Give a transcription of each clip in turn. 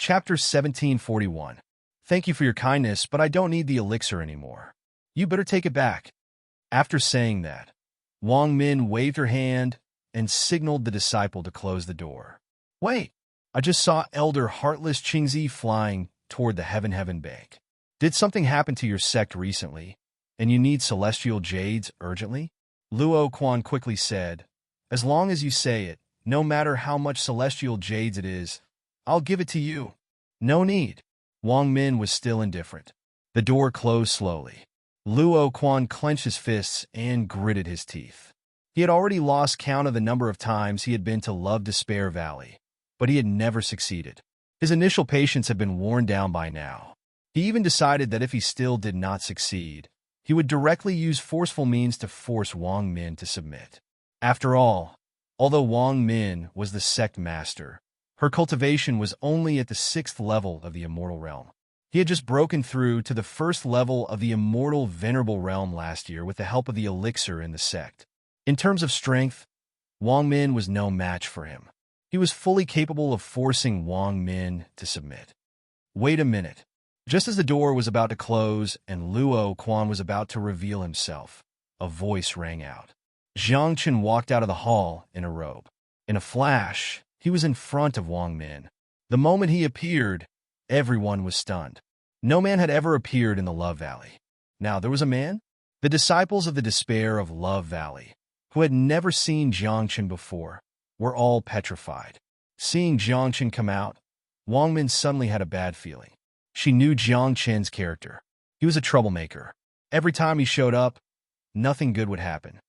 Chapter 1741. Thank you for your kindness, but I don't need the elixir anymore. You better take it back. After saying that, Wang Min waved her hand and signaled the disciple to close the door. Wait, I just saw Elder Heartless Qingzi flying toward the Heaven Bank. Did something happen to your sect recently, and you need celestial jades urgently? Luo Quan quickly said, as long as you say it, no matter how much celestial jades it is, I'll give it to you. No need. Wang Min was still indifferent. The door closed slowly. Luo Quan clenched his fists and gritted his teeth. He had already lost count of the number of times he had been to Love Despair Valley, but he had never succeeded. His initial patience had been worn down by now. He even decided that if he still did not succeed, he would directly use forceful means to force Wang Min to submit. After all, although Wang Min was the sect master, her cultivation was only at the 6th level of the immortal realm. He had just broken through to the 1st level of the immortal venerable realm last year with the help of the elixir in the sect. In terms of strength, Wang Min was no match for him. He was fully capable of forcing Wang Min to submit. Wait a minute. Just as the door was about to close and Luo Quan was about to reveal himself, a voice rang out. Zhang Chen walked out of the hall in a robe. In a flash, he was in front of Wang Min. The moment he appeared, everyone was stunned. No man had ever appeared in the Love Valley. Now there was a man? The disciples of the despair of Love Valley, who had never seen Zhang Chen before, were all petrified. Seeing Zhang Chen come out, Wang Min suddenly had a bad feeling. She knew Zhang Chen's character. He was a troublemaker. Every time he showed up, nothing good would happen.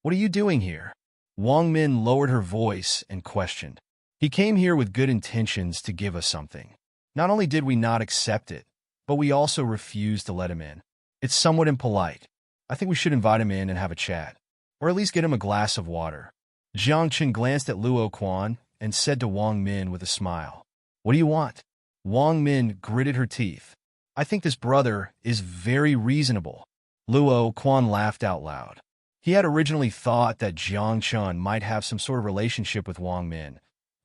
What are you doing here? Wang Min lowered her voice and questioned. He came here with good intentions to give us something. Not only did we not accept it, but we also refused to let him in. It's somewhat impolite. I think we should invite him in and have a chat, or at least get him a glass of water. Zhang Chen glanced at Luo Quan and said to Wang Min with a smile, What do you want? Wang Min gritted her teeth. I think this brother is very reasonable. Luo Quan laughed out loud. He had originally thought that Zhang Chen might have some sort of relationship with Wang Min,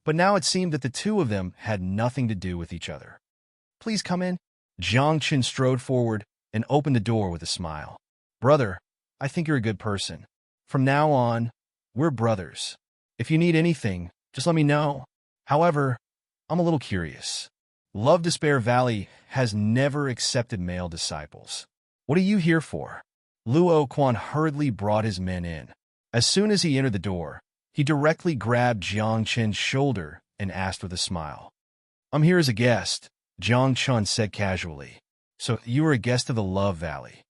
but now it seemed that the two of them had nothing to do with each other. Please come in. Zhang Chen strode forward and opened the door with a smile. Brother, I think you're a good person. From now on, we're brothers. If you need anything, just let me know. However, I'm a little curious. Love Despair Valley has never accepted male disciples. What are you here for? Luo Quan hurriedly brought his men in. As soon as he entered the door, he directly grabbed Zhang Chen's shoulder and asked with a smile. I'm here as a guest, Zhang Chen said casually. So you are a guest of the Love Valley.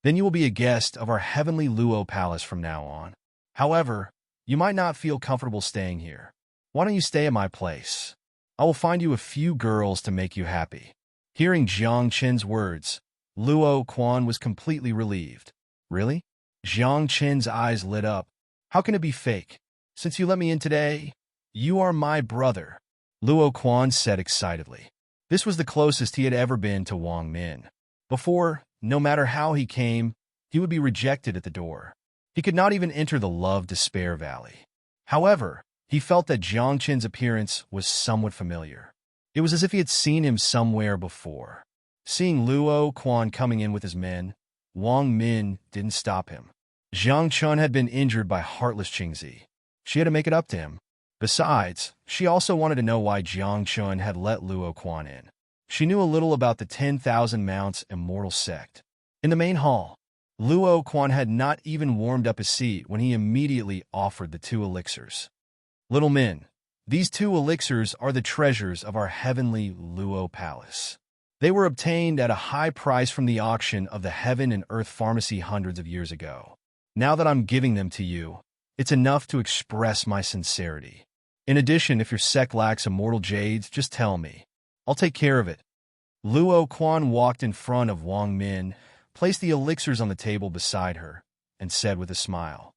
Then you will be a guest of our heavenly Luo Palace from now on. However, you might not feel comfortable staying here. Why don't you stay at my place? I will find you a few girls to make you happy. Hearing Zhang Chen's words, Luo Quan was completely relieved. Really? Zhang Chen's eyes lit up. How can it be fake? Since you let me in today, you are my brother, Luo Quan said excitedly. This was the closest he had ever been to Wang Min. Before, no matter how he came, he would be rejected at the door. He could not even enter the Love Despair Valley. However, he felt that Zhang Chen's appearance was somewhat familiar. It was as if he had seen him somewhere before. Seeing Luo Quan coming in with his men, Wang Min didn't stop him. Zhang Chen had been injured by Heartless Qingzi. She had to make it up to him. Besides, she also wanted to know why Zhang Chen had let Luo Quan in. She knew a little about the 10,000 Mounts Immortal Sect. In the main hall, Luo Quan had not even warmed up his seat when he immediately offered the 2 elixirs. Little men, these 2 elixirs are the treasures of our heavenly Luo Palace. They were obtained at a high price from the auction of the Heaven and Earth Pharmacy hundreds of years ago. Now that I'm giving them to you, it's enough to express my sincerity. In addition, if your sect lacks immortal jades, just tell me. I'll take care of it. Luo Quan walked in front of Wang Min, placed the elixirs on the table beside her, and said with a smile,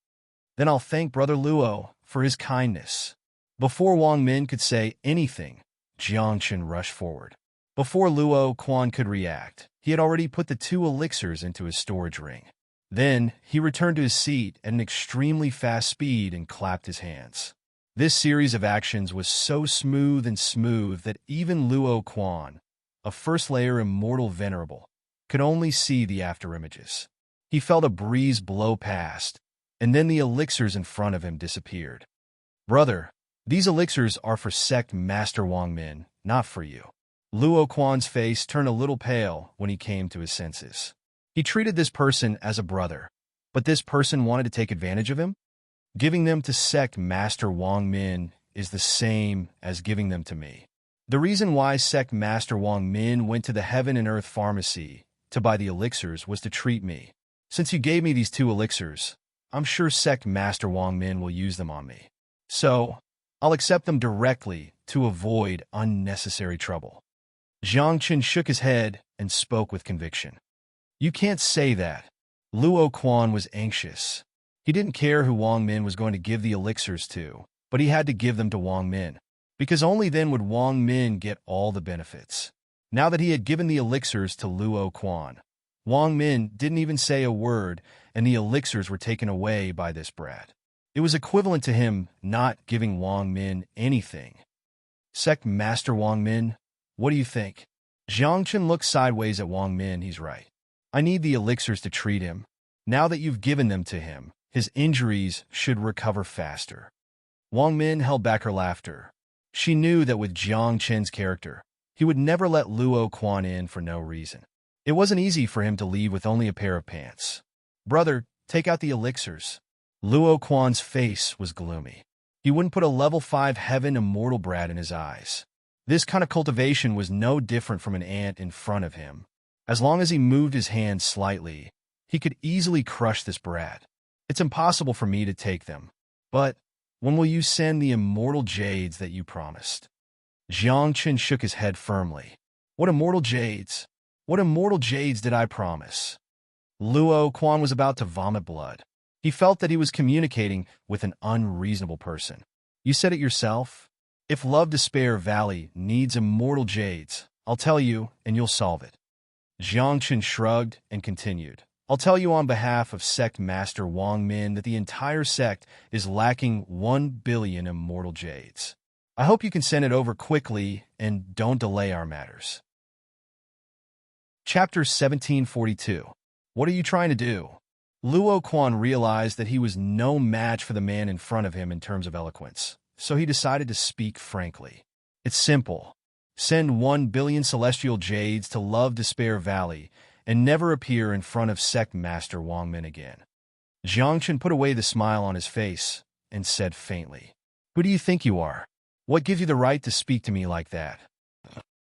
Then I'll thank Brother Luo for his kindness. Before Wang Min could say anything, Zhang Chen rushed forward. Before Luo Quan could react, he had already put the 2 elixirs into his storage ring. Then, he returned to his seat at an extremely fast speed and clapped his hands. This series of actions was so smooth and smooth that even Luo Quan, a first-layer immortal venerable, could only see the afterimages. He felt a breeze blow past, and then the elixirs in front of him disappeared. "Brother, these elixirs are for Sect Master Wang Min, not for you." Luo Quan's face turned a little pale when he came to his senses. He treated this person as a brother, but this person wanted to take advantage of him? Giving them to Sect Master Wang Min is the same as giving them to me. The reason why Sect Master Wang Min went to the Heaven and Earth Pharmacy to buy the elixirs was to treat me. Since you gave me these 2 elixirs, I'm sure Sect Master Wang Min will use them on me. So, I'll accept them directly to avoid unnecessary trouble. Jiang Chen shook his head and spoke with conviction. "You can't say that." Luo Quan was anxious. He didn't care who Wang Min was going to give the elixirs to, but he had to give them to Wang Min, because only then would Wang Min get all the benefits. Now that he had given the elixirs to Luo Quan, Wang Min didn't even say a word, and the elixirs were taken away by this brat. It was equivalent to him not giving Wang Min anything. "Sect Master Wang Min, what do you think?" Jiang Chen looked sideways at Wang Min. "He's right. I need the elixirs to treat him. Now that you've given them to him, his injuries should recover faster." Wang Min held back her laughter. She knew that with Jiang Chen's character, he would never let Luo Quan in for no reason. It wasn't easy for him to leave with only a pair of pants. "Brother, take out the elixirs." Luo Quan's face was gloomy. He wouldn't put a level 5 heaven immortal brat in his eyes. This kind of cultivation was no different from an ant in front of him. As long as he moved his hand slightly, he could easily crush this brat. "It's impossible for me to take them. But when will you send the immortal jades that you promised?" Jiang Chen shook his head firmly. "What immortal jades? What immortal jades did I promise?" Luo Quan was about to vomit blood. He felt that he was communicating with an unreasonable person. "You said it yourself. If Love Despair Valley needs immortal jades, I'll tell you and you'll solve it." Jiang Chen shrugged and continued. "I'll tell you on behalf of Sect Master Wang Min that the entire sect is lacking 1 billion immortal jades. I hope you can send it over quickly and don't delay our matters." Chapter 1742. What are you trying to do? Luo Quan realized that he was no match for the man in front of him in terms of eloquence, so he decided to speak frankly. "It's simple. Send 1 billion celestial jades to Love Despair Valley and never appear in front of Sect Master Wang Min again." Jiang Chen put away the smile on his face and said faintly, "Who do you think you are? What gives you the right to speak to me like that?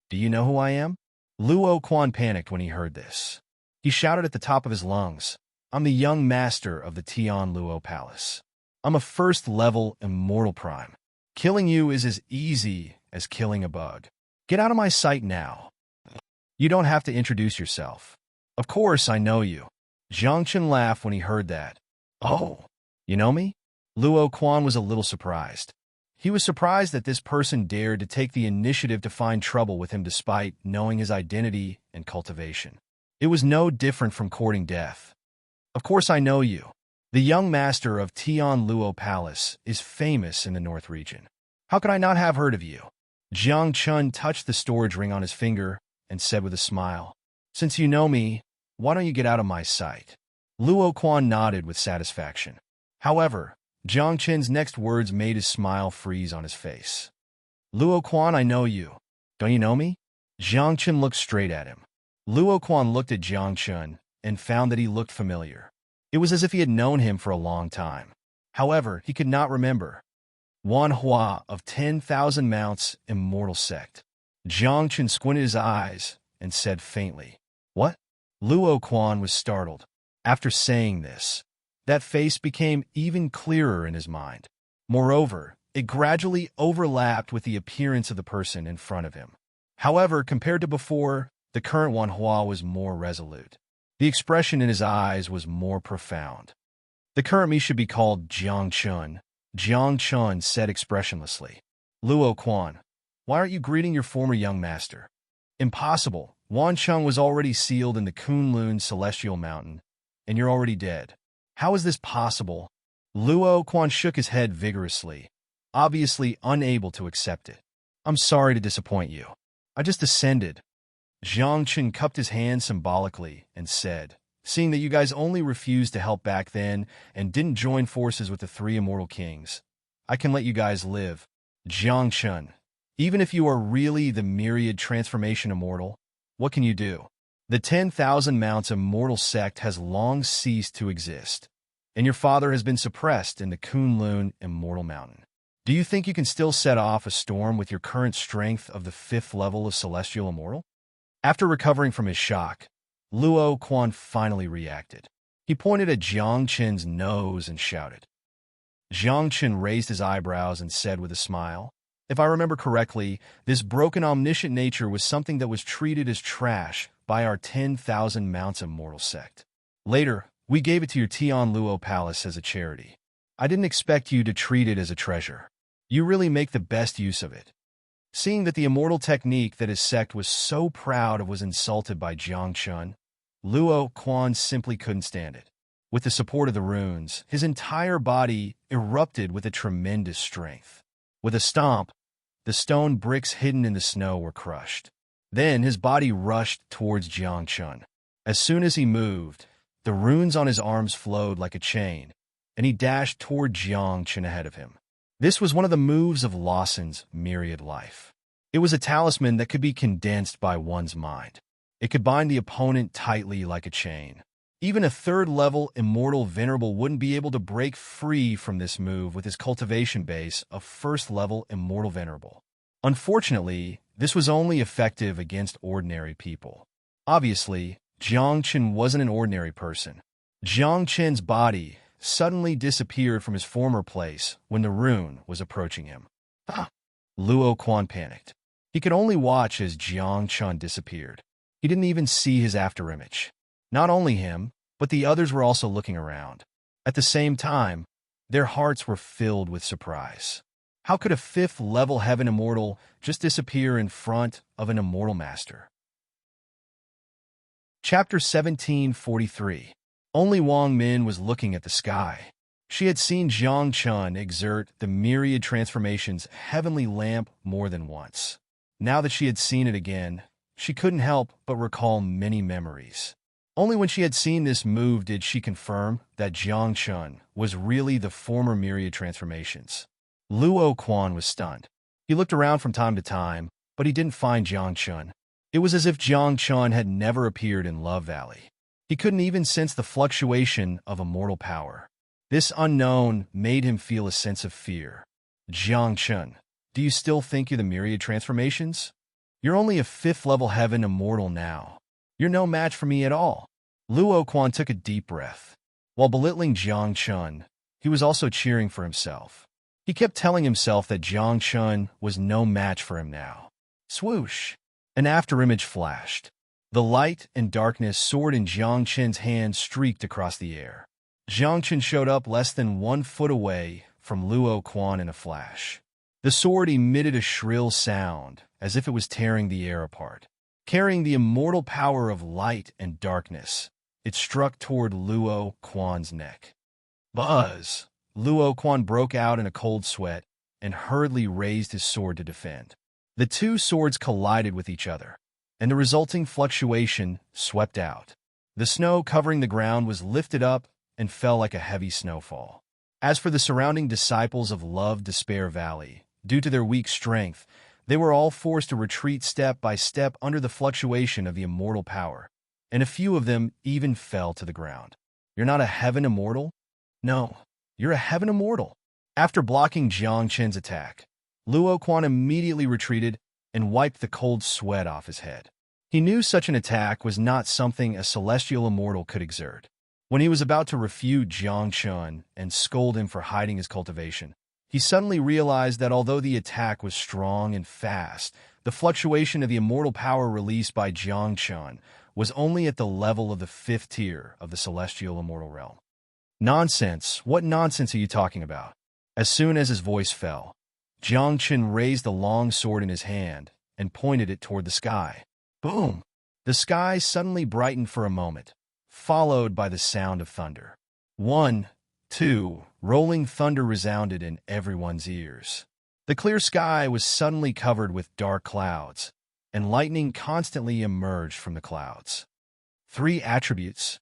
Do you know who I am?" Luo Quan panicked when he heard this. He shouted at the top of his lungs, "I'm the young master of the Tian Luo Palace. I'm a first-level immortal prime. Killing you is as easy as killing a bug. Get out of my sight now. You don't have to introduce yourself. Of course I know you." Jiang Chen laughed when he heard that. "Oh, you know me?" Luo Quan was a little surprised. He was surprised that this person dared to take the initiative to find trouble with him despite knowing his identity and cultivation. It was no different from courting death. "Of course I know you. The young master of Tian Luo Palace is famous in the North region. How could I not have heard of you?" Jiang Chen touched the storage ring on his finger and said with a smile, "Since you know me, why don't you get out of my sight?" Luo Quan nodded with satisfaction. However, Jiang Chen's next words made his smile freeze on his face. "Luo Quan, I know you. Don't you know me?" Jiang Chen looked straight at him. Luo Quan looked at Jiang Chen and found that he looked familiar. It was as if he had known him for a long time. However, he could not remember. "Wan Hua of 10,000 Mounts, Immortal Sect." Jiang Chen squinted his eyes and said faintly, "What?" Luo Quan was startled. After saying this, that face became even clearer in his mind. Moreover, it gradually overlapped with the appearance of the person in front of him. However, compared to before, the current Wan Hua was more resolute. The expression in his eyes was more profound. "The current me should be called Jiang Chen," Jiang Chen said expressionlessly. "Luo Quan, why aren't you greeting your former young master?" "Impossible. Wan Cheng was already sealed in the Kunlun Celestial Mountain, and you're already dead. How is this possible?" Luo Quan shook his head vigorously. obviously unable to accept it. I'm sorry to disappoint you. I just descended. Jiang Chen cupped his hand symbolically and said, seeing that you guys only refused to help back then and didn't join forces with the three immortal kings, I can let you guys live. Jiang Chen, even if you are really the myriad transformation immortal, what can you do? The 10,000 Mounts immortal sect has long ceased to exist, and your father has been suppressed in the Kunlun Immortal Mountain. Do you think you can still set off a storm with your current strength of the 5th level of Celestial Immortal? After recovering from his shock, Luo Quan finally reacted. He pointed at Jiang Chen's nose and shouted. Jiang Chen raised his eyebrows and said with a smile, if I remember correctly, this broken omniscient nature was something that was treated as trash by our 10,000 Mounts immortal sect. Later, we gave it to your Tian Luo Palace as a charity. I didn't expect you to treat it as a treasure. You really make the best use of it. Seeing that the immortal technique that his sect was so proud of was insulted by Jiang Chen, Luo Quan simply couldn't stand it. With the support of the runes, his entire body erupted with a tremendous strength. With a stomp, the stone bricks hidden in the snow were crushed. Then his body rushed towards Jiang Chen. As soon as he moved, the runes on his arms flowed like a chain, and he dashed toward Jiang Chen ahead of him. This was one of the moves of Lawson's myriad life. It was a talisman that could be condensed by one's mind. It could bind the opponent tightly like a chain. Even a 3rd-level immortal venerable wouldn't be able to break free from this move with his cultivation base of 1st-level immortal venerable. Unfortunately, this was only effective against ordinary people. Obviously, Jiang Chen wasn't an ordinary person. Jiang Chen's body suddenly disappeared from his former place when the rune was approaching him. Luo Quan panicked. He could only watch as Jiang Chen disappeared. He didn't even see his afterimage. Not only him, but the others were also looking around. At the same time, their hearts were filled with surprise. How could a 5th-level heaven immortal just disappear in front of an immortal master? Chapter 1743. Only Wang Min was looking at the sky. She had seen Jiang Chen exert the myriad transformations heavenly lamp more than once. Now that she had seen it again, she couldn't help but recall many memories. Only when she had seen this move did she confirm that Jiang Chen was really the former myriad transformations. Luo Quan was stunned. He looked around from time to time, but he didn't find Jiang Chen. It was as if Jiang Chen had never appeared in Love Valley. He couldn't even sense the fluctuation of immortal power. This unknown made him feel a sense of fear. Jiang Chen, do you still think you're the myriad transformations? You're only a 5th-level heaven immortal now. You're no match for me at all. Luo Quan took a deep breath. While belittling Jiang Chen, he was also cheering for himself. He kept telling himself that Jiang Chen was no match for him now. Swoosh! An afterimage flashed. The light and darkness soared in Jiang Chen's hand streaked across the air. Jiang Chen showed up less than 1 foot away from Luo Quan in a flash. The sword emitted a shrill sound, as if it was tearing the air apart. Carrying the immortal power of light and darkness, it struck toward Luo Quan's neck. Buzz! Luo Quan broke out in a cold sweat and hurriedly raised his sword to defend. The two swords collided with each other, and the resulting fluctuation swept out. The snow covering the ground was lifted up and fell like a heavy snowfall. As for the surrounding disciples of Love Despair Valley, due to their weak strength, they were all forced to retreat step by step under the fluctuation of the immortal power, and a few of them even fell to the ground. You're not a heaven immortal? No, you're a heaven immortal. After blocking Jiang Chen's attack, Luo Quan immediately retreated and wiped the cold sweat off his head. He knew such an attack was not something a celestial immortal could exert. When he was about to refute Jiang Chen and scold him for hiding his cultivation, he suddenly realized that although the attack was strong and fast, the fluctuation of the immortal power released by Jiang Chen was only at the level of the 5th tier of the celestial immortal realm. Nonsense! What nonsense are you talking about? As soon as his voice fell, Jiang Chen raised the long sword in his hand and pointed it toward the sky. Boom! The sky suddenly brightened for a moment, followed by the sound of thunder. 1, 2. Rolling thunder resounded in everyone's ears. The clear sky was suddenly covered with dark clouds, and lightning constantly emerged from the clouds. 3 attributes.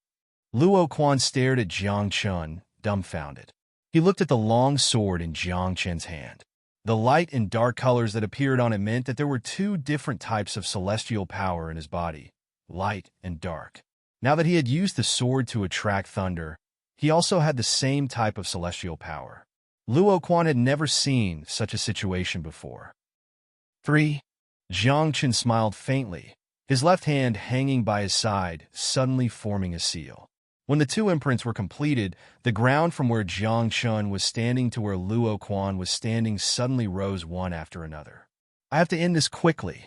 Luo Quan stared at Jiang Chun, dumbfounded. He looked at the long sword in Jiang Chen's hand. The light and dark colors that appeared on it meant that there were 2 different types of celestial power in his body, light and dark. Now that he had used the sword to attract thunder, he also had the same type of celestial power. Luo Quan had never seen such a situation before. 3. Jiang Chen smiled faintly, his left hand hanging by his side, suddenly forming a seal. When the 2 imprints were completed, the ground from where Jiang Chun was standing to where Luo Quan was standing suddenly rose one after another. I have to end this quickly.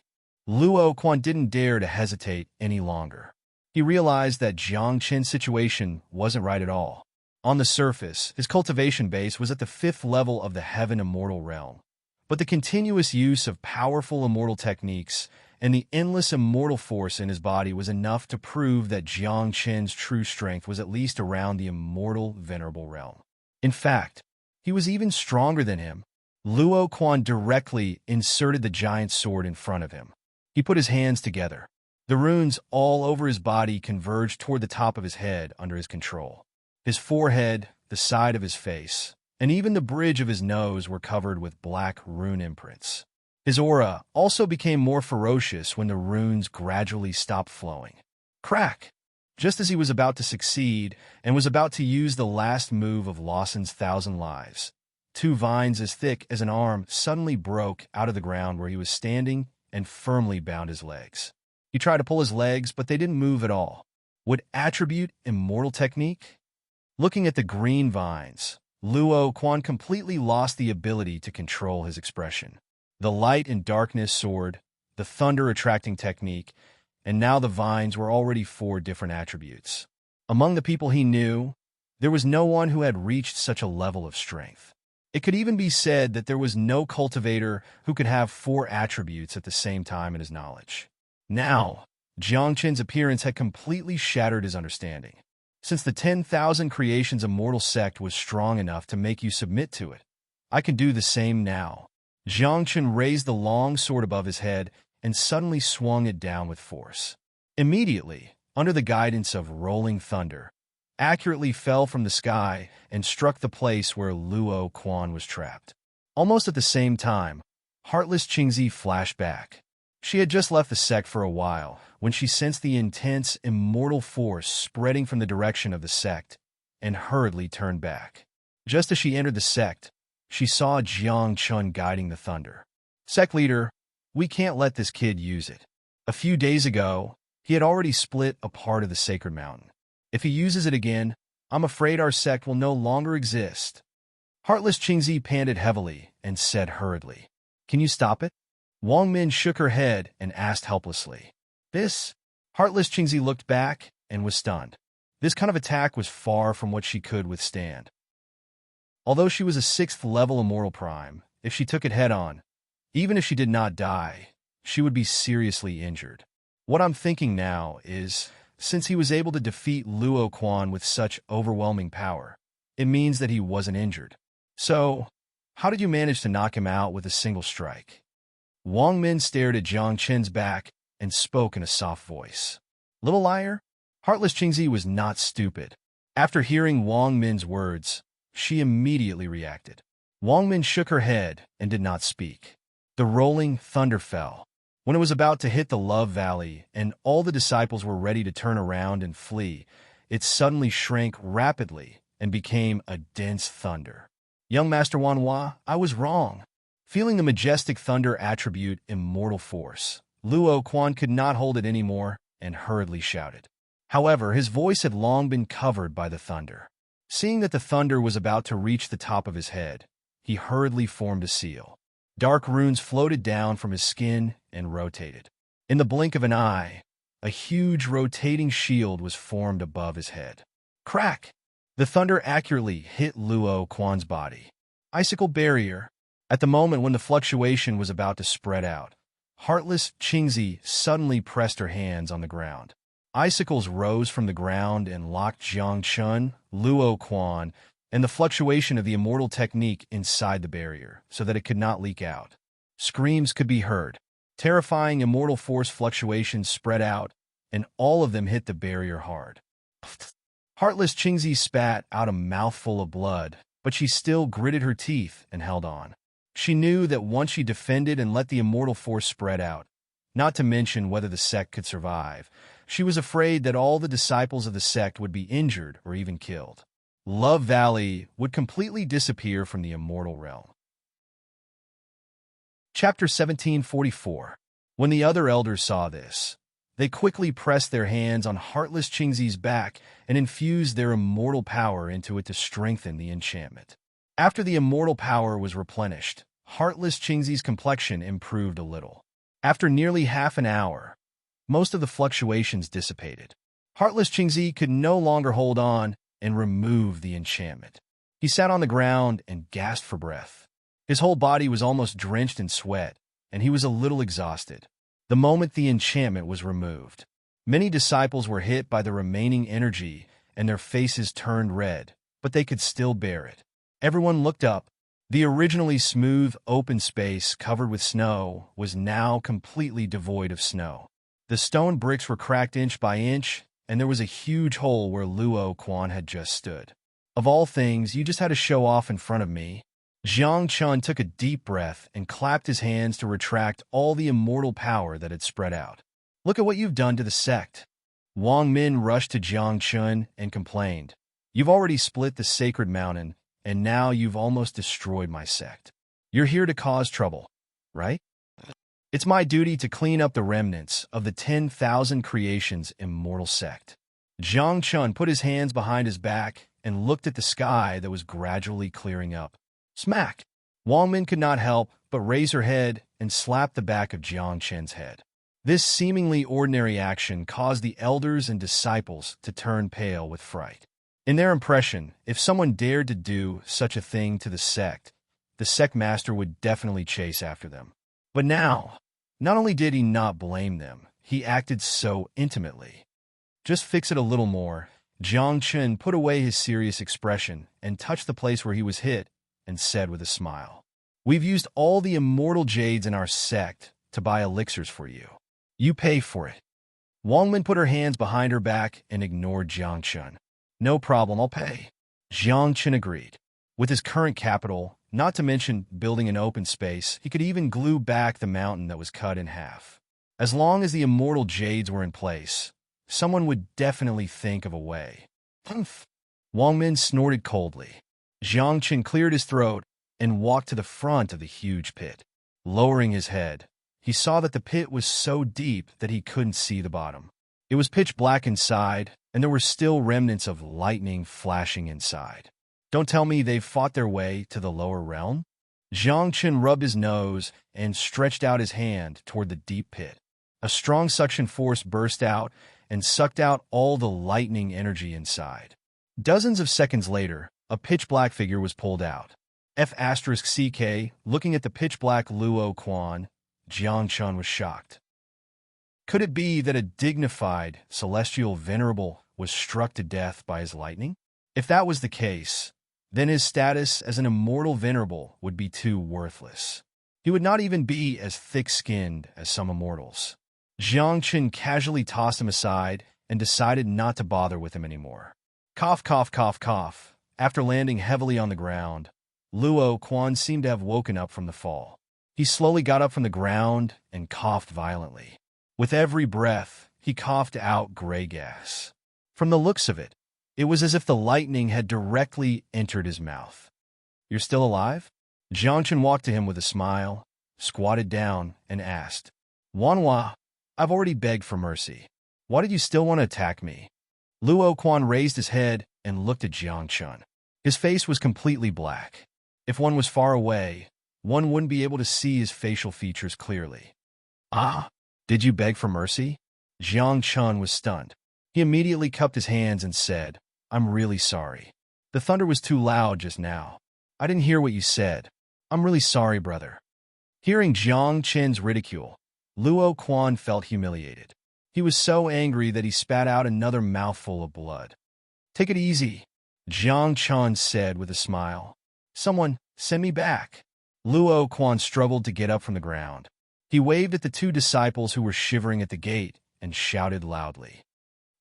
Luo Quan didn't dare to hesitate any longer. He realized that Jiang Chen's situation wasn't right at all. On the surface, his cultivation base was at the 5th level of the Heaven Immortal realm. But the continuous use of powerful immortal techniques and the endless immortal force in his body was enough to prove that Jiang Chen's true strength was at least around the immortal venerable realm. In fact, he was even stronger than him. Luo Quan directly inserted the giant sword in front of him. He put his hands together. The runes all over his body converged toward the top of his head under his control. His forehead, the side of his face, and even the bridge of his nose were covered with black rune imprints. His aura also became more ferocious when the runes gradually stopped flowing. Crack! Just as he was about to succeed and was about to use the last move of Lawson's 1,000 lives, 2 vines as thick as an arm suddenly broke out of the ground where he was standing and firmly bound his legs. He tried to pull his legs, but they didn't move at all. Would attribute immortal technique? Looking at the green vines, Luo Quan completely lost the ability to control his expression. The light and darkness sword, the thunder-attracting technique, and now the vines were already 4 different attributes. Among the people he knew, there was no one who had reached such a level of strength. It could even be said that there was no cultivator who could have 4 attributes at the same time in his knowledge. Now, Jiang Chen's appearance had completely shattered his understanding. Since the 10,000 Creations Immortal Sect was strong enough to make you submit to it, I can do the same now. Jiang Chen raised the long sword above his head and suddenly swung it down with force. Immediately, under the guidance of rolling thunder, accurately fell from the sky and struck the place where Luo Quan was trapped. Almost at the same time, Heartless Qingzi flashed back. She had just left the sect for a while when she sensed the intense, immortal force spreading from the direction of the sect and hurriedly turned back. Just as she entered the sect, she saw Jiang Chun guiding the thunder. Sect leader, we can't let this kid use it. A few days ago, he had already split a part of the sacred mountain. If he uses it again, I'm afraid our sect will no longer exist. Heartless Qingzi panted heavily and said hurriedly, Can you stop it? Wang Min shook her head and asked helplessly. This? Heartless Qingzi looked back and was stunned. This kind of attack was far from what she could withstand. Although she was a 6th level immortal prime, if she took it head-on, even if she did not die, she would be seriously injured. What I'm thinking now is, since he was able to defeat Luo Quan with such overwhelming power, it means that he wasn't injured. So, how did you manage to knock him out with a single strike? Wang Min stared at Jiang Chen's back and spoke in a soft voice. Little liar? Heartless Qingzi was not stupid. After hearing Wang Min's words, she immediately reacted. Wang Min shook her head and did not speak. The rolling thunder fell. When it was about to hit the Love Valley and all the disciples were ready to turn around and flee, it suddenly shrank rapidly and became a dense thunder. Young Master Wanhua, I was wrong. Feeling the majestic thunder attribute immortal force, Luo Quan could not hold it anymore and hurriedly shouted. However, his voice had long been covered by the thunder. Seeing that the thunder was about to reach the top of his head, he hurriedly formed a seal. Dark runes floated down from his skin and rotated. In the blink of an eye, a huge rotating shield was formed above his head. Crack! The thunder accurately hit Luo Quan's body. Icicle barrier. At the moment when the fluctuation was about to spread out, Heartless Qingzi suddenly pressed her hands on the ground. Icicles rose from the ground and locked Jiang Chun, Luo Quan, and the fluctuation of the immortal technique inside the barrier so that it could not leak out. Screams could be heard. Terrifying immortal force fluctuations spread out, and all of them hit the barrier hard. Heartless Qingzi spat out a mouthful of blood, but she still gritted her teeth and held on. She knew that once she defended and let the immortal force spread out, not to mention whether the sect could survive, she was afraid that all the disciples of the sect would be injured or even killed. Love Valley would completely disappear from the immortal realm. Chapter 1744. When the other elders saw this, they quickly pressed their hands on Heartless Qingzi's back and infused their immortal power into it to strengthen the enchantment. After the immortal power was replenished, Heartless Qingzi's complexion improved a little. After nearly half an hour, most of the fluctuations dissipated. Heartless Qingzi could no longer hold on and remove the enchantment. He sat on the ground and gasped for breath. His whole body was almost drenched in sweat, and he was a little exhausted. The moment the enchantment was removed, many disciples were hit by the remaining energy, and their faces turned red, but they could still bear it. Everyone looked up. The originally smooth, open space covered with snow was now completely devoid of snow. The stone bricks were cracked inch by inch, and there was a huge hole where Luo Quan had just stood. Of all things, you just had to show off in front of me. Jiang Chun took a deep breath and clapped his hands to retract all the immortal power that had spread out. Look at what you've done to the sect. Wang Min rushed to Jiang Chun and complained. You've already split the sacred mountain, and now you've almost destroyed my sect. You're here to cause trouble, right? It's my duty to clean up the remnants of the 10,000 creations immortal sect. Jiang Chun put his hands behind his back and looked at the sky that was gradually clearing up. Smack! Wang Min could not help but raise her head and slap the back of Jiang Chen's head. This seemingly ordinary action caused the elders and disciples to turn pale with fright. In their impression, if someone dared to do such a thing to the sect master would definitely chase after them. But now, not only did he not blame them, he acted so intimately. Just fix it a little more. Jiang Chen put away his serious expression and touched the place where he was hit and said with a smile, We've used all the immortal jades in our sect to buy elixirs for you. You pay for it. Wang Min put her hands behind her back and ignored Jiang Chen. No problem, I'll pay. Jiang Chen agreed. With his current capital, not to mention building an open space, he could even glue back the mountain that was cut in half. As long as the immortal jades were in place, someone would definitely think of a way. Humph! Wang Min snorted coldly. Jiang Chen cleared his throat and walked to the front of the huge pit. Lowering his head, he saw that the pit was so deep that he couldn't see the bottom. It was pitch black inside, and there were still remnants of lightning flashing inside. Don't tell me they've fought their way to the lower realm? Jiang Chen rubbed his nose and stretched out his hand toward the deep pit. A strong suction force burst out and sucked out all the lightning energy inside. Dozens of seconds later, a pitch-black figure was pulled out. F***CK, looking at the pitch-black Luo Quan, Jiang Chun was shocked. Could it be that a dignified, celestial venerable was struck to death by his lightning? If that was the case, then his status as an immortal venerable would be too worthless. He would not even be as thick-skinned as some immortals. Jiang Chen casually tossed him aside and decided not to bother with him anymore. Cough, cough, cough, cough. After landing heavily on the ground, Luo Quan seemed to have woken up from the fall. He slowly got up from the ground and coughed violently. With every breath, he coughed out gray gas. From the looks of it, it was as if the lightning had directly entered his mouth. You're still alive? Jiang Chen walked to him with a smile, squatted down, and asked, Wanhua, I've already begged for mercy. Why did you still want to attack me? Luo Quan raised his head and looked at Jiang Chen. His face was completely black. If one was far away, one wouldn't be able to see his facial features clearly. Ah, did you beg for mercy? Jiang Chen was stunned. He immediately cupped his hands and said, I'm really sorry. The thunder was too loud just now. I didn't hear what you said. I'm really sorry, brother. Hearing Jiang Chen's ridicule, Luo Quan felt humiliated. He was so angry that he spat out another mouthful of blood. Take it easy. Jiang Chun said with a smile. Someone, send me back. Luo Quan struggled to get up from the ground. He waved at the two disciples who were shivering at the gate and shouted loudly.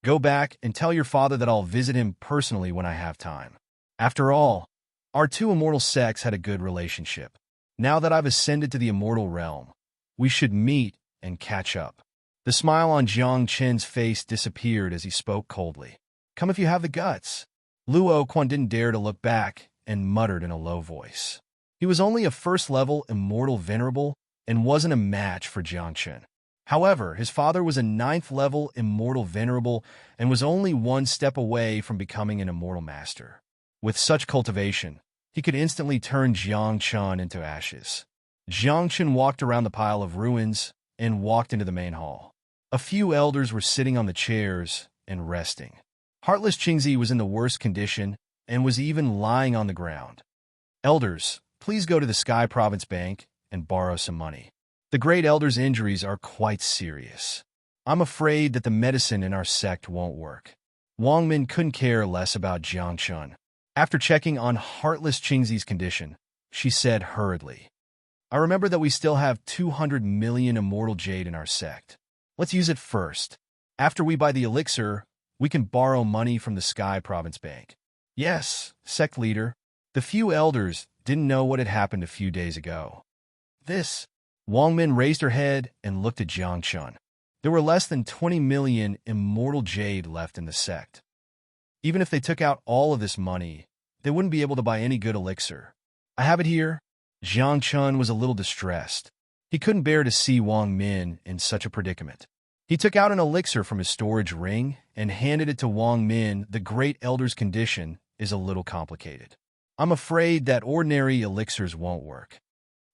Go back and tell your father that I'll visit him personally when I have time. After all, our two immortal sects had a good relationship. Now that I've ascended to the immortal realm, we should meet and catch up. The smile on Jiang Chen's face disappeared as he spoke coldly. Come if you have the guts. Luo Quan didn't dare to look back and muttered in a low voice. He was only a first-level immortal venerable and wasn't a match for Jiang Chen. However, his father was a ninth-level immortal venerable and was only one step away from becoming an immortal master. With such cultivation, he could instantly turn Jiang Chen into ashes. Jiang Chen walked around the pile of ruins and walked into the main hall. A few elders were sitting on the chairs and resting. Heartless Qingzi was in the worst condition and was even lying on the ground. Elders, please go to the Sky Province Bank and borrow some money. The Great Elder's injuries are quite serious. I'm afraid that the medicine in our sect won't work. Wang Min couldn't care less about Jiang Chun. After checking on Heartless Qingzi's condition, she said hurriedly, I remember that we still have 200 million immortal jade in our sect. Let's use it first. After we buy the elixir, we can borrow money from the Sky Province Bank. Yes, sect leader. The few elders didn't know what had happened a few days ago. Wang Min raised her head and looked at Jiang Chun. There were less than 20 million immortal jade left in the sect. Even if they took out all of this money, they wouldn't be able to buy any good elixir. I have it here. Jiang Chun was a little distressed. He couldn't bear to see Wang Min in such a predicament. He took out an elixir from his storage ring and handed it to Wang Min. The Great Elder's condition is a little complicated. I'm afraid that ordinary elixirs won't work.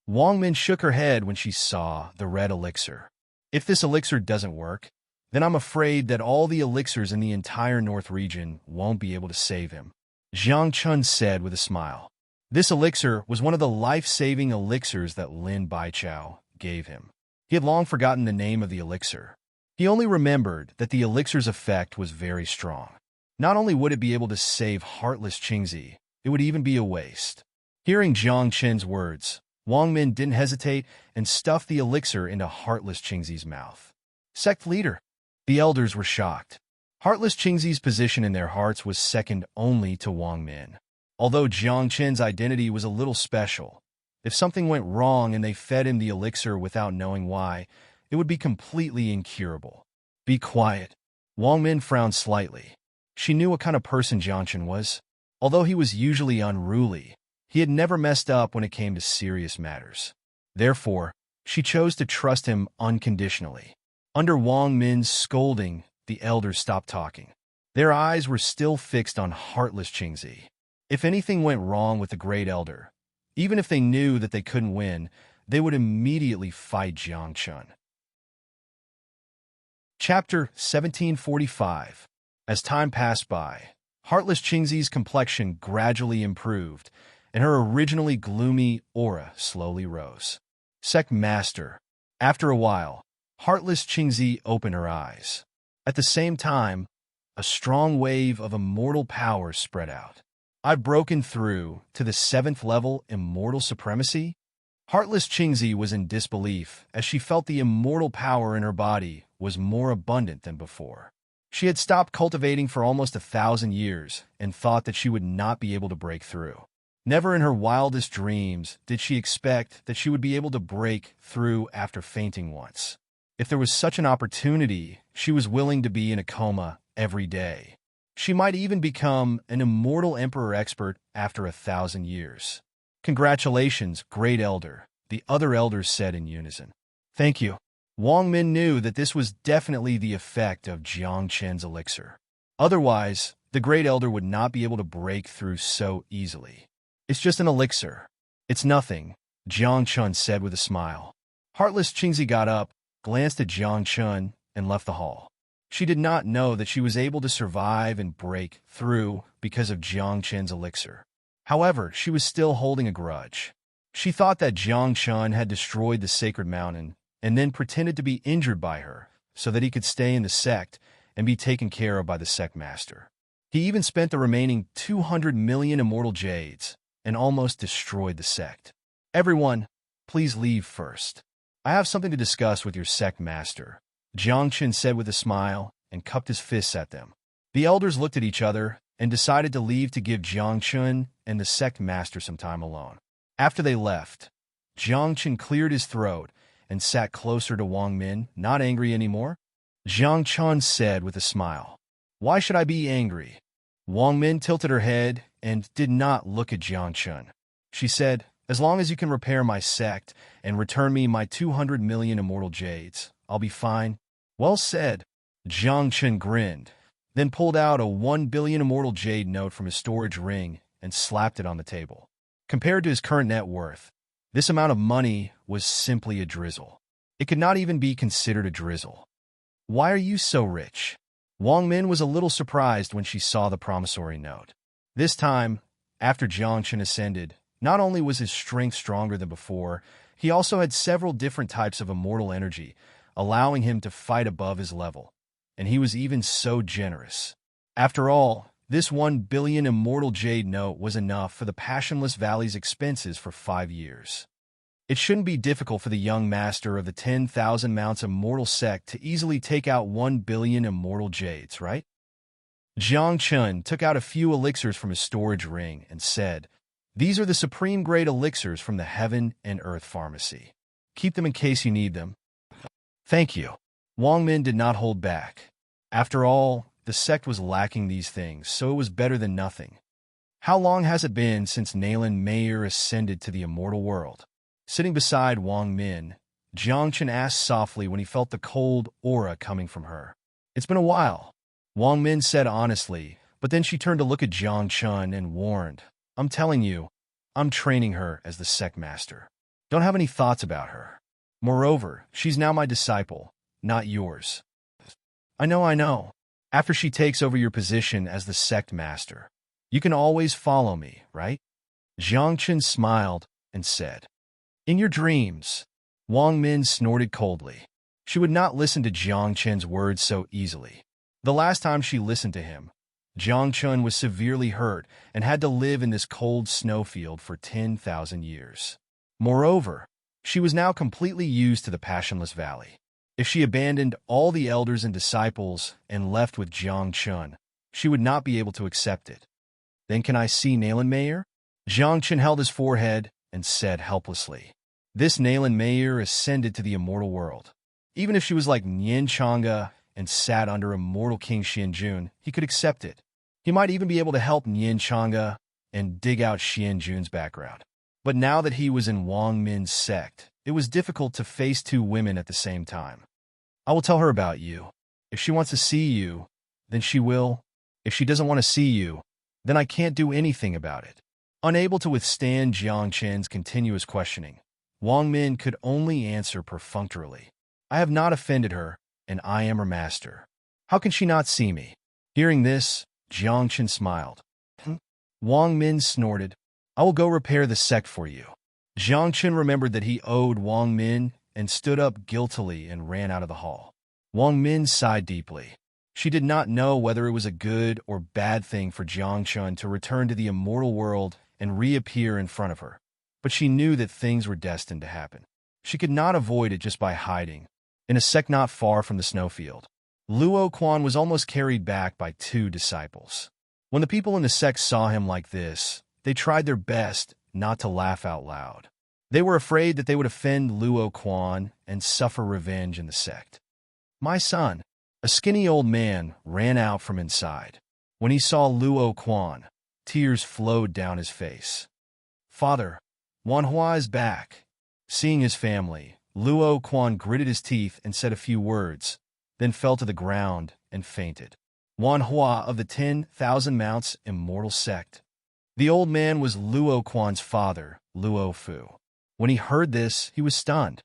Wang Min shook her head when she saw the red elixir. If this elixir doesn't work, then I'm afraid that all the elixirs in the entire North region won't be able to save him. Jiang Chun said with a smile. This elixir was one of the life-saving elixirs that Lin Baichao gave him. He had long forgotten the name of the elixir. He only remembered that the elixir's effect was very strong. Not only would it be able to save Heartless Qingzi, it would even be a waste. Hearing Jiang Chen's words, Wang Min didn't hesitate and stuffed the elixir into Heartless Qingzi's mouth. Sect leader. The elders were shocked. Heartless Qingzi's position in their hearts was second only to Wang Min. Although Jiang Chen's identity was a little special, if something went wrong and they fed him the elixir without knowing why, it would be completely incurable. Be quiet. Wang Min frowned slightly. She knew what kind of person Jiang Chen was. Although he was usually unruly, he had never messed up when it came to serious matters. Therefore, she chose to trust him unconditionally. Under Wang Min's scolding, the elders stopped talking. Their eyes were still fixed on Heartless Qingzi. If anything went wrong with the Great Elder, even if they knew that they couldn't win, they would immediately fight Jiang Chun. Chapter 1745. As time passed by, Heartless Qingzi's complexion gradually improved, and her originally gloomy aura slowly rose. Sect Master. After a while, Heartless Qingzi opened her eyes. At the same time, a strong wave of immortal power spread out. I've broken through to the 7th level immortal supremacy? Heartless Qingzi was in disbelief as she felt the immortal power in her body was more abundant than before. She had stopped cultivating for almost 1,000 years and thought that she would not be able to break through. Never in her wildest dreams did she expect that she would be able to break through after fainting once. If there was such an opportunity, she was willing to be in a coma every day. She might even become an immortal emperor expert after 1,000 years. Congratulations, Great Elder, the other elders said in unison. Thank you. Wang Min knew that this was definitely the effect of Jiang Chen's elixir. Otherwise, the Great Elder would not be able to break through so easily. It's just an elixir. It's nothing, Jiang Chun said with a smile. Heartless Qingzi got up, glanced at Jiang Chun, and left the hall. She did not know that she was able to survive and break through because of Jiang Chen's elixir. However, she was still holding a grudge. She thought that Jiang Chun had destroyed the sacred mountain and then pretended to be injured by her so that he could stay in the sect and be taken care of by the sect master. He even spent the remaining 200 million immortal jades and almost destroyed the sect. Everyone, please leave first. I have something to discuss with your sect master, Jiang Chen said with a smile and cupped his fists at them. The elders looked at each other and decided to leave to give Jiang Chen and the sect master some time alone. After they left, Jiang Chen cleared his throat and sat closer to Wang Min, not angry anymore. Jiang Chen said with a smile, "Why should I be angry?" Wang Min tilted her head and did not look at Jiang Chen. She said, "As long as you can repair my sect and return me my 200 million immortal jades, I'll be fine." "Well said." Jiang Chen grinned, then pulled out a 1 billion immortal jade note from his storage ring and slapped it on the table. Compared to his current net worth, this amount of money was simply a drizzle. It could not even be considered a drizzle. "Why are you so rich?" Wang Min was a little surprised when she saw the promissory note. This time, after Jiang Chen ascended, not only was his strength stronger than before, he also had several different types of immortal energy, allowing him to fight above his level. And he was even so generous. After all, this 1 billion immortal jade note was enough for the Passionless Valley's expenses for 5 years. It shouldn't be difficult for the young master of the 10,000 Mounts Immortal sect to easily take out 1 billion immortal jades, right? Jiang Chen took out a few elixirs from his storage ring and said, "These are the supreme-grade elixirs from the Heaven and Earth Pharmacy. Keep them in case you need them." "Thank you." Wang Min did not hold back. After all, the sect was lacking these things, so it was better than nothing. How long has it been since Nayland Mayer ascended to the immortal world? Sitting beside Wang Min, Jiang Chen asked softly when he felt the cold aura coming from her. "It's been a while," Wang Min said honestly, but then she turned to look at Jiang Chen and warned, "I'm telling you, I'm training her as the sect master. Don't have any thoughts about her. Moreover, she's now my disciple, not yours." I know. After she takes over your position as the sect master, you can always follow me, right?" Jiang Chen smiled and said, "In your dreams." Wang Min snorted coldly. She would not listen to Jiang Chen's words so easily. The last time she listened to him, Jiang Chen was severely hurt and had to live in this cold snowfield for 10,000 years. Moreover, she was now completely used to the Passionless Valley. If she abandoned all the elders and disciples and left with Jiang Chen, she would not be able to accept it. "Then can I see Nayland Mayer?" Jiang Chen held his forehead and said helplessly. This Nayland Mayer ascended to the immortal world. Even if she was like Nian Chang'e and sat under immortal King Xianjun, he could accept it. He might even be able to help Nian Chang'e and dig out Xianjun's background. But now that he was in Wang Min's sect, it was difficult to face two women at the same time. "I will tell her about you. If she wants to see you, then she will. If she doesn't want to see you, then I can't do anything about it." Unable to withstand Jiang Chen's continuous questioning, Wang Min could only answer perfunctorily. "I have not offended her, and I am her master. How can she not see me?" Hearing this, Jiang Chen smiled. Wang Min snorted, "I will go repair the sect for you." Jiang Chen remembered that he owed Wang Min and stood up guiltily and ran out of the hall. Wang Min sighed deeply. She did not know whether it was a good or bad thing for Jiang Chen to return to the immortal world and reappear in front of her, but she knew that things were destined to happen. She could not avoid it just by hiding. In a sect not far from the snowfield, Luo Quan was almost carried back by 2 disciples. When the people in the sect saw him like this, they tried their best not to laugh out loud. They were afraid that they would offend Luo Quan and suffer revenge in the sect. "My son," a skinny old man ran out from inside. When he saw Luo Quan, tears flowed down his face. "Father, Wanhua is back." Seeing his family, Luo Quan gritted his teeth and said a few words, then fell to the ground and fainted. Wanhua of the 10,000 Mounts Immortal Sect. The old man was Luo Quan's father, Luo Fu. When he heard this, he was stunned.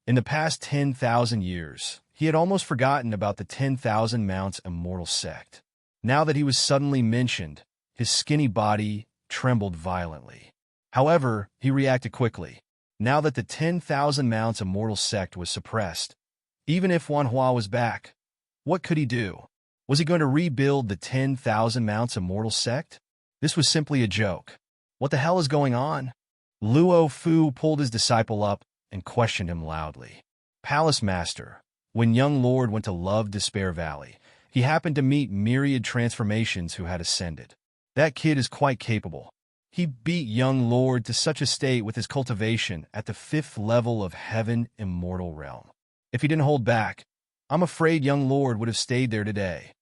In the past 10,000 years, he had almost forgotten about the 10,000 Mounts Immortal Sect. Now that he was suddenly mentioned, his skinny body trembled violently. However, he reacted quickly. Now that the 10,000 Mounts Immortal Sect was suppressed, even if Wanhua was back, what could he do? Was he going to rebuild the 10,000 Mounts Immortal sect? This was simply a joke. What the hell is going on? Luo Fu pulled his disciple up and questioned him loudly. Palace Master, when young Lord went to Love Despair Valley, he happened to meet myriad transformations who had ascended. That kid is quite capable. He beat young Lord to such a state with his cultivation at the 5th level of Heaven Immortal Realm. If he didn't hold back, I'm afraid young Lord would have stayed there today.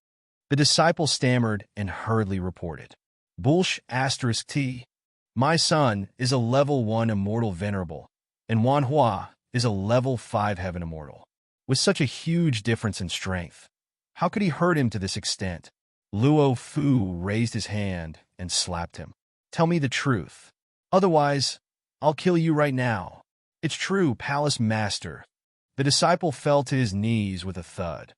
The disciple stammered and hurriedly reported. Bullsh asterisk T. My son is a level 1 Immortal Venerable, and Wan Hua is a level 5 Heaven Immortal. With such a huge difference in strength, how could he hurt him to this extent? Luo Fu raised his hand and slapped him. Tell me the truth. Otherwise, I'll kill you right now. It's true, Palace Master. The disciple fell to his knees with a thud.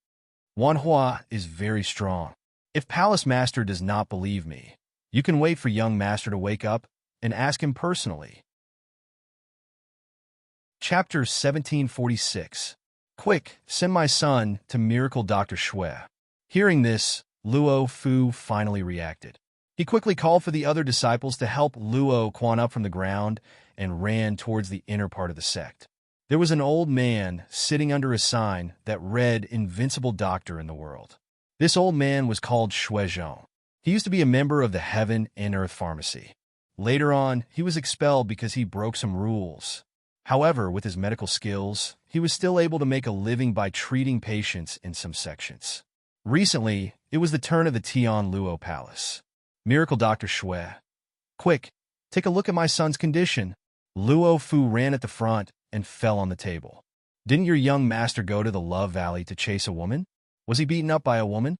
Wan Hua is very strong. If Palace Master does not believe me, you can wait for young Master to wake up and ask him personally. Chapter 1746. Quick, send my son to Miracle Dr. Shui. Hearing this, Luo Fu finally reacted. He quickly called for the other disciples to help Luo Quan up from the ground and ran towards the inner part of the sect. There was an old man sitting under a sign that read Invincible Doctor in the World. This old man was called Shui Zhong. He used to be a member of the Heaven and Earth Pharmacy. Later on, he was expelled because he broke some rules. However, with his medical skills, he was still able to make a living by treating patients in some sections. Recently, it was the turn of the Tian Luo Palace. Miracle Dr. Shui. Quick, take a look at my son's condition. Luo Fu ran at the front and fell on the table. Didn't your young master go to the Love Valley to chase a woman? Was he beaten up by a woman?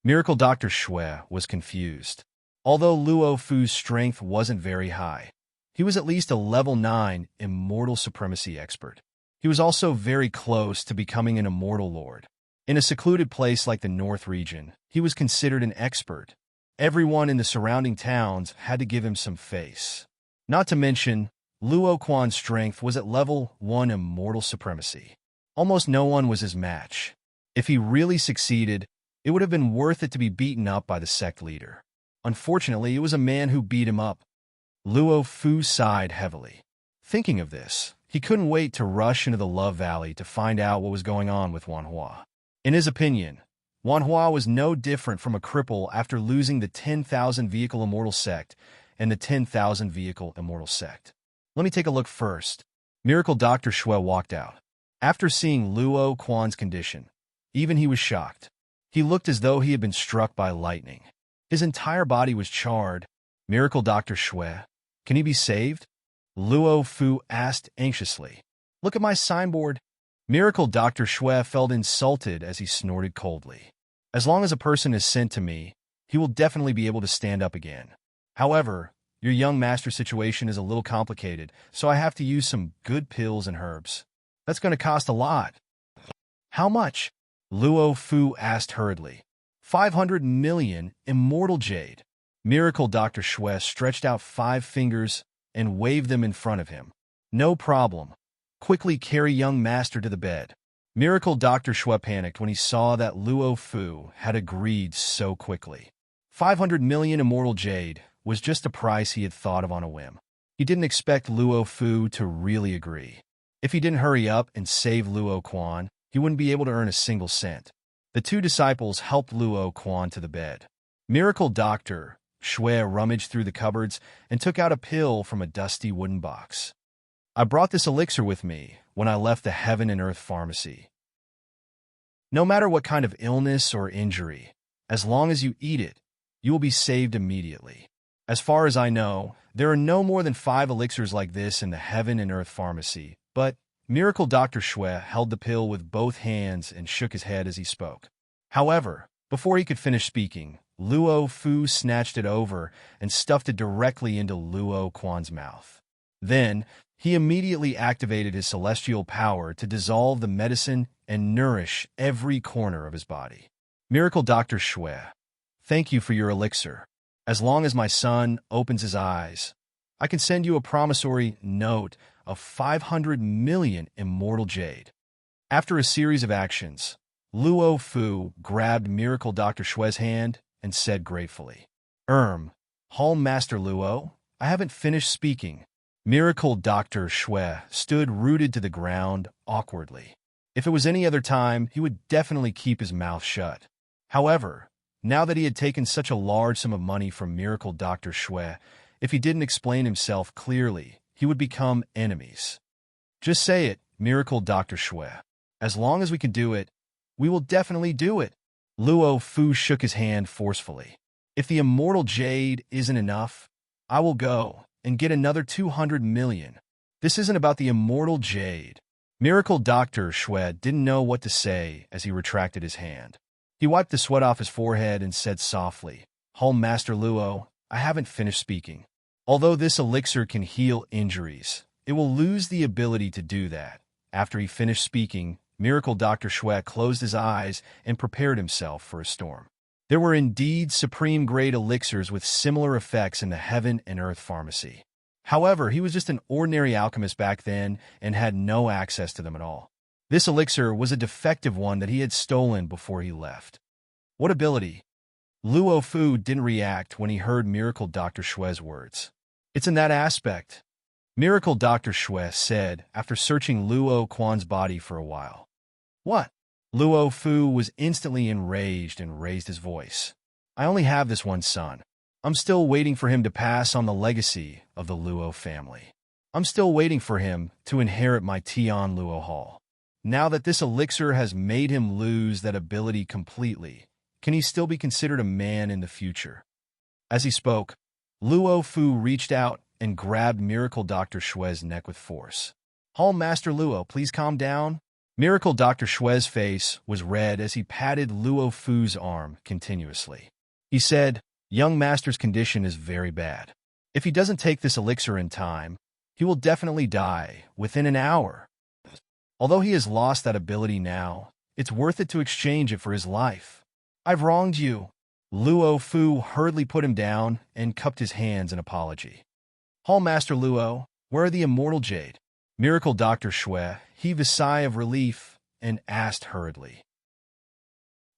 Miracle Dr. Shui was confused. Although Luo Fu's strength wasn't very high, he was at least a level 9 Immortal Supremacy expert. He was also very close to becoming an Immortal Lord. In a secluded place like the North region, he was considered an expert. Everyone in the surrounding towns had to give him some face. Not to mention, Luo Quan's strength was at level 1 Immortal Supremacy. Almost no one was his match. If he really succeeded, it would have been worth it to be beaten up by the sect leader. Unfortunately, it was a man who beat him up. Luo Fu sighed heavily. Thinking of this, he couldn't wait to rush into the Love Valley to find out what was going on with Wan Hua. In his opinion, Wan Hua was no different from a cripple after losing the 10,000 Vehicle Immortal Sect and the 10,000 Vehicle Immortal Sect. Let me take a look first. Miracle Dr. Shui walked out. After seeing Luo Quan's condition, even he was shocked. He looked as though he had been struck by lightning. His entire body was charred. Miracle Dr. Shui, can he be saved? Luo Fu asked anxiously. Look at my signboard. Miracle Dr. Shui felt insulted as he snorted coldly. As long as a person is sent to me, he will definitely be able to stand up again. However, your young master situation is a little complicated, so I have to use some good pills and herbs. That's going to cost a lot. How much? Luo Fu asked hurriedly. 500 million Immortal Jade. Miracle Dr. Shui stretched out 5 fingers and waved them in front of him. No problem. Quickly carry young master to the bed. Miracle Dr. Shui panicked when he saw that Luo Fu had agreed so quickly. 500 million Immortal Jade was just a price he had thought of on a whim. He didn't expect Luo Fu to really agree. If he didn't hurry up and save Luo Quan, he wouldn't be able to earn a single cent. The 2 disciples helped Luo Quan to the bed. Miracle Dr. Shui rummaged through the cupboards and took out a pill from a dusty wooden box. I brought this elixir with me when I left the Heaven and Earth Pharmacy. No matter what kind of illness or injury, as long as you eat it, you will be saved immediately. As far as I know, there are no more than 5 elixirs like this in the Heaven and Earth Pharmacy, but Miracle Dr. Shui held the pill with both hands and shook his head as he spoke. However, before he could finish speaking, Luo Fu snatched it over and stuffed it directly into Luo Quan's mouth. Then, he immediately activated his celestial power to dissolve the medicine and nourish every corner of his body. Miracle Dr. Shui, thank you for your elixir. As long as my son opens his eyes, I can send you a promissory note of 500 million Immortal Jade. After a series of actions, Luo Fu grabbed Miracle Dr. Shue's hand and said gratefully, Hall Master Luo, I haven't finished speaking. Miracle Dr. Shue stood rooted to the ground awkwardly. If it was any other time, he would definitely keep his mouth shut. However, now that he had taken such a large sum of money from Miracle Dr. Shue, if he didn't explain himself clearly, he would become enemies. Just say it, Miracle Dr. Shue. As long as we can do it, we will definitely do it. Luo Fu shook his hand forcefully. If the immortal jade isn't enough, I will go and get another 200 million. This isn't about the immortal jade. Miracle Dr. Shue didn't know what to say as he retracted his hand. He wiped the sweat off his forehead and said softly, Hall Master Luo, I haven't finished speaking. Although this elixir can heal injuries, it will lose the ability to do that. After he finished speaking, Miracle Dr. Shue closed his eyes and prepared himself for a storm. There were indeed supreme-grade elixirs with similar effects in the Heaven and Earth Pharmacy. However, he was just an ordinary alchemist back then and had no access to them at all. This elixir was a defective one that he had stolen before he left. What ability? Luo Fu didn't react when he heard Miracle Dr. Shue's words. It's in that aspect, Miracle Dr. Shue said after searching Luo Quan's body for a while. What? Luo Fu was instantly enraged and raised his voice. I only have this one son. I'm still waiting for him to pass on the legacy of the Luo family. I'm still waiting for him to inherit my Tian Luo Hall. Now that this elixir has made him lose that ability completely, can he still be considered a man in the future? As he spoke, Luo Fu reached out and grabbed Miracle Dr. Shue's neck with force. Hall Master Luo, please calm down. Miracle Dr. Shue's face was red as he patted Luo Fu's arm continuously. He said, Young Master's condition is very bad. If he doesn't take this elixir in time, he will definitely die within an hour. Although he has lost that ability now, it's worth it to exchange it for his life. I've wronged you. Luo Fu hurriedly put him down and cupped his hands in apology. Hall Master Luo, where are the immortal jade? Miracle Dr. Shue heaved a sigh of relief and asked hurriedly.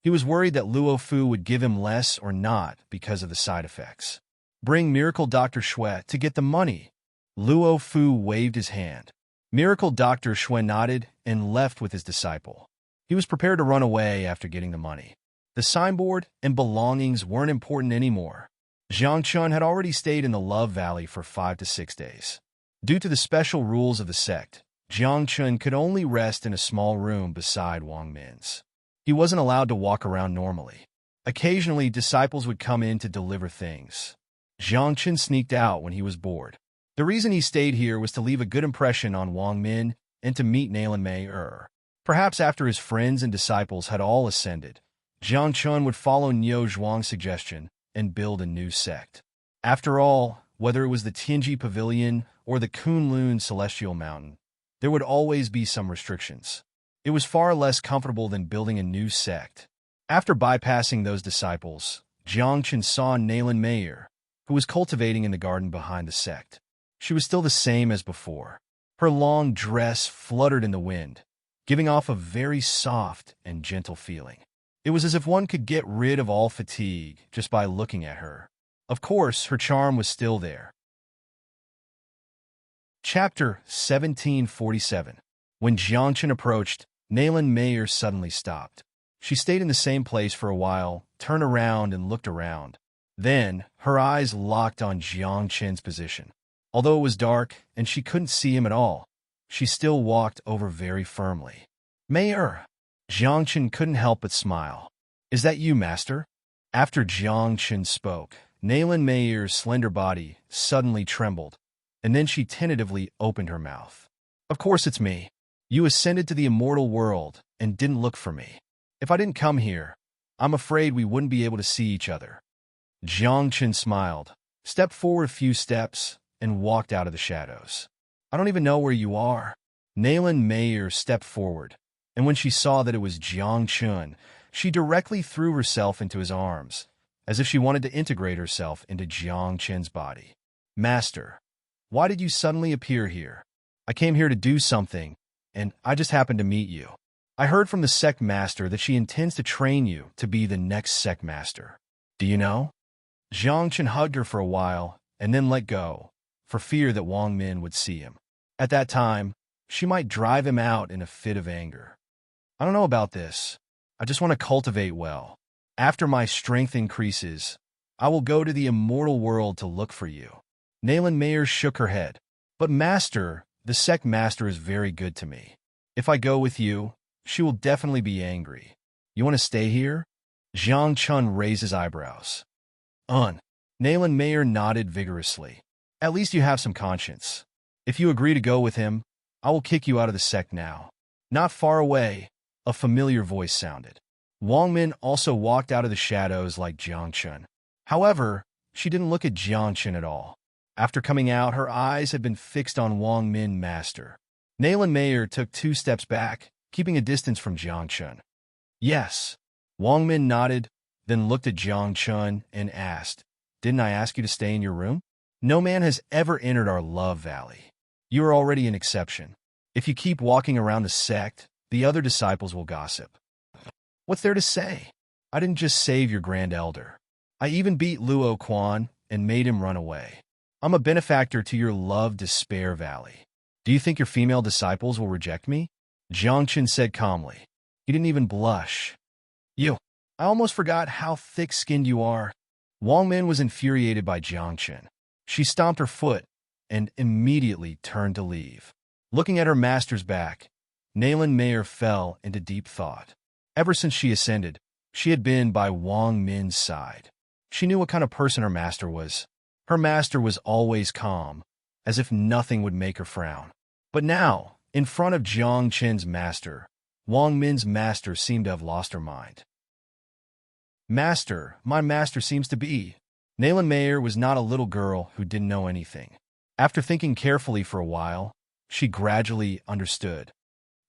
He was worried that Luo Fu would give him less or not because of the side effects. Bring Miracle Dr. Shue to get the money. Luo Fu waved his hand. Miracle Dr. Shue nodded and left with his disciple. He was prepared to run away after getting the money. The signboard and belongings weren't important anymore. Jiang Chun had already stayed in the Love Valley for 5 to 6 days. Due to the special rules of the sect, Jiang Chun could only rest in a small room beside Wang Min's. He wasn't allowed to walk around normally. Occasionally, disciples would come in to deliver things. Jiang Chun sneaked out when he was bored. The reason he stayed here was to leave a good impression on Wang Min and to meet Nailan Mei. Perhaps after his friends and disciples had all ascended, Jiang Chun would follow Niu Zhuang's suggestion and build a new sect. After all, whether it was the Tianji Pavilion or the Kunlun Celestial Mountain, there would always be some restrictions. It was far less comfortable than building a new sect. After bypassing those disciples, Jiang Chun saw Nailan Mei, who was cultivating in the garden behind the sect. She was still the same as before. Her long dress fluttered in the wind, giving off a very soft and gentle feeling. It was as if one could get rid of all fatigue just by looking at her. Of course, her charm was still there. Chapter 1747. When Jiang Chun approached, Nailan Mei suddenly stopped. She stayed in the same place for a while, turned around and looked around. Then, her eyes locked on Jiang Chun's position. Although it was dark and she couldn't see him at all, she still walked over very firmly. Mayor! Jiang Chun couldn't help but smile. Is that you, Master? After Jiang Chun spoke, Nailan Mei's slender body suddenly trembled, and then she tentatively opened her mouth. Of course it's me. You ascended to the immortal world and didn't look for me. If I didn't come here, I'm afraid we wouldn't be able to see each other. Jiang Chun smiled, stepped forward a few steps, and walked out of the shadows. I don't even know where you are. Nailan Mei stepped forward, and when she saw that it was Jiang Chun, she directly threw herself into his arms, as if she wanted to integrate herself into Jiang Chun's body. Master, why did you suddenly appear here? I came here to do something, and I just happened to meet you. I heard from the sect master that she intends to train you to be the next sect master. Do you know? Jiang Chen hugged her for a while and then let go, for fear that Wang Min would see him. At that time, she might drive him out in a fit of anger. I don't know about this. I just want to cultivate well. After my strength increases, I will go to the immortal world to look for you. Nayland Mayer shook her head. But master, the sect master is very good to me. If I go with you, she will definitely be angry. You want to stay here? Jiang Chun raised his eyebrows. Nayland Mayer nodded vigorously. At least you have some conscience. If you agree to go with him, I will kick you out of the sect now. Not far away, a familiar voice sounded. Wang Min also walked out of the shadows like Jiang Chun. However, she didn't look at Jiang Chun at all. After coming out, her eyes had been fixed on Wang Min master. Nayland Mayer took 2 steps back, keeping a distance from Jiang Chun. Yes. Wang Min nodded, then looked at Jiang Chun and asked, Didn't I ask you to stay in your room? No man has ever entered our love valley. You are already an exception. If you keep walking around the sect, the other disciples will gossip. What's there to say? I didn't just save your grand elder. I even beat Luo Quan and made him run away. I'm a benefactor to your love-despair valley. Do you think your female disciples will reject me? Jiang Chen said calmly. He didn't even blush. You. I almost forgot how thick-skinned you are. Wang Min was infuriated by Jiang Chen. She stomped her foot and immediately turned to leave. Looking at her master's back, Nayland Mayer fell into deep thought. Ever since she ascended, she had been by Wang Min's side. She knew what kind of person her master was. Her master was always calm, as if nothing would make her frown. But now, in front of Jiang Chen's master, Wang Min's master seemed to have lost her mind. Master, my master seems to be. Nayland Mayer was not a little girl who didn't know anything. After thinking carefully for a while, she gradually understood.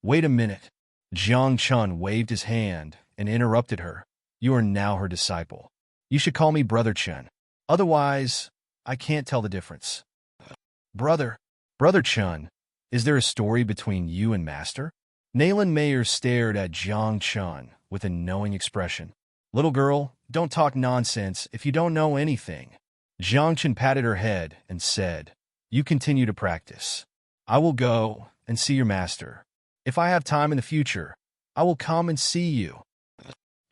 Wait a minute. Jiang Chun waved his hand and interrupted her. You are now her disciple. You should call me Brother Chen. Otherwise, I can't tell the difference. Brother Chun, is there a story between you and Master? Nayland Mayer stared at Jiang Chun with a knowing expression. Little girl, don't talk nonsense if you don't know anything. Jiang Chun patted her head and said, You continue to practice. I will go and see your master. If I have time in the future, I will come and see you.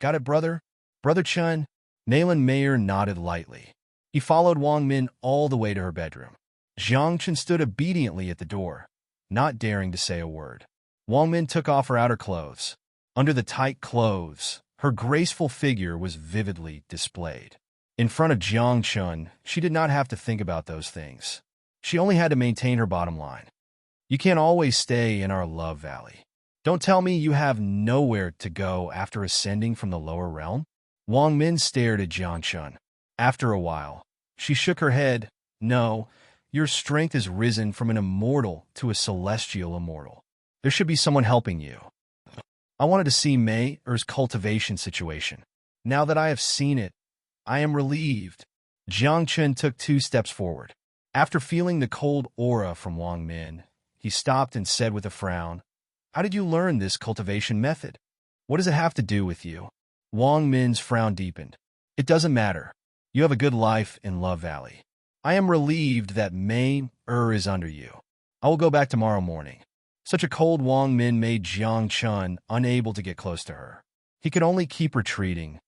Got it, brother? Brother Chun? Nayland Mayer nodded lightly. He followed Wang Min all the way to her bedroom. Jiang Chun stood obediently at the door, not daring to say a word. Wang Min took off her outer clothes. Under the tight clothes, her graceful figure was vividly displayed. In front of Jiang Chun, she did not have to think about those things. She only had to maintain her bottom line. You can't always stay in our love valley. Don't tell me you have nowhere to go after ascending from the lower realm? Wang Min stared at Jiang Chun. After a while, she shook her head. No, your strength has risen from an immortal to a celestial immortal. There should be someone helping you. I wanted to see Mayer's cultivation situation. Now that I have seen it, I am relieved. Jiang Chun took 2 steps forward. After feeling the cold aura from Wang Min, he stopped and said with a frown, How did you learn this cultivation method? What does it have to do with you? Wang Min's frown deepened. It doesn't matter. You have a good life in Love Valley. I am relieved that Mayer is under you. I will go back tomorrow morning. Such a cold Wang Min made Jiang Chun unable to get close to her. He could only keep retreating.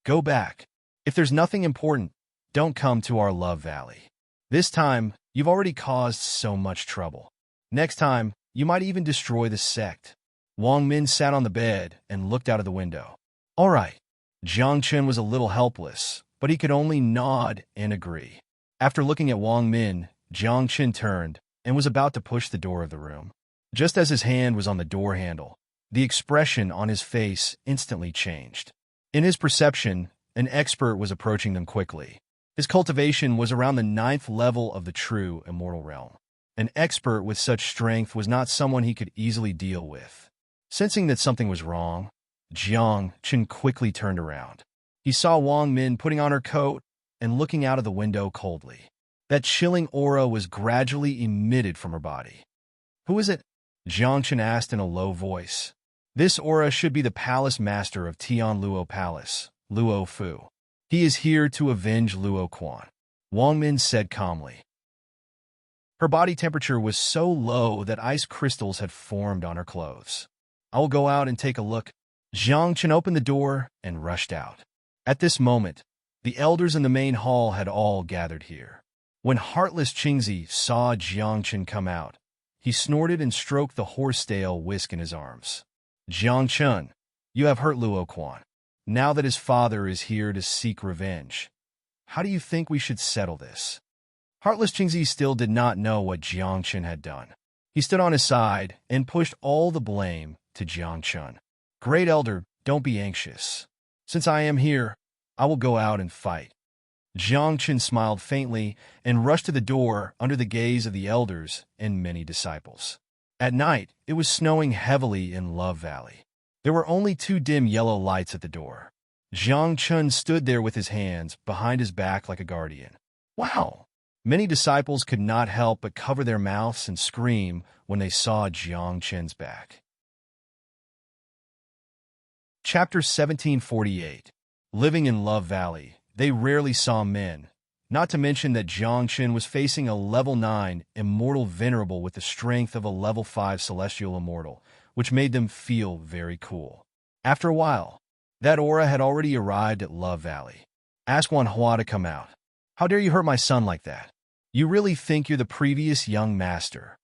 Go back. If there's nothing important, don't come to our Love Valley. This time, you've already caused so much trouble. Next time, you might even destroy the sect. Wang Min sat on the bed and looked out of the window. All right. Jiang Chun was a little helpless, but he could only nod and agree. After looking at Wang Min, Jiang Chun turned and was about to push the door of the room. Just as his hand was on the door handle, the expression on his face instantly changed. In his perception, an expert was approaching them quickly. His cultivation was around the 9th level of the true immortal realm. An expert with such strength was not someone he could easily deal with. Sensing that something was wrong, Jiang Chun quickly turned around. He saw Wang Min putting on her coat and looking out of the window coldly. That chilling aura was gradually emitted from her body. Who is it? Jiang Chun asked in a low voice. This aura should be the palace master of Tian Luo Palace, Luo Fu. He is here to avenge Luo Quan, Wang Min said calmly. Her body temperature was so low that ice crystals had formed on her clothes. I will go out and take a look. Jiang Chen opened the door and rushed out. At this moment, the elders in the main hall had all gathered here. When heartless Qingzi saw Jiang Chen come out, he snorted and stroked the horse-tail whisk in his arms. Jiang Chen, you have hurt Luo Quan. Now that his father is here to seek revenge, how do you think we should settle this? Heartless Qingzi still did not know what Jiang Chen had done. He stood on his side and pushed all the blame to Jiang Chen. Great Elder, don't be anxious. Since I am here, I will go out and fight. Jiang Chen smiled faintly and rushed to the door under the gaze of the elders and many disciples. At night, it was snowing heavily in Love Valley. There were only 2 dim yellow lights at the door. Jiang Chen stood there with his hands behind his back like a guardian. Wow! Many disciples could not help but cover their mouths and scream when they saw Jiang Chen's back. Chapter 1748. Living in Love Valley, they rarely saw men, not to mention that Jiang Chen was facing a level 9 immortal venerable with the strength of a level 5 celestial immortal, which made them feel very cool. After a while, that aura had already arrived at Love Valley. Ask Wan Hua to come out. How dare you hurt my son like that? You really think you're the previous young master?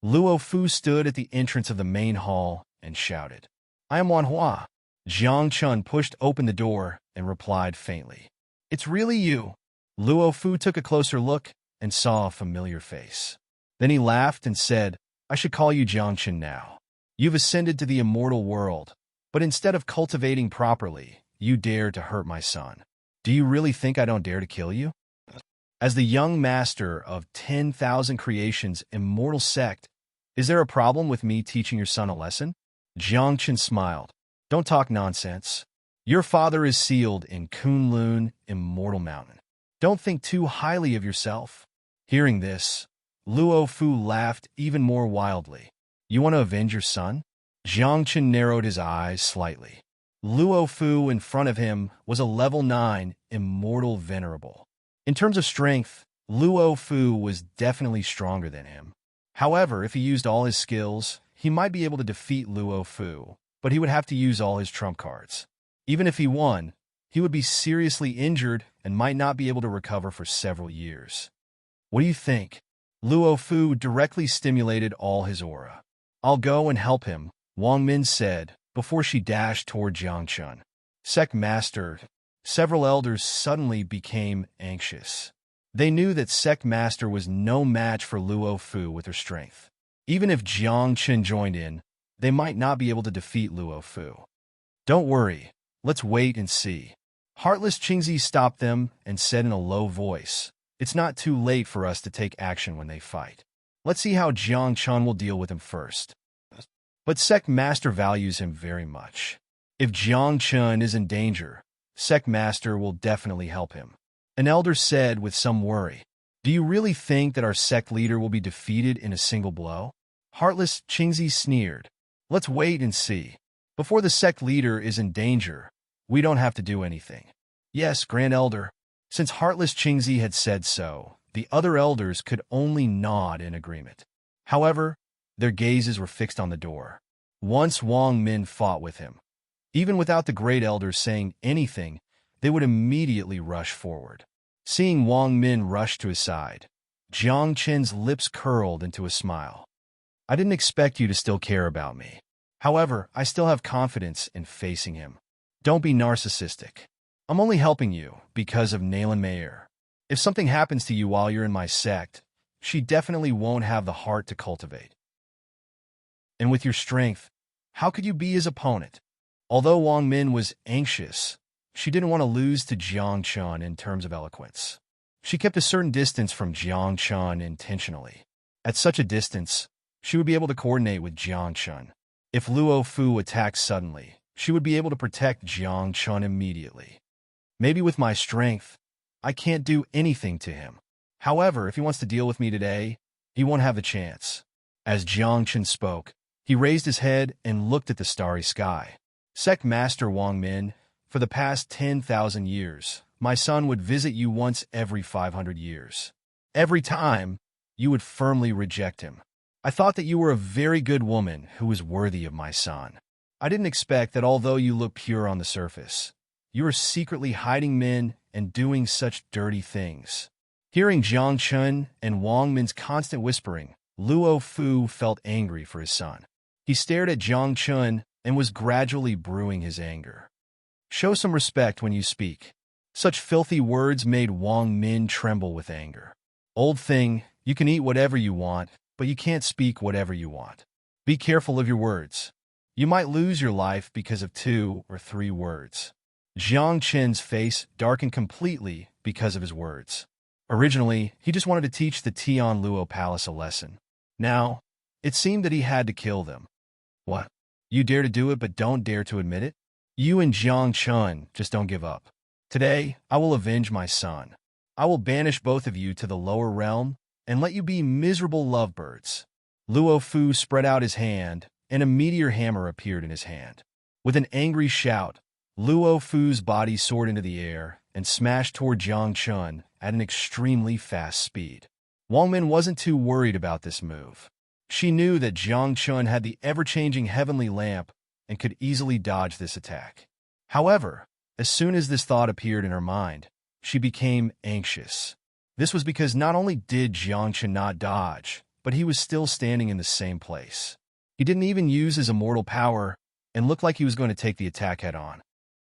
Luo Fu stood at the entrance of the main hall and shouted. I am Wan Hua. Jiang Chen pushed open the door and replied faintly. It's really you. Luo Fu took a closer look and saw a familiar face. Then he laughed and said, I should call you Jiang Chen now. You've ascended to the immortal world, but instead of cultivating properly, you dare to hurt my son. Do you really think I don't dare to kill you? As the young master of 10,000 creations immortal sect, is there a problem with me teaching your son a lesson? Jiang Chen smiled. Don't talk nonsense. Your father is sealed in Kunlun Immortal Mountain. Don't think too highly of yourself. Hearing this, Luo Fu laughed even more wildly. You want to avenge your son? Jiang Chen narrowed his eyes slightly. Luo Fu in front of him was a level 9 immortal venerable. In terms of strength, Luo Fu was definitely stronger than him. However, if he used all his skills, he might be able to defeat Luo Fu, but he would have to use all his trump cards. Even if he won, he would be seriously injured and might not be able to recover for several years. What do you think? Luo Fu directly stimulated all his aura. I'll go and help him, Wang Min said before she dashed toward Jiang Chen. Sect Master. Several elders suddenly became anxious. They knew that Sect Master was no match for Luo Fu with her strength. Even if Jiang Chen joined in, they might not be able to defeat Luo Fu. Don't worry, let's wait and see. Heartless Qingzi stopped them and said in a low voice, it's not too late for us to take action when they fight. Let's see how Jiang Chen will deal with him first. But Sect Master values him very much. If Jiang Chen is in danger, Sect Master will definitely help him. An elder said with some worry, do you really think that our sect leader will be defeated in a single blow? Heartless Qingzi sneered. Let's wait and see. Before the sect leader is in danger, we don't have to do anything. Yes, Grand Elder. Since Heartless Qingzi had said so, the other elders could only nod in agreement. However, their gazes were fixed on the door. Once Wang Min fought with him, even without the great elders saying anything, they would immediately rush forward. Seeing Wang Min rush to his side, Jiang Chen's lips curled into a smile. I didn't expect you to still care about me. However, I still have confidence in facing him. Don't be narcissistic. I'm only helping you because of Naylan Mayer. If something happens to you while you're in my sect, she definitely won't have the heart to cultivate. And with your strength, how could you be his opponent? Although Wang Min was anxious, she didn't want to lose to Jiang Chen in terms of eloquence. She kept a certain distance from Jiang Chen intentionally. At such a distance, she would be able to coordinate with Jiang Chen. If Luo Fu attacked suddenly, she would be able to protect Jiang Chen immediately. Maybe with my strength, I can't do anything to him. However, if he wants to deal with me today, he won't have a chance. As Jiang Chen spoke, He raised his head and looked at the starry sky. Sect Master Wang Min, for the past 10,000 years, my son would visit you once every 500 years. Every time, you would firmly reject him. I thought that you were a very good woman who was worthy of my son. I didn't expect that although you look pure on the surface, you were secretly hiding men and doing such dirty things. Hearing Jiang Chun and Wang Min's constant whispering, Luo Fu felt angry for his son. He stared at Jiang Chun and was gradually brewing his anger. Show some respect when you speak. Such filthy words made Wang Min tremble with anger. Old thing, you can eat whatever you want, but you can't speak whatever you want. Be careful of your words. You might lose your life because of 2 or 3 words. Jiang Chen's face darkened completely because of his words. Originally, he just wanted to teach the Tian Luo Palace a lesson. Now, it seemed that he had to kill them. What? You dare to do it but don't dare to admit it? You and Jiang Chun just don't give up. Today, I will avenge my son. I will banish both of you to the lower realm and let you be miserable lovebirds. Luo Fu spread out his hand, and a meteor hammer appeared in his hand. With an angry shout, Luo Fu's body soared into the air and smashed toward Jiang Chun at an extremely fast speed. Wang Min wasn't too worried about this move. She knew that Jiang Chun had the ever-changing heavenly lamp and could easily dodge this attack. However, as soon as this thought appeared in her mind, she became anxious. This was because not only did Jiang Chun not dodge, but he was still standing in the same place. He didn't even use his immortal power and looked like he was going to take the attack head-on.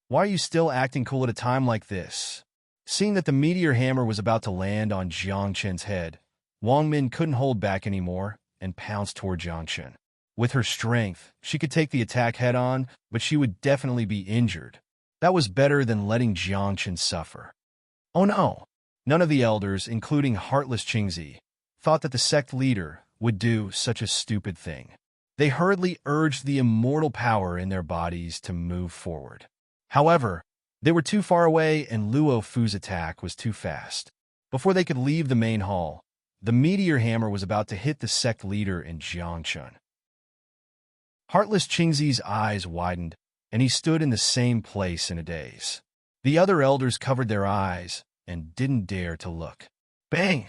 Why are you still acting cool at a time like this? Seeing that the meteor hammer was about to land on Jiang Chun's head, Wang Min couldn't hold back anymore and pounced toward Jiang Chun. With her strength, she could take the attack head-on, but she would definitely be injured. That was better than letting Jiang Chun suffer. Oh no! None of the elders, including heartless Qingzi, thought that the sect leader would do such a stupid thing. They hurriedly urged the immortal power in their bodies to move forward. However, they were too far away and Luo Fu's attack was too fast. Before they could leave the main hall, the meteor hammer was about to hit the sect leader in Jiang Chun. Heartless Qingzi's eyes widened, and he stood in the same place in a daze. The other elders covered their eyes and didn't dare to look. Bang!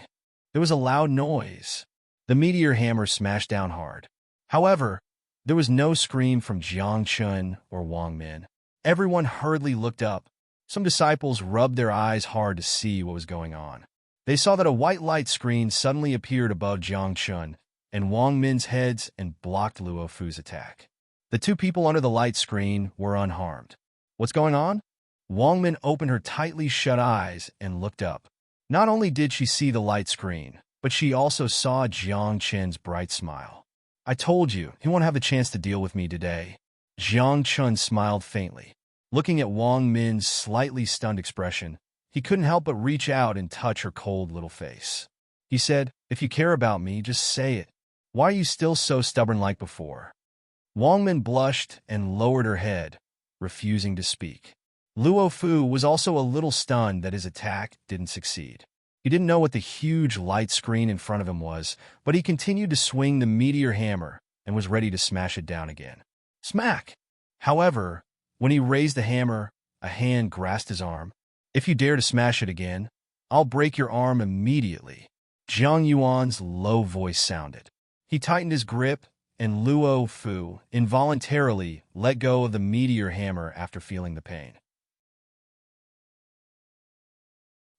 There was a loud noise. The meteor hammer smashed down hard. However, there was no scream from Jiang Chun or Wang Min. Everyone hurriedly looked up. Some disciples rubbed their eyes hard to see what was going on. They saw that a white light screen suddenly appeared above Jiang Chun and Wang Min's heads and blocked Luo Fu's attack. The 2 people under the light screen were unharmed. What's going on? Wang Min opened her tightly shut eyes and looked up. Not only did she see the light screen, but she also saw Jiang Chun's bright smile. I told you, he won't have a chance to deal with me today. Jiang Chun smiled faintly. Looking at Wang Min's slightly stunned expression, he couldn't help but reach out and touch her cold little face. He said, if you care about me, just say it. Why are you still so stubborn like before? Wang Min blushed and lowered her head, refusing to speak. Luo Fu was also a little stunned that his attack didn't succeed. He didn't know what the huge light screen in front of him was, but he continued to swing the meteor hammer and was ready to smash it down again. Smack! However, when he raised the hammer, a hand grasped his arm. If you dare to smash it again, I'll break your arm immediately. Zhang Yuan's low voice sounded. He tightened his grip, and Luo Fu involuntarily let go of the meteor hammer after feeling the pain.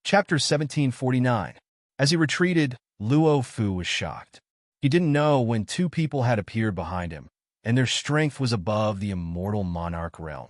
Chapter 1749. As he retreated, Luo Fu was shocked. He didn't know when 2 people had appeared behind him, and their strength was above the immortal monarch realm.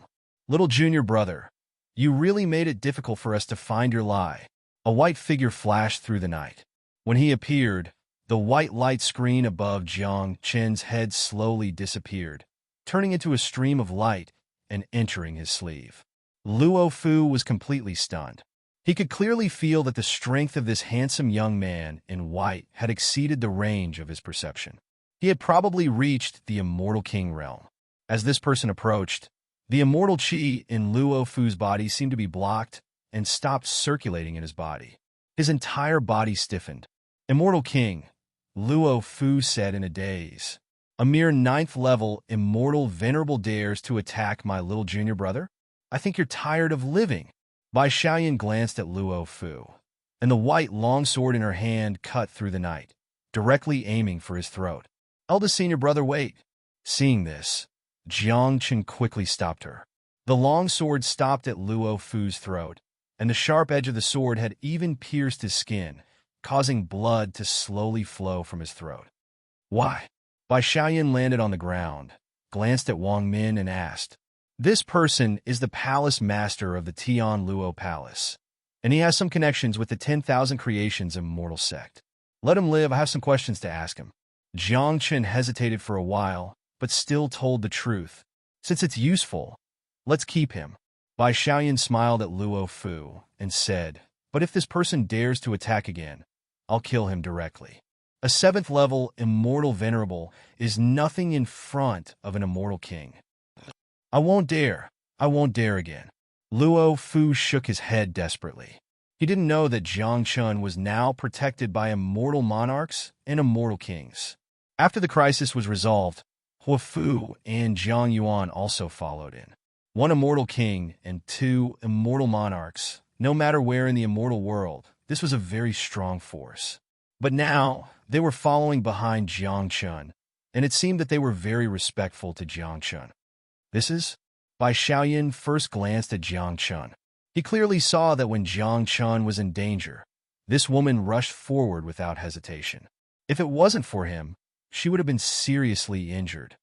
Little junior brother, you really made it difficult for us to find your lie. A white figure flashed through the night. When he appeared, the white light screen above Jiang Chen's head slowly disappeared, turning into a stream of light and entering his sleeve. Luo Fu was completely stunned. He could clearly feel that the strength of this handsome young man in white had exceeded the range of his perception. He had probably reached the immortal king realm. As this person approached, the immortal qi in Luo Fu's body seemed to be blocked and stopped circulating in his body. His entire body stiffened. Immortal king, Luo Fu said in a daze. A mere ninth level immortal venerable dares to attack my little junior brother? I think you're tired of living. Bai Xiaoyan glanced at Luo Fu, and the white longsword in her hand cut through the night, directly aiming for his throat. Eldest senior brother, wait. Seeing this, Jiang Chen quickly stopped her. The longsword stopped at Luo Fu's throat, and the sharp edge of the sword had even pierced his skin, causing blood to slowly flow from his throat. Why? Bai Xiaoyan landed on the ground, glanced at Wang Min and asked, "This person is the palace master of the Tian Luo Palace, and he has some connections with the 10,000 Creations Immortal Sect. Let him live, I have some questions to ask him." Jiang Chen hesitated for a while, but still told the truth. "Since it's useful, let's keep him." Bai Xiaoyan smiled at Luo Fu and said, "But if this person dares to attack again, I'll kill him directly. A 7th level immortal venerable is nothing in front of an immortal king." I won't dare again." Luo Fu shook his head desperately. He didn't know that Jiang Chen was now protected by immortal monarchs and immortal kings. After the crisis was resolved, Hua Fu and Jiang Yuan also followed in. 1 immortal king and 2 immortal monarchs. No matter where in the immortal world, this was a very strong force. But now, they were following behind Jiang Chen, and it seemed that they were very respectful to Jiang Chen. "This is?" Bai Xiaoyan first glanced at Jiang Chen. He clearly saw that when Jiang Chen was in danger, this woman rushed forward without hesitation. If it wasn't for him, she would have been seriously injured.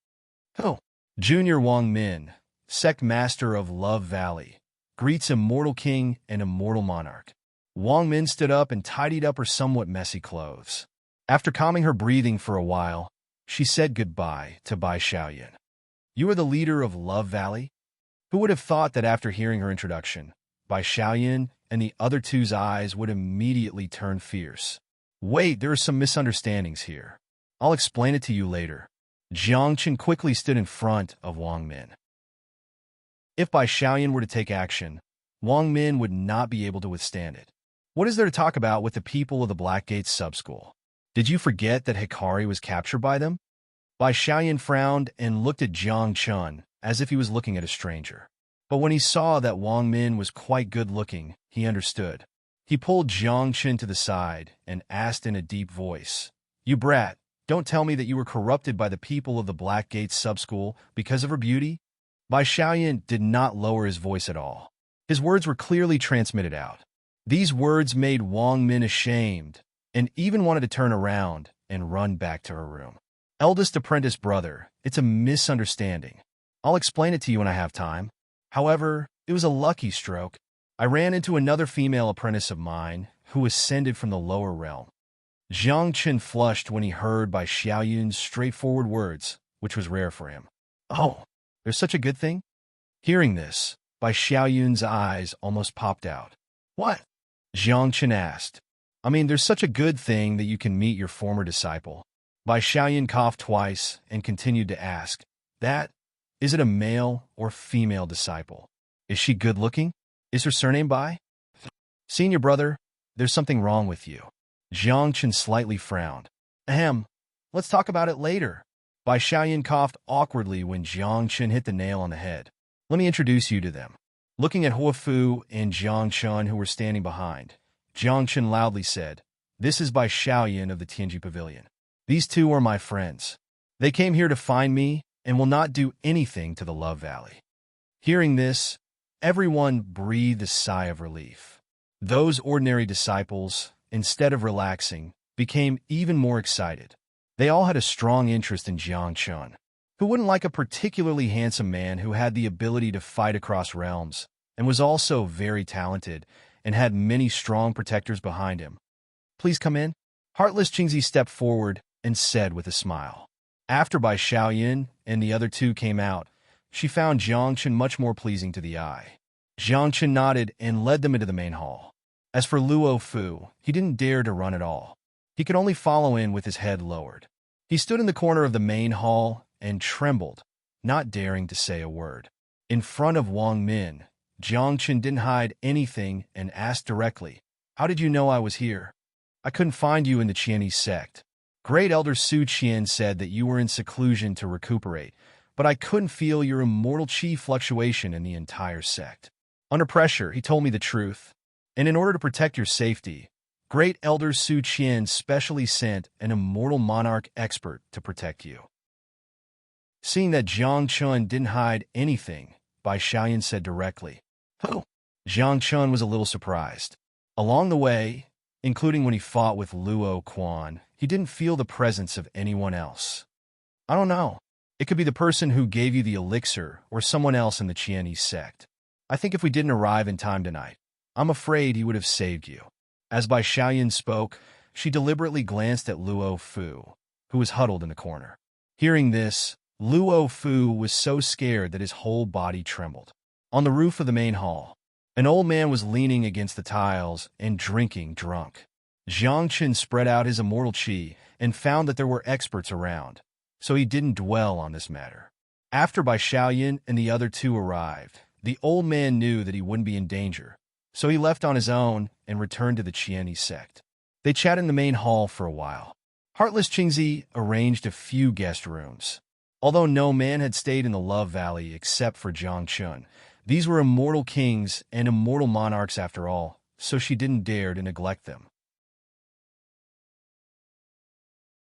"Oh." Junior Wang Min, sect master of Love Valley, greets immortal king and immortal monarch. Wang Min stood up and tidied up her somewhat messy clothes. After calming her breathing for a while, she said goodbye to Bai Xiaoyan. "You are the leader of Love Valley?" Who would have thought that after hearing her introduction, Bai Xiaoyan and the other two's eyes would immediately turn fierce. "Wait, there are some misunderstandings here. I'll explain it to you later." Jiang Chen quickly stood in front of Wang Min. If Bai Xiaoyan were to take action, Wang Min would not be able to withstand it. What is there to talk about with the people of the Blackgate Subschool? Did you forget that Hikari was captured by them? Bai Xiaoyan frowned and looked at Jiang Chen as if he was looking at a stranger. But when he saw that Wang Min was quite good-looking, he understood. He pulled Jiang Chen to the side and asked in a deep voice, "You brat, don't tell me that you were corrupted by the people of the Blackgate Subschool because of her beauty?" Bai Xiaoyan did not lower his voice at all. His words were clearly transmitted out. These words made Wang Min ashamed and even wanted to turn around and run back to her room. "Eldest apprentice brother, it's a misunderstanding. I'll explain it to you when I have time. However, it was a lucky stroke. I ran into another female apprentice of mine who ascended from the lower realm." Jiang Chen flushed when he heard Bai Xiaoyan's straightforward words, which was rare for him. "Oh, there's such a good thing?" Hearing this, Bai Xiaoyan's eyes almost popped out. "What?" Jiang Chen asked. "I mean, there's such a good thing that you can meet your former disciple." Bai Xiaoyan coughed twice and continued to ask, Is it a male or female disciple? Is she good-looking? Is her surname Bai?" "Senior brother, there's something wrong with you." Jiang Chen slightly frowned. "Ahem, let's talk about it later." Bai Xiaoyan coughed awkwardly when Jiang Chen hit the nail on the head. "Let me introduce you to them." Looking at Hua Fu and Jiang Chen, who were standing behind, Jiang Chen loudly said, "This is Bai Xiaoyan of the Tianji Pavilion. These two are my friends. They came here to find me and will not do anything to the Love Valley." Hearing this, everyone breathed a sigh of relief. Those ordinary disciples, instead of relaxing, became even more excited. They all had a strong interest in Jiang Chen. Who wouldn't like a particularly handsome man who had the ability to fight across realms, and was also very talented, and had many strong protectors behind him? "Please come in." Heartless Qingzi stepped forward and said with a smile. After Bai Xiaoyan and the other two came out, she found Jiang Chen much more pleasing to the eye. Jiang Chen nodded and led them into the main hall. As for Luo Fu, he didn't dare to run at all. He could only follow in with his head lowered. He stood in the corner of the main hall and trembled, not daring to say a word. In front of Wang Min, Jiang Chen didn't hide anything and asked directly, "How did you know I was here?" "I couldn't find you in the Chinese sect. Great Elder Su Qian said that you were in seclusion to recuperate, but I couldn't feel your immortal chi fluctuation in the entire sect. Under pressure, he told me the truth, and in order to protect your safety, Great Elder Su Qian specially sent an immortal monarch expert to protect you. Seeing that Jiang Chun didn't hide anything, Bai Xiaoyan said directly. Who? Jiang Chun was a little surprised. Along the way, including when he fought with Luo Quan, he didn't feel the presence of anyone else. I don't know. It could be the person who gave you the elixir or someone else in the Qianese sect. I think if we didn't arrive in time tonight, I'm afraid he would have saved you. As Bai Xiaoyan spoke, she deliberately glanced at Luo Fu, who was huddled in the corner. Hearing this, Luo Fu was so scared that his whole body trembled. On the roof of the main hall, an old man was leaning against the tiles and drinking drunk. Jiang Qin spread out his immortal qi and found that there were experts around, so he didn't dwell on this matter. After Bai Xiaoyan and the other two arrived, the old man knew that he wouldn't be in danger, so he left on his own and returned to the Qianese sect. They chatted in the main hall for a while. Heartless Qingzi arranged a few guest rooms. Although no man had stayed in the Love Valley except for Jiang Chun, these were immortal kings and immortal monarchs after all, so she didn't dare to neglect them.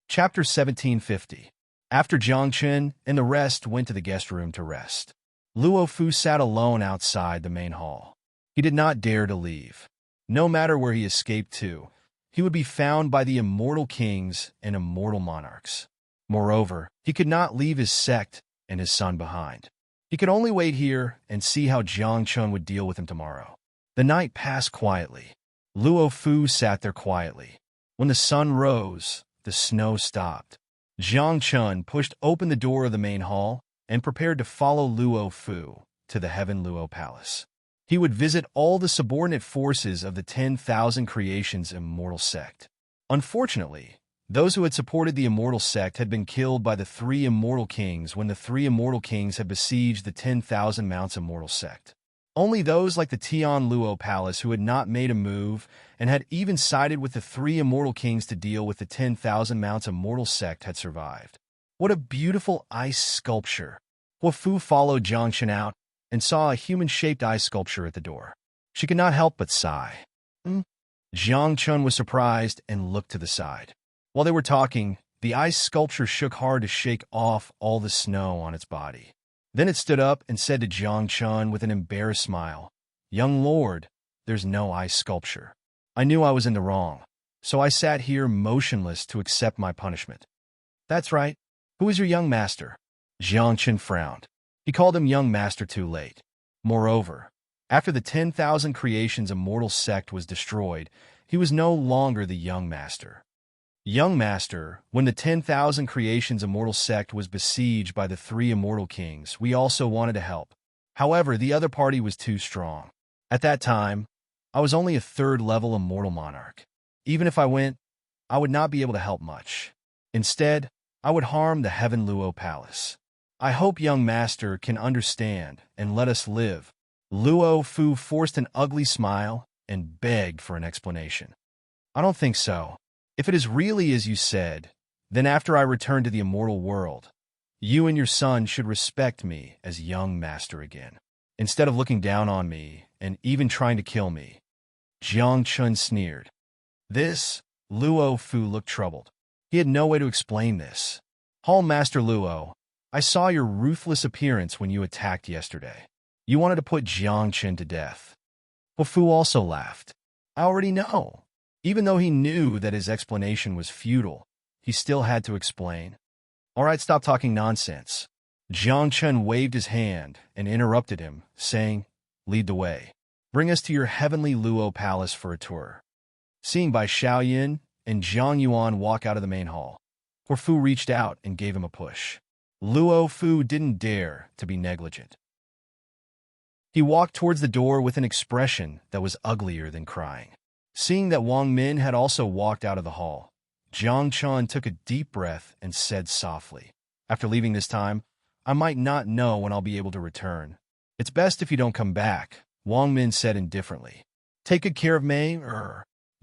Chapter 1750. After Jiang Chun and the rest went to the guest room to rest, Luo Fu sat alone outside the main hall. He did not dare to leave. No matter where he escaped to, he would be found by the immortal kings and immortal monarchs. Moreover, he could not leave his sect and his son behind. He could only wait here and see how Jiang Chun would deal with him tomorrow. The night passed quietly. Luo Fu sat there quietly. When the sun rose, the snow stopped. Jiang Chun pushed open the door of the main hall and prepared to follow Luo Fu to the Heaven Luo Palace. He would visit all the subordinate forces of the 10,000 Creations Immortal Sect. Unfortunately, those who had supported the Immortal Sect had been killed by the 3 Immortal Kings when the 3 Immortal Kings had besieged the 10,000 Mounts Immortal Sect. Only those like the Tian Luo Palace who had not made a move and had even sided with the 3 Immortal Kings to deal with the 10,000 Mounts Immortal Sect had survived. What a beautiful ice sculpture! Hua Fu followed Jiang Chun out and saw a human-shaped ice sculpture at the door. She could not help but sigh. Jiang Chun was surprised and looked to the side. While they were talking, the ice sculpture shook hard to shake off all the snow on its body. Then it stood up and said to Jiang Chun with an embarrassed smile, "Young lord, there's no ice sculpture. I knew I was in the wrong, so I sat here motionless to accept my punishment." "That's right. Who is your young master?" Jiang Chun frowned. He called him young master too late. Moreover, after the 10,000 Creations Immortal Sect was destroyed, he was no longer the young master. Young master, when the 10,000 Creations Immortal Sect was besieged by the 3 Immortal Kings, we also wanted to help. However, the other party was too strong. At that time, I was only a 3rd-level Immortal Monarch. Even if I went, I would not be able to help much. Instead, I would harm the Heaven Luo Palace. I hope young master can understand and let us live. Luo Fu forced an ugly smile and begged for an explanation. "I don't think so. If it is really as you said, then after I return to the immortal world, you and your son should respect me as young master again, instead of looking down on me and even trying to kill me." Jiang Chun sneered. This, Luo Fu looked troubled. He had no way to explain this. "Hall Master Luo, I saw your ruthless appearance when you attacked yesterday. You wanted to put Jiang Chun to death." Hua Fu also laughed. "I already know." Even though he knew that his explanation was futile, he still had to explain. "All right, stop talking nonsense." Jiang Chun waved his hand and interrupted him, saying, "Lead the way. Bring us to your heavenly Luo Palace for a tour." Seeing Bai Xiaoyan and Zhang Yuan walk out of the main hall, Hua Fu reached out and gave him a push. Luo Fu didn't dare to be negligent. He walked towards the door with an expression that was uglier than crying. Seeing that Wang Min had also walked out of the hall, Jiang Chun took a deep breath and said softly, "After leaving this time, I might not know when I'll be able to return. It's best if you don't come back," Wang Min said indifferently. "Take good care of Mei,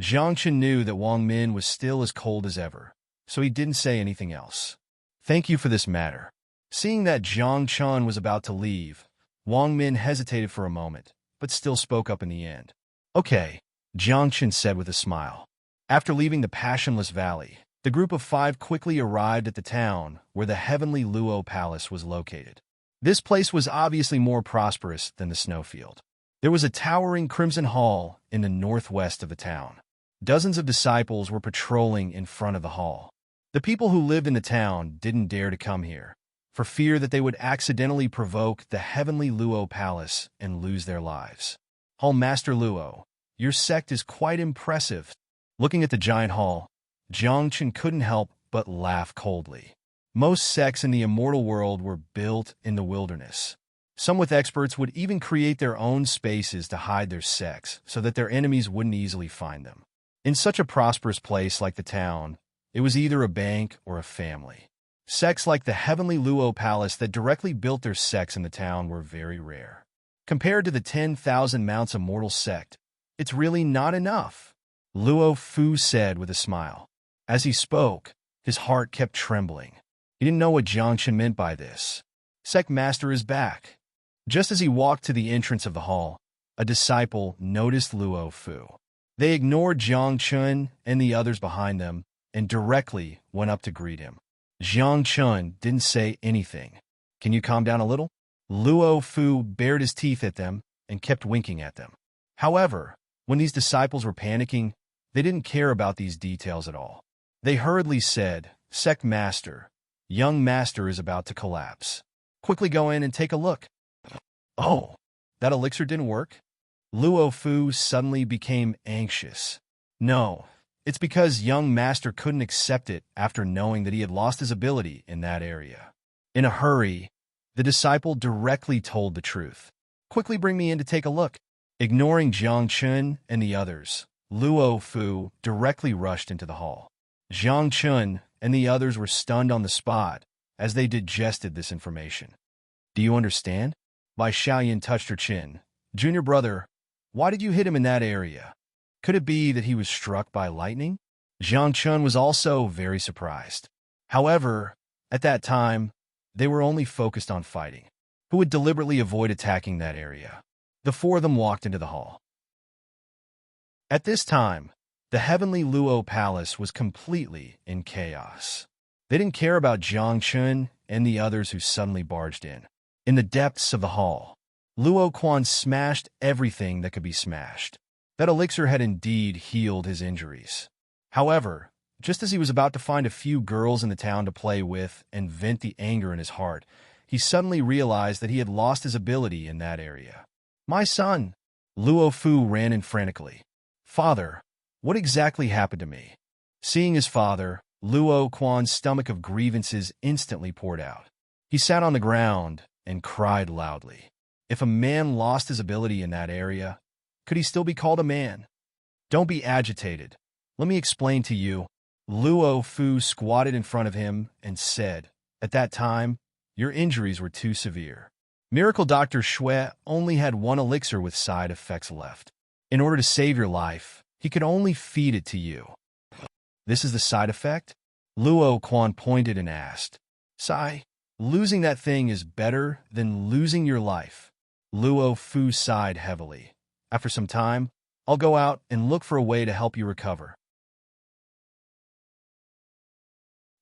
Jiang Chun knew that Wang Min was still as cold as ever, so he didn't say anything else. Thank you for this matter. Seeing that Jiang Chun was about to leave, Wang Min hesitated for a moment, but still spoke up in the end. Okay, Jiang Chun said with a smile. After leaving the Passionless Valley, the group of 5 quickly arrived at the town where the heavenly Luo Palace was located. This place was obviously more prosperous than the snowfield. There was a towering crimson hall in the northwest of the town. Dozens of disciples were patrolling in front of the hall. The people who lived in the town didn't dare to come here, for fear that they would accidentally provoke the heavenly Luo Palace and lose their lives. Hall Master Luo, your sect is quite impressive. Looking at the giant hall, Jiang Chun couldn't help but laugh coldly. Most sects in the immortal world were built in the wilderness. Some with experts would even create their own spaces to hide their sects so that their enemies wouldn't easily find them. In such a prosperous place like the town, it was either a bank or a family. Sects like the heavenly Luo Palace that directly built their sects in the town were very rare. Compared to the 10,000 Mounts Immortal sect, it's really not enough, Luo Fu said with a smile. As he spoke, his heart kept trembling. He didn't know what Jiang Chun meant by this. Sect Master is back. Just as he walked to the entrance of the hall, a disciple noticed Luo Fu. They ignored Jiang Chun and the others behind them and directly went up to greet him. Jiang Chun didn't say anything. Can you calm down a little? Luo Fu bared his teeth at them and kept winking at them. However, when these disciples were panicking, they didn't care about these details at all. They hurriedly said, Sect Master, young master is about to collapse. Quickly go in and take a look. Oh, that elixir didn't work? Luo Fu suddenly became anxious. No, it's because young master couldn't accept it after knowing that he had lost his ability in that area. In a hurry, the disciple directly told the truth. Quickly bring me in to take a look. Ignoring Jiang Chun and the others, Luo Fu directly rushed into the hall. Jiang Chun and the others were stunned on the spot as they digested this information. Do you understand? Bai Xiaoyan touched her chin. Junior brother, why did you hit him in that area? Could it be that he was struck by lightning? Jiang Chun was also very surprised. However, at that time, they were only focused on fighting. Who would deliberately avoid attacking that area? The 4 of them walked into the hall. At this time, the heavenly Luo Palace was completely in chaos. They didn't care about Jiang Chun and the others who suddenly barged in. In the depths of the hall, Luo Quan smashed everything that could be smashed. That elixir had indeed healed his injuries. However, just as he was about to find a few girls in the town to play with and vent the anger in his heart, he suddenly realized that he had lost his ability in that area. My son! Luo Fu ran in frantically. Father, what exactly happened to me? Seeing his father, Luo Quan's stomach of grievances instantly poured out. He sat on the ground and cried loudly. If a man lost his ability in that area, could he still be called a man? Don't be agitated. Let me explain to you. Luo Fu squatted in front of him and said, at that time, your injuries were too severe. Miracle Dr. Xue only had 1 elixir with side effects left. In order to save your life, he could only feed it to you. This is the side effect? Luo Quan pointed and asked. Sai, losing that thing is better than losing your life. Luo Fu sighed heavily. After some time, I'll go out and look for a way to help you recover.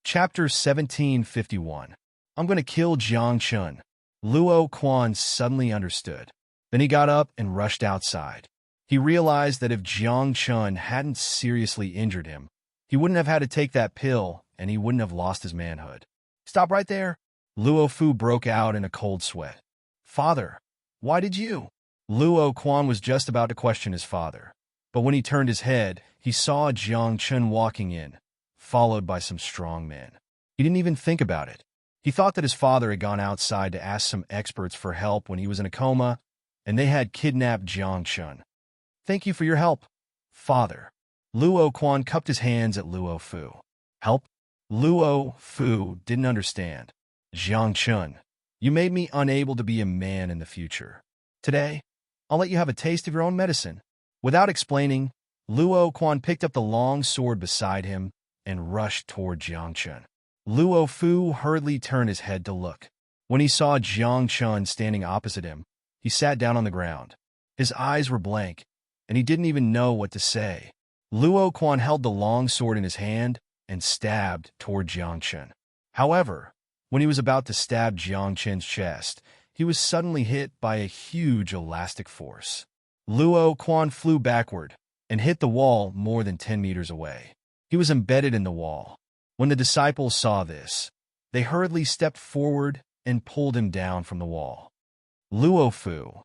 Chapter 1751. I'm going to kill Jiang Chun. Luo Quan suddenly understood. Then he got up and rushed outside. He realized that if Jiang Chun hadn't seriously injured him, he wouldn't have had to take that pill and he wouldn't have lost his manhood. Stop right there! Luo Fu broke out in a cold sweat. Father, why did you? Luo Quan was just about to question his father, but when he turned his head, he saw Jiang Chun walking in, followed by some strong men. He didn't even think about it. He thought that his father had gone outside to ask some experts for help when he was in a coma, and they had kidnapped Jiang Chun. Thank you for your help, father. Luo Quan cupped his hands at Luo Fu. Help? Luo Fu didn't understand. Jiang Chun, you made me unable to be a man in the future. Today, I'll let you have a taste of your own medicine. Without explaining, Luo Quan picked up the long sword beside him and rushed toward Jiangchen. Luo Fu hurriedly turned his head to look. When he saw Jiangchen standing opposite him, he sat down on the ground. His eyes were blank, and he didn't even know what to say. Luo Quan held the long sword in his hand and stabbed toward Jiangchen. However, when he was about to stab Jiangchen's chest, he was suddenly hit by a huge elastic force. Luo Quan flew backward and hit the wall more than 10 meters away. He was embedded in the wall. When the disciples saw this, they hurriedly stepped forward and pulled him down from the wall. Luo Fu,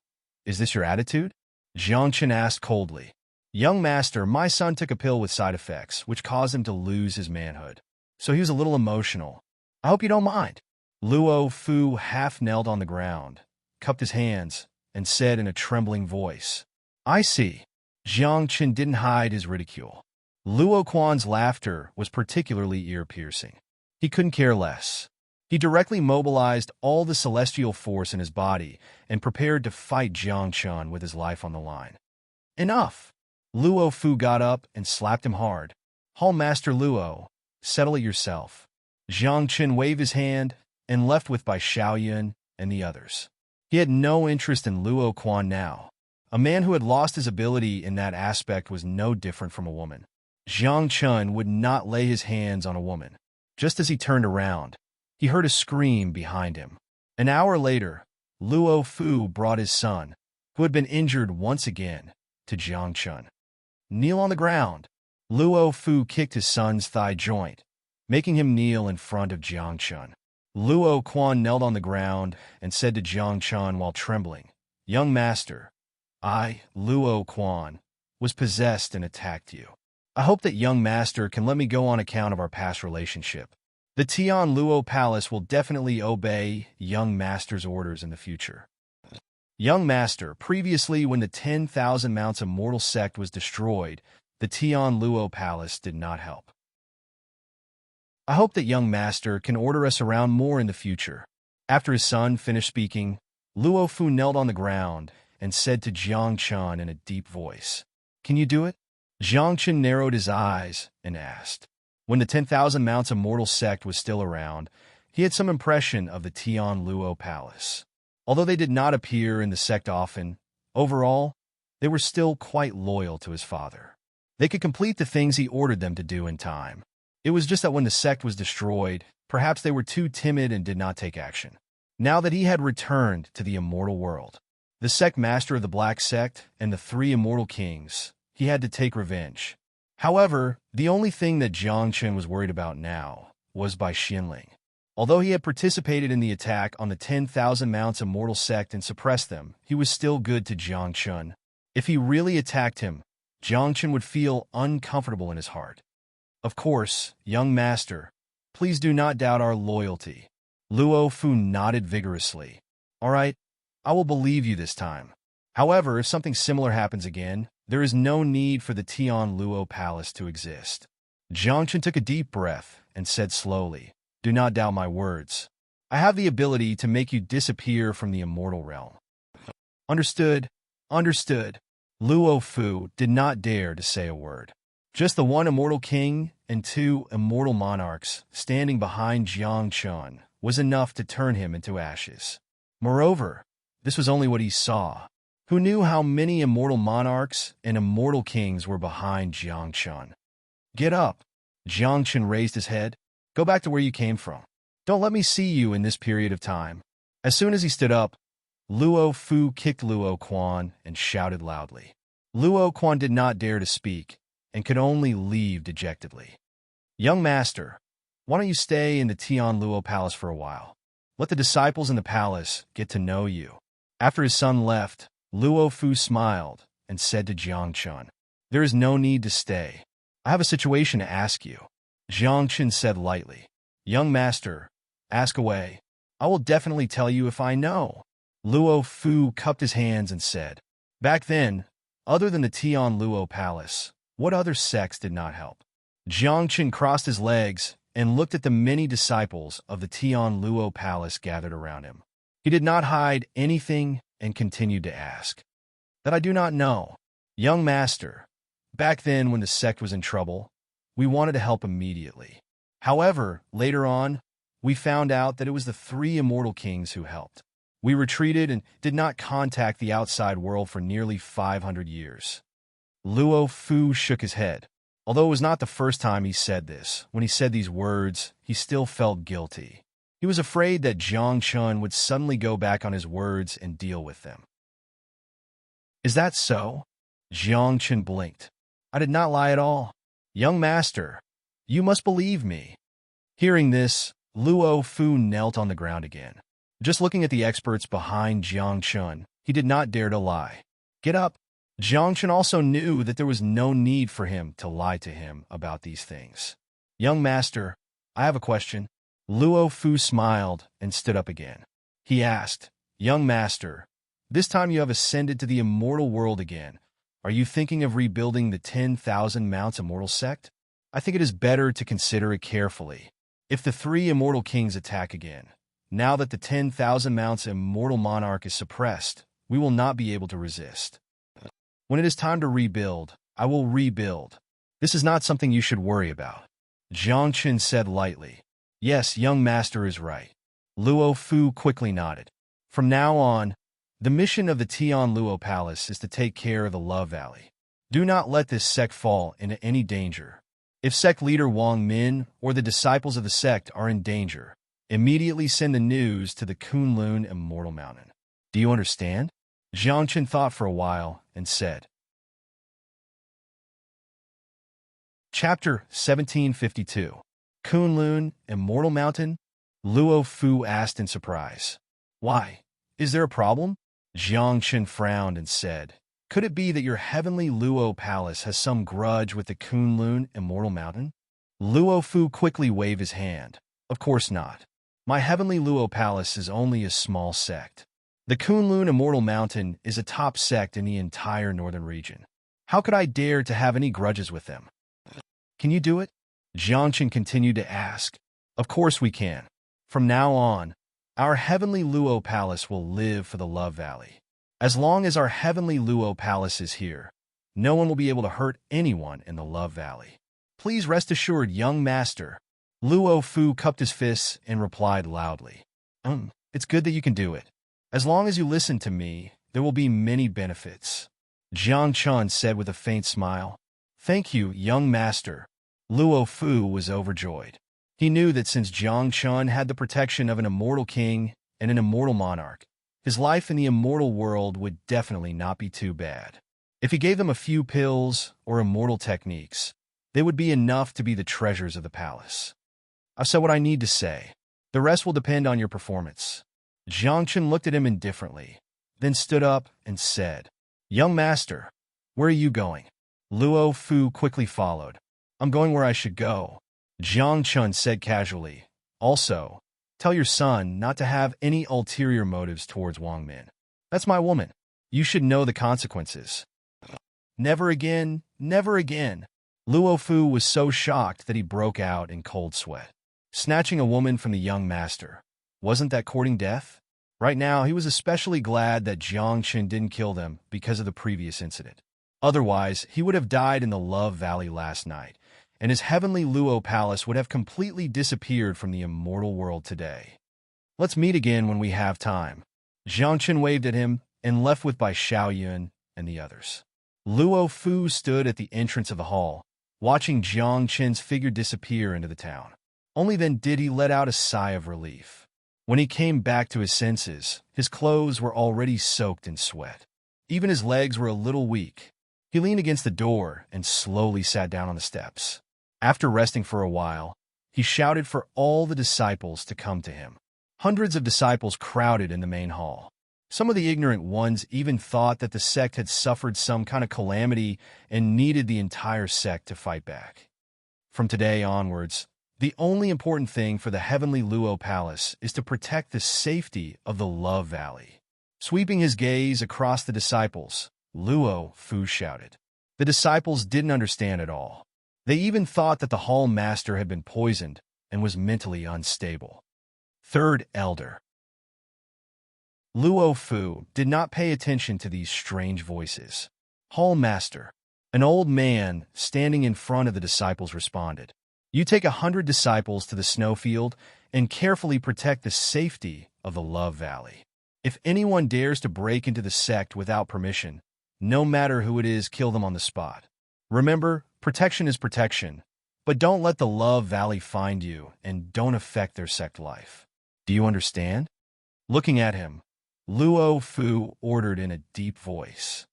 is this your attitude? Jiangchen asked coldly. Young master, my son took a pill with side effects, which caused him to lose his manhood. So he was a little emotional. I hope you don't mind. Luo Fu half knelt on the ground, cupped his hands, and said in a trembling voice, I see. Jiangchen didn't hide his ridicule. Luo Quan's laughter was particularly ear-piercing. He couldn't care less. He directly mobilized all the celestial force in his body and prepared to fight Jiangchen with his life on the line. Enough! Luo Fu got up and slapped him hard. Hall Master Luo, settle it yourself. Jiangchen waved his hand and left with Bai Xiaoyun and the others. He had no interest in Luo Quan now. A man who had lost his ability in that aspect was no different from a woman. Jiangchen would not lay his hands on a woman. Just as he turned around, he heard a scream behind him. An hour later, Luo Fu brought his son, who had been injured once again, to Jiangchen. Kneel on the ground. Luo Fu kicked his son's thigh joint, making him kneel in front of Jiangchen. Luo Quan knelt on the ground and said to Jiangchen while trembling, Young master, I, Luo Quan, was possessed and attacked you. I hope that young master can let me go on account of our past relationship. The Tian Luo Palace will definitely obey young master's orders in the future. Young master, previously when the 10,000 Mounts Immortal sect was destroyed, the Tian Luo Palace did not help. I hope that young master can order us around more in the future. After his son finished speaking, Luo Fu knelt on the ground and said to Jiangchen in a deep voice, Can you do it? Jiangchen narrowed his eyes and asked. When the 10,000 Mounts Immortal sect was still around, he had some impression of the Tian Luo Palace. Although they did not appear in the sect often, overall, they were still quite loyal to his father. They could complete the things he ordered them to do in time. It was just that when the sect was destroyed, perhaps they were too timid and did not take action. Now that he had returned to the immortal world, the sect master of the Black Sect and the 3 immortal kings, he had to take revenge. However, the only thing that Jiangchen was worried about now was Bai Xinling. Although he had participated in the attack on the 10,000 Mounts Immortal sect and suppressed them, he was still good to Jiangchen. If he really attacked him, Jiangchen would feel uncomfortable in his heart. Of course, young master, please do not doubt our loyalty. Luo Fu nodded vigorously. All right, I will believe you this time. However, if something similar happens again, there is no need for the Tian Luo Palace to exist. Jiangchen took a deep breath and said slowly, Do not doubt my words. I have the ability to make you disappear from the immortal realm. Understood. Understood. Luo Fu did not dare to say a word. Just the 1 immortal king and 2 immortal monarchs standing behind Jiangchen was enough to turn him into ashes. Moreover, this was only what he saw. Who knew how many immortal monarchs and immortal kings were behind Jiangchen? Get up. Jiangchen raised his head. Go back to where you came from. Don't let me see you in this period of time. As soon as he stood up, Luo Fu kicked Luo Quan and shouted loudly. Luo Quan did not dare to speak and could only leave dejectedly. Young master, why don't you stay in the Tian Luo Palace for a while? Let the disciples in the palace get to know you. After his son left, Luo Fu smiled and said to Jiangchen, There is no need to stay. I have a situation to ask you. Jiangchen said lightly, Young master, ask away. I will definitely tell you if I know. Luo Fu cupped his hands and said, Back then, other than the Tian Luo Palace, what other sects did not help? Jiangchen crossed his legs and looked at the many disciples of the Tian Luo Palace gathered around him. He did not hide anything and continued to ask. That I do not know. Young master, back then when the sect was in trouble, We wanted to help immediately. However, later on, we found out that it was the three immortal kings who helped. We retreated and did not contact the outside world for nearly 500 years. Luo Fu shook his head. Although it was not the first time he said this, when he said these words, he still felt guilty. He was afraid that Jiang Chun would suddenly go back on his words and deal with them. Is that so? Jiang Chun blinked. I did not lie at all. Young master, you must believe me. Hearing this, Luo Fu knelt on the ground again. Just looking at the experts behind Jiang Chun, he did not dare to lie. Get up. Jiang Chun also knew that there was no need for him to lie to him about these things. Young master, I have a question. Luo Fu smiled and stood up again. He asked, Young master, this time you have ascended to the immortal world again. Are you thinking of rebuilding the 10,000 Mounts Immortal sect? I think it is better to consider it carefully. If the three immortal kings attack again, now that the 10,000 Mounts Immortal Monarch is suppressed, we will not be able to resist. When it is time to rebuild, I will rebuild. This is not something you should worry about. Jiang Chun said lightly. Yes, young master is right. Luo Fu quickly nodded. From now on, the mission of the Tian Luo Palace is to take care of the Love Valley. Do not let this sect fall into any danger. If sect leader Wang Min or the disciples of the sect are in danger, immediately send the news to the Kunlun Immortal Mountain. Do you understand? Jiang Chun thought for a while and said. Chapter 1752. Kunlun Immortal Mountain? Luo Fu asked in surprise. Why? Is there a problem? Jiang Chun frowned and said, Could it be that your heavenly Luo Palace has some grudge with the Kunlun Immortal Mountain? Luo Fu quickly waved his hand. Of course not. My heavenly Luo Palace is only a small sect. The Kunlun Immortal Mountain is a top sect in the entire northern region. How could I dare to have any grudges with them? Can you do it? Jiang Chun continued to ask. Of course we can. From now on, our heavenly Luo Palace will live for the Love Valley. As long as our heavenly Luo Palace is here, no one will be able to hurt anyone in the Love Valley. Please rest assured, young master. Luo Fu cupped his fists and replied loudly. It's good that you can do it. As long as you listen to me, there will be many benefits. Jiang Chun said with a faint smile. Thank you, young master. Luo Fu was overjoyed. He knew that since Jiang Chun had the protection of an immortal king and an immortal monarch, his life in the immortal world would definitely not be too bad. If he gave them a few pills or immortal techniques, they would be enough to be the treasures of the palace. I've said what I need to say. The rest will depend on your performance. Jiang Chun looked at him indifferently, then stood up and said, Young master, where are you going? Luo Fu quickly followed. I'm going where I should go. Jiang Chun said casually. Also, tell your son not to have any ulterior motives towards Wang Min. That's my woman. You should know the consequences. Never again, never again. Luo Fu was so shocked that he broke out in cold sweat. Snatching a woman from the young master. Wasn't that courting death? Right now, he was especially glad that Jiang Chun didn't kill them because of the previous incident. Otherwise, he would have died in the Love Valley last night, and his heavenly Luo Palace would have completely disappeared from the immortal world today. Let's meet again when we have time. Jiang Chun waved at him and left with Bai Xiaoyun and the others. Luo Fu stood at the entrance of the hall, watching Jiang Chun's figure disappear into the town. Only then did he let out a sigh of relief. When he came back to his senses, his clothes were already soaked in sweat. Even his legs were a little weak. He leaned against the door and slowly sat down on the steps. After resting for a while, he shouted for all the disciples to come to him. Hundreds of disciples crowded in the main hall. Some of the ignorant ones even thought that the sect had suffered some kind of calamity and needed the entire sect to fight back. From today onwards, the only important thing for the heavenly Luo Palace is to protect the safety of the Love Valley. Sweeping his gaze across the disciples, Luo Fu shouted. The disciples didn't understand at all. They even thought that the hall master had been poisoned and was mentally unstable. Third Elder. Luo Fu did not pay attention to these strange voices. Hall master, An old man, standing in front of the disciples, responded, "You take 100 disciples to the snowfield and carefully protect the safety of the Love Valley. If anyone dares to break into the sect without permission, no matter who it is, kill them on the spot. Remember, protection is protection, but don't let the Love Valley find you and don't affect their sect life. Do you understand?" Looking at him, Luo Fu ordered in a deep voice.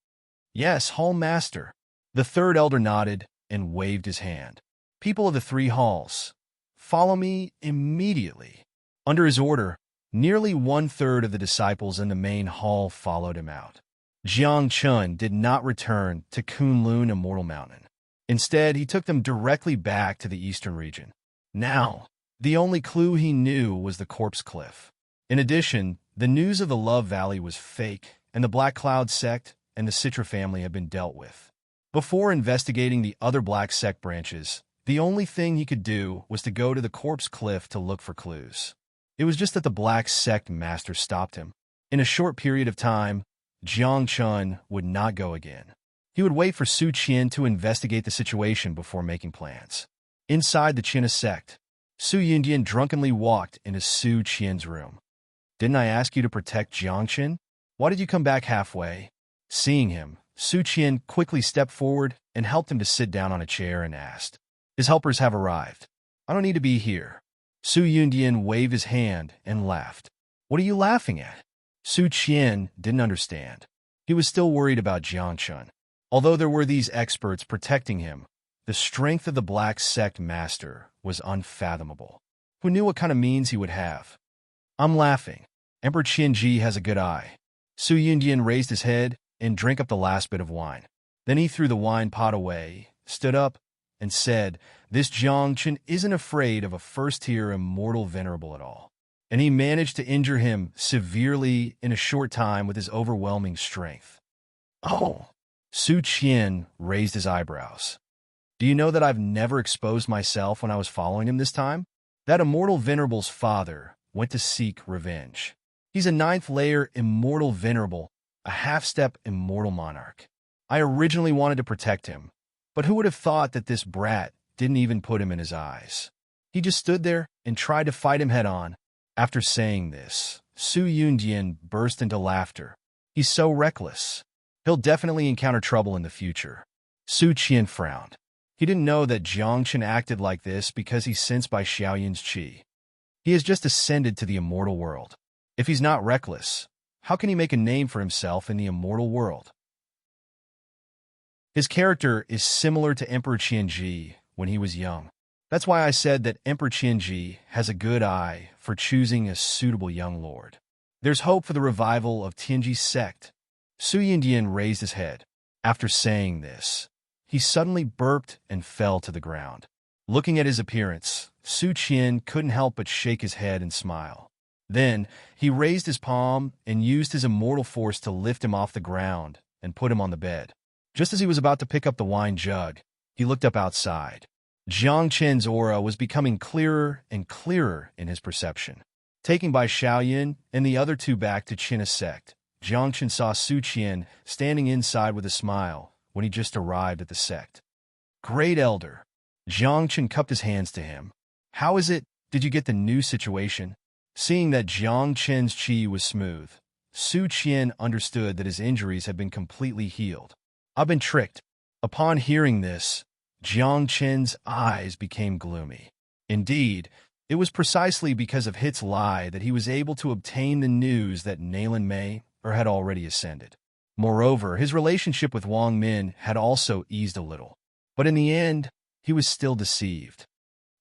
"Yes, Hall Master." The third elder nodded and waved his hand. "People of the 3 halls, follow me immediately." Under his order, nearly 1/3 of the disciples in the main hall followed him out. Jiang Chun did not return to Kunlun Immortal Mountain. Instead, he took them directly back to the eastern region. Now, the only clue he knew was the Corpse Cliff. In addition, the news of the Love Valley was fake, and the Black Cloud sect and the Citra family had been dealt with. Before investigating the other Black sect branches, the only thing he could do was to go to the Corpse Cliff to look for clues. It was just that the Black sect master stopped him. In a short period of time, Jiang Chun would not go again. He would wait for Su Qian to investigate the situation before making plans. Inside the China sect, Su Yundian drunkenly walked into Su Qian's room. "Didn't I ask you to protect Jiangchen? Why did you come back halfway?" Seeing him, Su Qian quickly stepped forward and helped him to sit down on a chair and asked, "His helpers have arrived. I don't need to be here." Su Yundian waved his hand and laughed. "What are you laughing at?" Su Qian didn't understand. He was still worried about Jiangchun. Although there were these experts protecting him, the strength of the Black sect master was unfathomable. Who knew what kind of means he would have? "I'm laughing. Emperor Qianji has a good eye." Su Yundian raised his head and drank up the last bit of wine. Then he threw the wine pot away, stood up, and said, "This Jiangchen isn't afraid of a first-tier immortal venerable at all. And he managed to injure him severely in a short time with his overwhelming strength." "Oh!" Su Qian raised his eyebrows. "Do you know that I've never exposed myself when I was following him this time? That immortal venerable's father went to seek revenge. He's a 9th layer immortal venerable, a half-step immortal monarch. I originally wanted to protect him, but who would have thought that this brat didn't even put him in his eyes? He just stood there and tried to fight him head-on." After saying this, Su Yundian burst into laughter. "He's so reckless. He'll definitely encounter trouble in the future." Su Qian frowned. He didn't know that Jiangchen acted like this because he's sensed by Xiaoyun's qi. He has just ascended to the immortal world. If he's not reckless, how can he make a name for himself in the immortal world? His character is similar to Emperor Qianji when he was young. That's why I said that Emperor Qianji has a good eye for choosing a suitable young lord. There's hope for the revival of Tianji's sect. Su Yundian raised his head. After saying this, he suddenly burped and fell to the ground. Looking at his appearance, Su Qian couldn't help but shake his head and smile. Then, he raised his palm and used his immortal force to lift him off the ground and put him on the bed. Just as he was about to pick up the wine jug, he looked up outside. Jiangchen's aura was becoming clearer and clearer in his perception. Taken by Xiaoyun and the other 2 back to China sect, Jiangchen saw Su Qian standing inside with a smile when he just arrived at the sect. "Great Elder." Jiangchen cupped his hands to him. "How is it? Did you get the new situation?" Seeing that Jiangchen's qi was smooth, Su Qian understood that his injuries had been completely healed. "I've been tricked." Upon hearing this, Jiangchen's eyes became gloomy. Indeed, it was precisely because of Hit's lie that he was able to obtain the news that Naylan Mei had already ascended. Moreover, his relationship with Wang Min had also eased a little. But in the end, he was still deceived.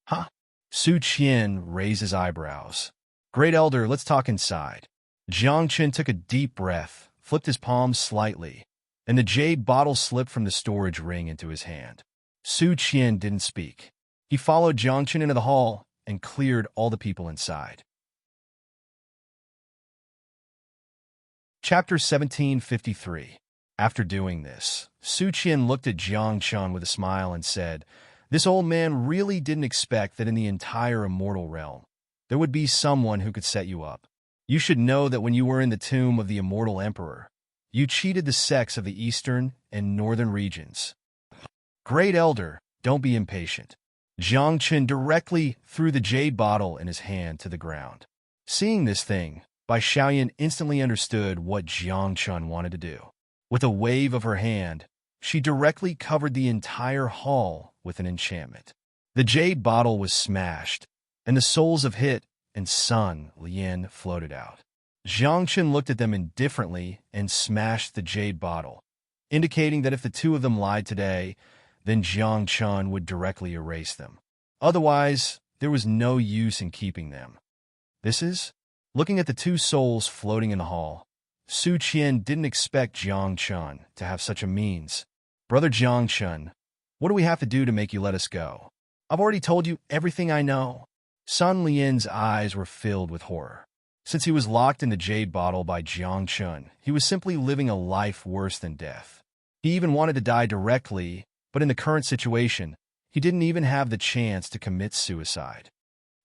"Huh?" Su Qian raised his eyebrows. "Great Elder, let's talk inside." Jiangchen took a deep breath, flipped his palms slightly, and the jade bottle slipped from the storage ring into his hand. Su Qian didn't speak. He followed Jiangchen into the hall and cleared all the people inside. Chapter 1753. After doing this, Su Qian looked at Jiangchen with a smile and said, "This old man really didn't expect that in the entire immortal realm, there would be someone who could set you up. You should know that when you were in the tomb of the immortal emperor, you cheated the sects of the eastern and northern regions. Great Elder, don't be impatient. Jiang Chen directly threw the jade bottle in his hand to the ground. Seeing this thing, Bai Xiaoyan instantly understood what Jiang Chen wanted to do. With a wave of her hand, she directly covered the entire hall with an enchantment. The jade bottle was smashed, and the souls of Hit and Sun Lian floated out. Jiang Chen looked at them indifferently and smashed the jade bottle, indicating that if the two of them lied today, then Jiang Chen would directly erase them. Otherwise, there was no use in keeping them. This is? Looking at the two souls floating in the hall, Su Qian didn't expect Jiang Chen to have such a means. Brother Jiang Chen, what do we have to do to make you let us go? I've already told you everything I know. Sun Lian's eyes were filled with horror. Since he was locked in the jade bottle by Jiang Chen, he was simply living a life worse than death. He even wanted to die directly, but in the current situation, he didn't even have the chance to commit suicide.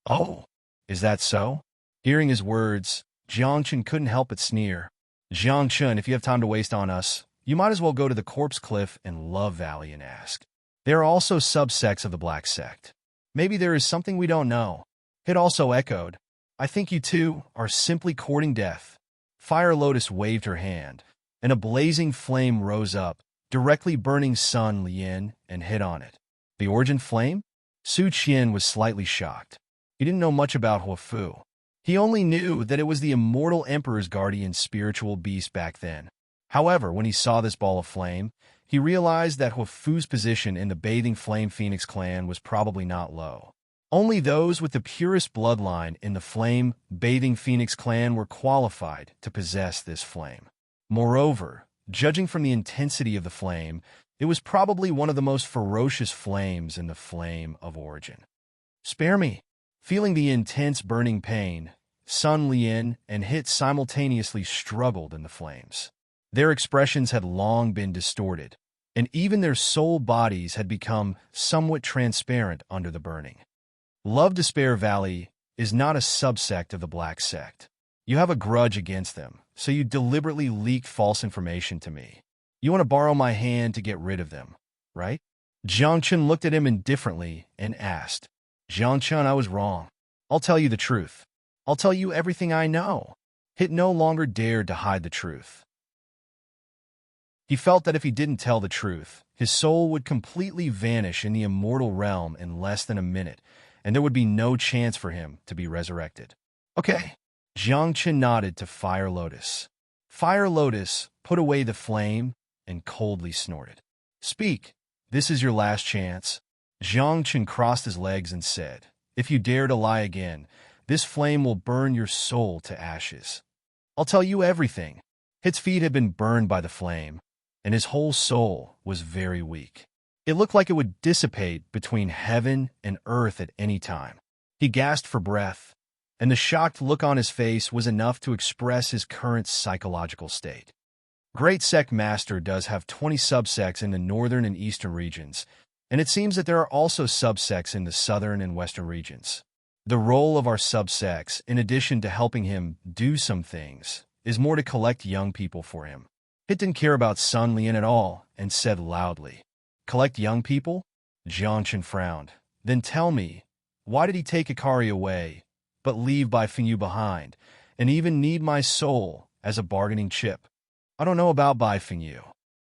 Oh, is that so? Hearing his words, Jiang Chen couldn't help but sneer. Jiang Chen, if you have time to waste on us, you might as well go to the Corpse Cliff and Love Valley and ask. There are also subsects of the Black Sect. Maybe there is something we don't know. It also echoed, I think you two are simply courting death. Fire Lotus waved her hand, and a blazing flame rose up, directly burning Sun Lian and hit on it. The origin flame? Su Qian was slightly shocked. He didn't know much about Huafu. He only knew that it was the immortal Emperor's guardian spiritual beast back then. However, when he saw this ball of flame, he realized that Huafu's position in the Bathing Flame Phoenix clan was probably not low. Only those with the purest bloodline in the Flame Bathing Phoenix clan were qualified to possess this flame. Moreover, judging from the intensity of the flame, it was probably one of the most ferocious flames in the Flame of Origin. Spare me. Feeling the intense burning pain, Sun Lian and Hit simultaneously struggled in the flames. Their expressions had long been distorted, and even their soul bodies had become somewhat transparent under the burning. Love Despair Valley is not a subsect of the Black Sect. You have a grudge against them, so you deliberately leaked false information to me. You want to borrow my hand to get rid of them, right? Jiang Chen looked at him indifferently and asked, Jiang Chen, I was wrong. I'll tell you the truth. I'll tell you everything I know. Hit no longer dared to hide the truth. He felt that if he didn't tell the truth, his soul would completely vanish in the immortal realm in less than a minute, and there would be no chance for him to be resurrected. Okay. Jiang Chen nodded to Fire Lotus. Fire Lotus put away the flame and coldly snorted. Speak. This is your last chance. Jiang Chen crossed his legs and said, If you dare to lie again, this flame will burn your soul to ashes. I'll tell you everything. Hit's feet had been burned by the flame, and his whole soul was very weak. It looked like it would dissipate between heaven and earth at any time. He gasped for breath, and the shocked look on his face was enough to express his current psychological state. Great Sect Master does have 20 subsects in the northern and eastern regions, and it seems that there are also subsects in the southern and western regions. The role of our subsects, in addition to helping him do some things, is more to collect young people for him. Hit didn't care about Sun Lian at all and said loudly, Collect young people? Jiang Chen frowned. Then tell me, why did he take Ikari away, but leave Bai Fengyu behind, and even need my soul as a bargaining chip? I don't know about Bai Fengyu.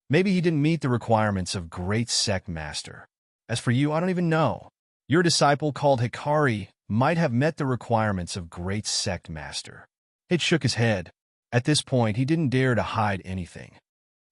Maybe he didn't meet the requirements of Great Sect Master. As for you, I don't even know. Your disciple called Hikari might have met the requirements of Great Sect Master. Hit shook his head. At this point, he didn't dare to hide anything.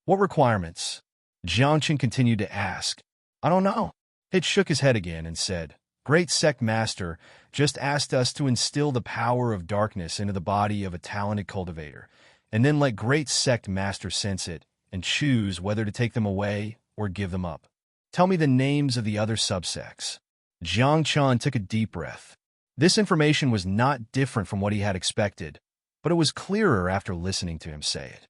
What requirements? Jiang Chen continued to ask. I don't know. Hit shook his head again and said, Great Sect Master just asked us to instill the power of darkness into the body of a talented cultivator, and then let Great Sect Master sense it and choose whether to take them away or give them up. Tell me the names of the other subsects. Jiang Chen took a deep breath. This information was not different from what he had expected, but it was clearer after listening to him say it.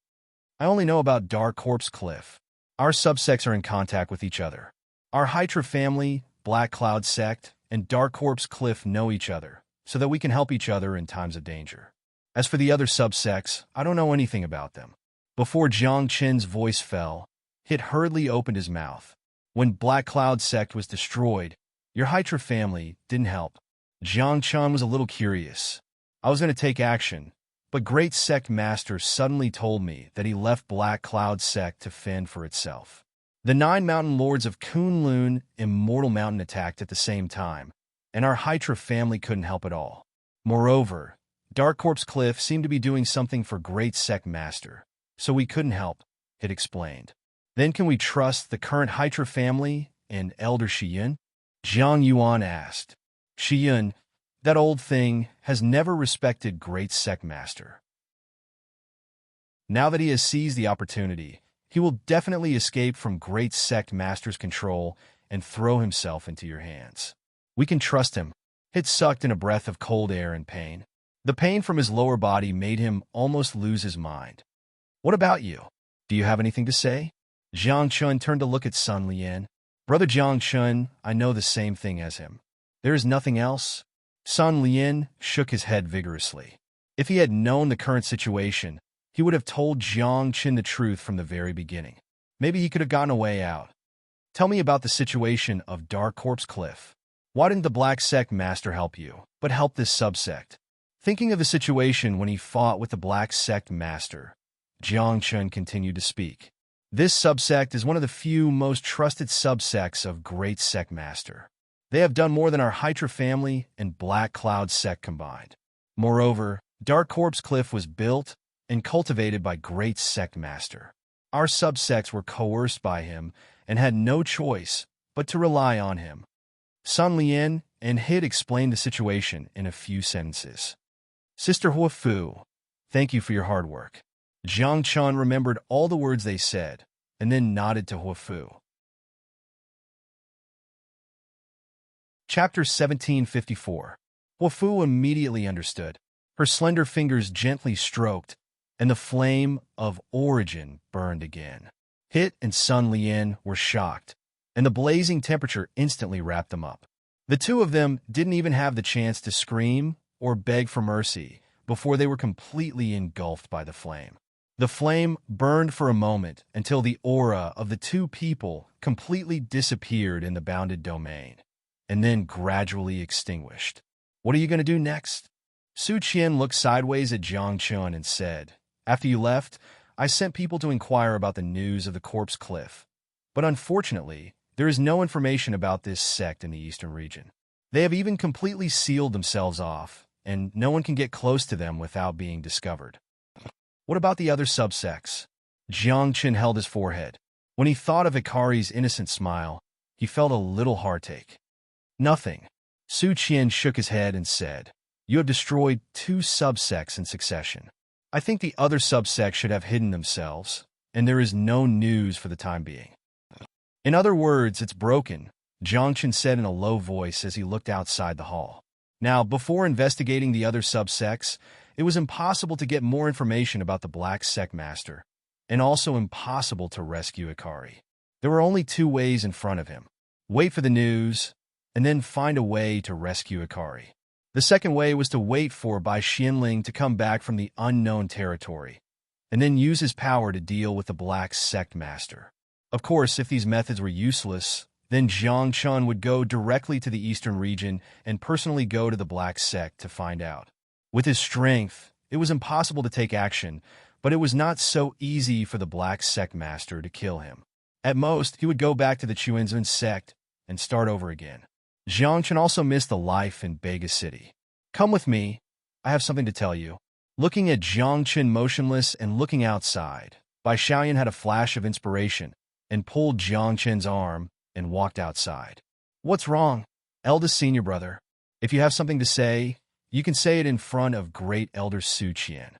I only know about Dark Corpse Cliff. Our subsects are in contact with each other. Our Hydra family, Black Cloud Sect, and Dark Corpse Cliff know each other, so that we can help each other in times of danger. As for the other subsects, I don't know anything about them. Before Jiang Chen's voice fell, Hit hurriedly opened his mouth. When Black Cloud sect was destroyed, your Hydra family didn't help. Jiang Chun was a little curious. I was going to take action, but Great Sect Master suddenly told me that he left Black Cloud sect to fend for itself. The 9 mountain lords of Kunlun Immortal Mountain attacked at the same time, and our Hydra family couldn't help at all. Moreover, Dark Corpse Cliff seemed to be doing something for Great Sect Master, so we couldn't help, it explained. Then can we trust the current Hydra family and Elder Shiyun? Jiang Yuan asked. Shiyun, that old thing, has never respected Great Sect Master. Now that he has seized the opportunity, he will definitely escape from Great Sect Master's control and throw himself into your hands. We can trust him. It sucked in a breath of cold air and pain. The pain from his lower body made him almost lose his mind. What about you? Do you have anything to say? Jiang Chun turned to look at Sun Lian. Brother Jiang Chun, I know the same thing as him. There is nothing else? Sun Lian shook his head vigorously. If he had known the current situation, he would have told Jiang Chun the truth from the very beginning. Maybe he could have gotten a way out. Tell me about the situation of Dark Corpse Cliff. Why didn't the Black Sect Master help you, but help this subsect? Thinking of the situation when he fought with the Black Sect Master, Jiang Chun continued to speak. This subsect is one of the few most trusted subsects of Great Sect Master. They have done more than our Hydra family and Black Cloud sect combined. Moreover, Dark Corpse Cliff was built and cultivated by Great Sect Master. Our subsects were coerced by him and had no choice but to rely on him. Sun Lian and Hid explained the situation in a few sentences. Sister Hua Fu, thank you for your hard work. Jiang Chun remembered all the words they said and then nodded to Hua Fu. Chapter 1754. Hua Fu immediately understood. Her slender fingers gently stroked, and the flame of origin burned again. Hit and Sun Lian were shocked, and the blazing temperature instantly wrapped them up. The two of them didn't even have the chance to scream or beg for mercy before they were completely engulfed by the flame. The flame burned for a moment until the aura of the two people completely disappeared in the bounded domain, and then gradually extinguished. What are you going to do next? Su Qian looked sideways at Jiang Chun and said, After you left, I sent people to inquire about the news of the Corpse Cliff. But unfortunately, there is no information about this sect in the eastern region. They have even completely sealed themselves off, and no one can get close to them without being discovered. What about the other subsects? Jiang Chun held his forehead. When he thought of Ikari's innocent smile, he felt a little heartache. Nothing. Su Qian shook his head and said, You have destroyed 2 subsects in succession. I think the other subsects should have hidden themselves, and there is no news for the time being. In other words, it's broken, Jiang Chun said in a low voice as he looked outside the hall. Now, before investigating the other subsects, it was impossible to get more information about the Black Sect Master, and also impossible to rescue Ikari. There were only 2 ways in front of him. Wait for the news, and then find a way to rescue Ikari. The second way was to wait for Bai Xianling to come back from the unknown territory, and then use his power to deal with the Black Sect Master. Of course, if these methods were useless, then Jiang Chun would go directly to the eastern region and personally go to the Black Sect to find out. With his strength, it was impossible to take action, but it was not so easy for the Black Sect Master to kill him. At most, he would go back to the Chuanzun sect and start over again. Jiang Chun also missed the life in Bega City. Come with me. I have something to tell you. Looking at Jiang Chun motionless and looking outside, Bai Xiaoyan had a flash of inspiration and pulled Jiang Chun's arm and walked outside. What's wrong? Eldest senior brother. If you have something to say, you can say it in front of great elder Su Qian.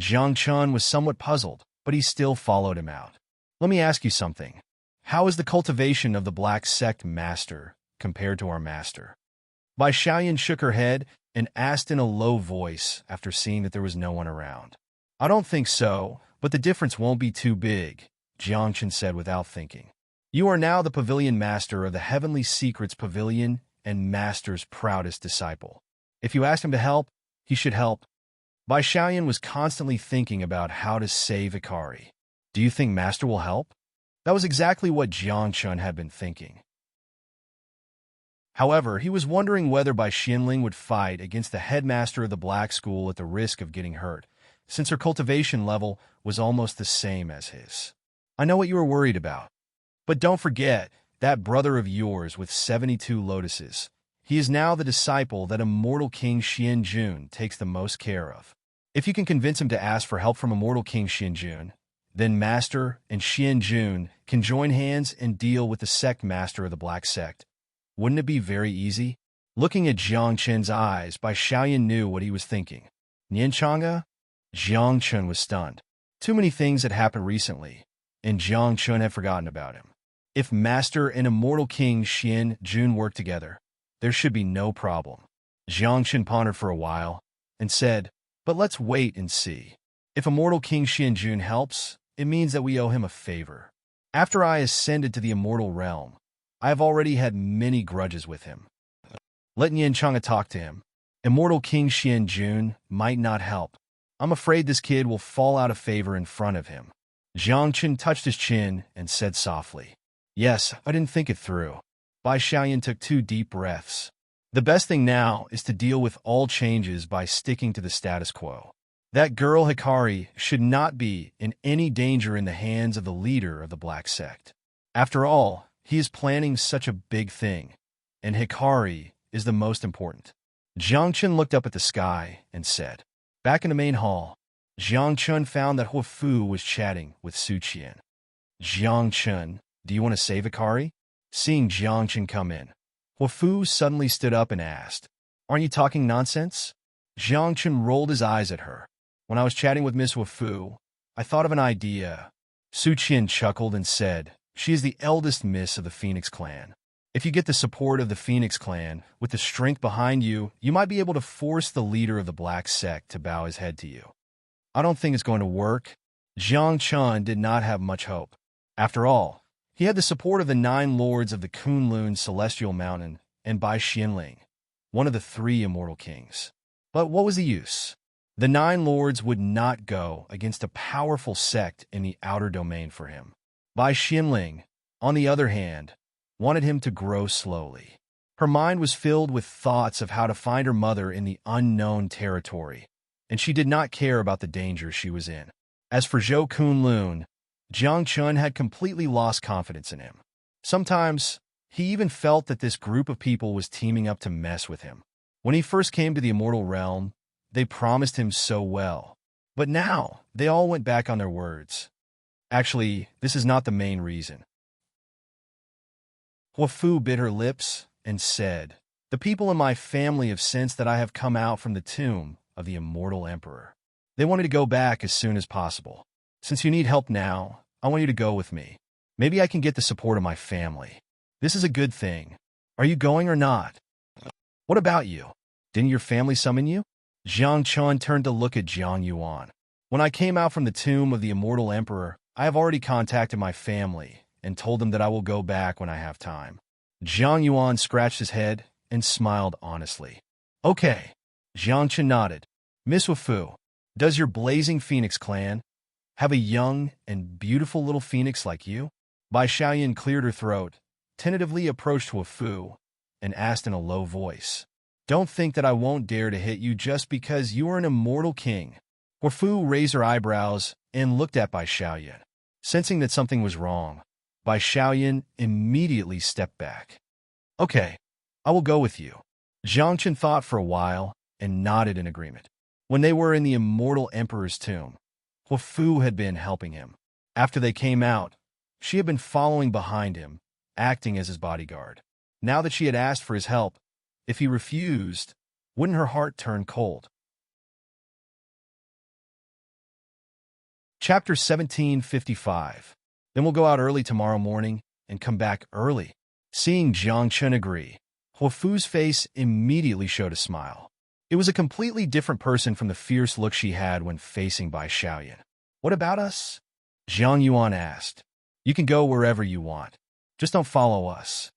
Jiang Chun was somewhat puzzled, but he still followed him out. Let me ask you something. How is the cultivation of the Black Sect Master compared to our master? Bai Xiaoyan shook her head and asked in a low voice after seeing that there was no one around. I don't think so, but the difference won't be too big, Jiang Chun said without thinking. You are now the pavilion master of the Heavenly Secrets Pavilion and Master's proudest disciple. If you ask him to help, he should help. Bai Xiaoyan was constantly thinking about how to save Ikari. Do you think Master will help? That was exactly what Jiang Chun had been thinking. However, he was wondering whether Bai Xianling would fight against the headmaster of the black school at the risk of getting hurt, since her cultivation level was almost the same as his. I know what you were worried about. But don't forget, that brother of yours with 72 lotuses. He is now the disciple that immortal King Xianjun takes the most care of. If you can convince him to ask for help from immortal King Xianjun, then Master and Xianjun can join hands and deal with the sect master of the Black Sect. Wouldn't it be very easy? Looking at Jiang Chen's eyes, Bai Xiaoyan knew what he was thinking. Nianchanga? Jiang Chen was stunned. Too many things had happened recently, and Jiang Chen had forgotten about him. If Master and immortal King Xianjun work together, there should be no problem. Jiang Chen pondered for a while and said, but let's wait and see. If immortal King Xianjun helps, it means that we owe him a favor. After I ascended to the immortal realm, I have already had many grudges with him. Let Nianchanga talk to him. Immortal King Xianjun might not help. I'm afraid this kid will fall out of favor in front of him. Jiang Chen touched his chin and said softly, yes, I didn't think it through. Bai Xiaoyan took 2 deep breaths. The best thing now is to deal with all changes by sticking to the status quo. That girl Hikari should not be in any danger in the hands of the leader of the Black Sect. After all, he is planning such a big thing, and Hikari is the most important. Jiang Chen looked up at the sky and said, back in the main hall, Jiang Chen found that Hua Fu was chatting with Su Qian. Jiang Chen, do you want to save Hikari? Seeing Jiang Chen come in, Hua Fu suddenly stood up and asked, aren't you talking nonsense? Jiang Chen rolled his eyes at her. When I was chatting with Miss Hua Fu, I thought of an idea. Su Qian chuckled and said, she is the eldest miss of the Phoenix clan. If you get the support of the Phoenix clan, with the strength behind you, you might be able to force the leader of the Black Sect to bow his head to you. I don't think it's going to work. Jiang Chen did not have much hope. After all, he had the support of the 9 lords of the Kunlun Celestial Mountain and Bai Xianling, one of the 3 immortal kings. But what was the use? The 9 lords would not go against a powerful sect in the outer domain for him. Bai Xianling, on the other hand, wanted him to grow slowly. Her mind was filled with thoughts of how to find her mother in the unknown territory, and she did not care about the danger she was in. As for Zhou Kunlun, Jiang Chen had completely lost confidence in him. Sometimes, he even felt that this group of people was teaming up to mess with him. When he first came to the immortal realm, they promised him so well. But now, they all went back on their words. Actually, this is not the main reason. Hua Fu bit her lips and said, the people in my family have sensed that I have come out from the tomb of the immortal emperor. They want me to go back as soon as possible. Since you need help now, I want you to go with me. Maybe I can get the support of my family. This is a good thing. Are you going or not? What about you? Didn't your family summon you? Jiang Chen turned to look at Jiang Yuan. When I came out from the tomb of the immortal emperor, I have already contacted my family and told them that I will go back when I have time. Jiang Yuan scratched his head and smiled honestly. Okay. Jiang Chen nodded. Miss Hua Fu, does your blazing Phoenix clan have a young and beautiful little phoenix like you? Bai Xiaoyan cleared her throat, tentatively approached Hua Fu, and asked in a low voice, don't think that I won't dare to hit you just because you are an immortal king. Hua Fu raised her eyebrows and looked at Bai Xiaoyan. Sensing that something was wrong, Bai Xiaoyan immediately stepped back. Okay, I will go with you. Jiang Chen thought for a while and nodded in agreement. When they were in the immortal emperor's tomb, Hua Fu had been helping him. After they came out, she had been following behind him, acting as his bodyguard. Now that she had asked for his help, if he refused, wouldn't her heart turn cold? Chapter 1755. Then we'll go out early tomorrow morning and come back early. Seeing Jiang Chen agree, Hua Fu's face immediately showed a smile. It was a completely different person from the fierce look she had when facing Bai Xiaoyan. What about us? Jiang Yuan asked. You can go wherever you want. Just don't follow us.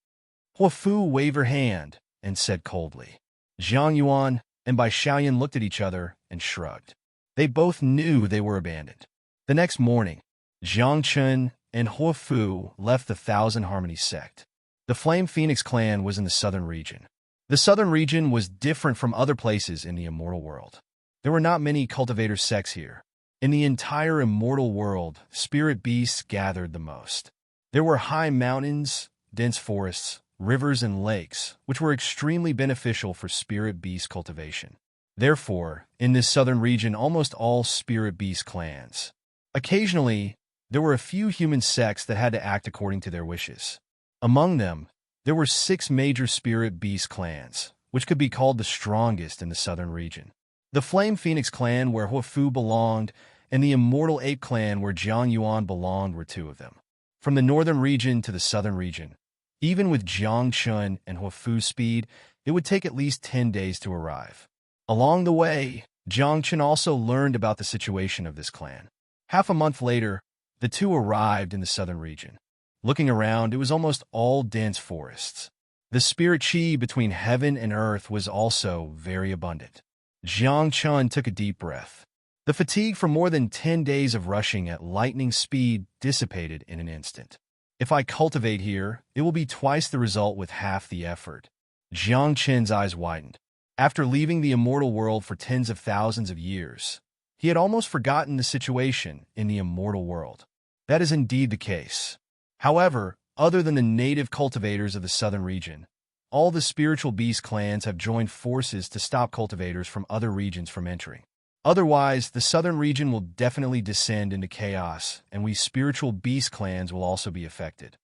Hua Fu waved her hand and said coldly. Jiang Yuan and Bai Xiaoyan looked at each other and shrugged. They both knew they were abandoned. The next morning, Jiang Chen and Huafu left the Thousand Harmonies sect. The Flame Phoenix clan was in the southern region. The southern region was different from other places in the immortal world. There were not many cultivator sects here. In the entire immortal world, spirit beasts gathered the most. There were high mountains, dense forests, rivers, and lakes, which were extremely beneficial for spirit beast cultivation. Therefore, in this southern region, almost all spirit beast clans. Occasionally, there were a few human sects that had to act according to their wishes. Among them, there were 6 major spirit beast clans, which could be called the strongest in the southern region. The Flame Phoenix clan, where Huafu belonged, and the Immortal Ape clan, where Jiang Yuan belonged, were 2 of them. From the northern region to the southern region, even with Jiang Chun and Huafu's speed, it would take at least 10 days to arrive. Along the way, Jiang Chun also learned about the situation of this clan. Half a month later, the 2 arrived in the southern region. Looking around, it was almost all dense forests. The spirit chi between heaven and earth was also very abundant. Jiang Chun took a deep breath. The fatigue from more than 10 days of rushing at lightning speed dissipated in an instant. If I cultivate here, it will be twice the result with half the effort. Jiang Chen's eyes widened. After leaving the immortal world for tens of thousands of years, he had almost forgotten the situation in the immortal world. That is indeed the case. However, other than the native cultivators of the southern region, all the spiritual beast clans have joined forces to stop cultivators from other regions from entering. Otherwise, the southern region will definitely descend into chaos, and we spiritual beast clans will also be affected.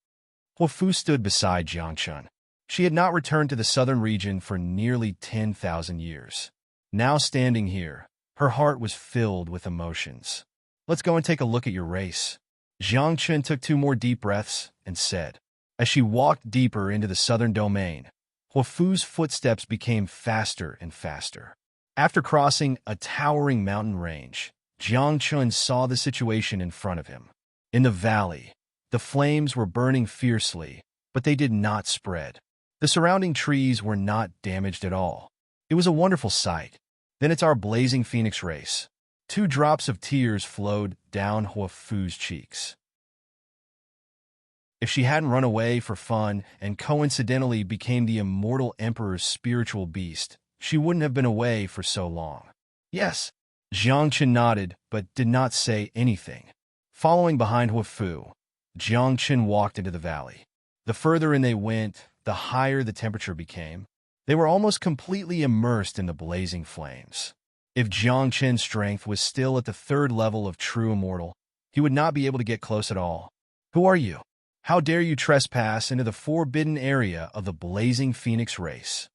Huafu stood beside Jiang Chun. She had not returned to the southern region for nearly 10,000 years. Now standing here, her heart was filled with emotions. Let's go and take a look at your race. Jiang Chun took 2 more deep breaths and said. As she walked deeper into the southern domain, Huafu's footsteps became faster and faster. After crossing a towering mountain range, Jiang Chun saw the situation in front of him. In the valley, the flames were burning fiercely, but they did not spread. The surrounding trees were not damaged at all. It was a wonderful sight. Then it's our blazing phoenix race. 2 drops of tears flowed down Huafu's cheeks. If she hadn't run away for fun and coincidentally became the immortal emperor's spiritual beast, she wouldn't have been away for so long. Yes, Jiang Chun nodded, but did not say anything. Following behind Huafu, Jiang Chun walked into the valley. The further in they went, the higher the temperature became. They were almost completely immersed in the blazing flames. If Jiang Chun's strength was still at the 3rd level of true immortal, he would not be able to get close at all. Who are you? How dare you trespass into the forbidden area of the blazing phoenix race?